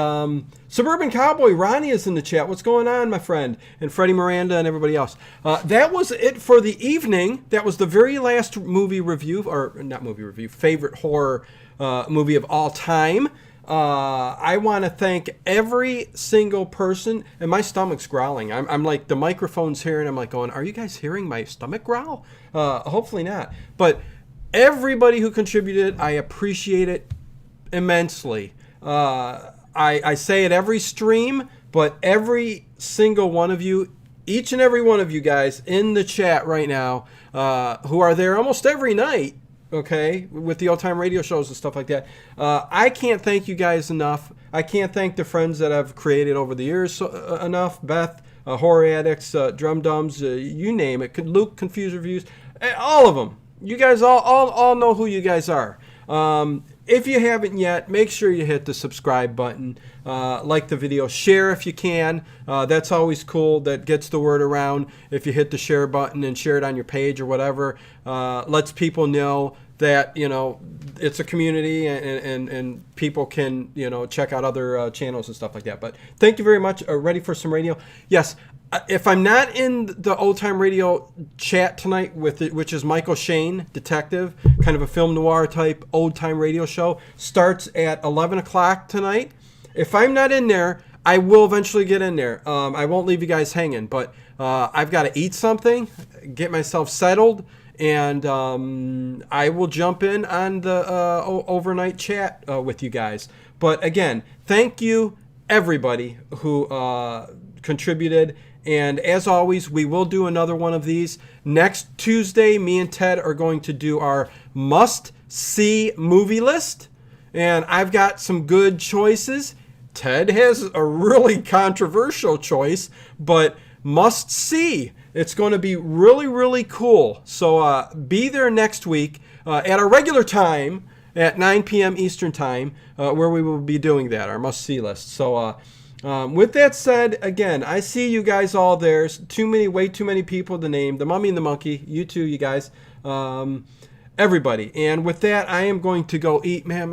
S1: Suburban Cowboy Ronnie is in the chat. What's going on, my friend? And Freddie Miranda and everybody else. That was it for the evening. That was the very last movie review, or not movie review, favorite horror movie of all time. I want to thank every single person, and my stomach's growling. I'm like, the microphone's here, and I'm like going, are you guys hearing my stomach growl? Hopefully not. But everybody who contributed, I appreciate it immensely. I say it every stream, but every single one of you, each and every one of you guys in the chat right now, who are there almost every night, okay, with the old-time radio shows and stuff like that, I can't thank you guys enough. I can't thank the friends that I've created over the years enough. Beth, Horror Addicts, Drum Dums, you name it. Luke, Confused Reviews, all of them. You guys all know who you guys are. If you haven't yet, make sure you hit the subscribe button, like the video, share if you can. That's always cool. That gets the word around. If you hit the share button and share it on your page or whatever, lets people know that, you know, it's a community and people can, you know, check out other channels and stuff like that. But thank you very much. Ready for some radio? Yes. If I'm not in the Old Time Radio chat tonight, which is Michael Shane, Detective, kind of a film noir type old time radio show, starts at 11 o'clock tonight. If I'm not in there, I will eventually get in there. I won't leave you guys hanging, but I've got to eat something, get myself settled, and I will jump in on the overnight chat with you guys. But again, thank you everybody who contributed. And as always, we will do another one of these. Next Tuesday, me and Ted are going to do our must-see movie list. And I've got some good choices. Ted has a really controversial choice, but must-see. It's going to be really, really cool. So be there next week at our regular time at 9 p.m. Eastern Time, where we will be doing that, our must-see list. So with that said, again, I see you guys all there. Way too many people to name. The Mummy and the Monkey, you too, you guys, everybody. And with that, I am going to go eat. Man,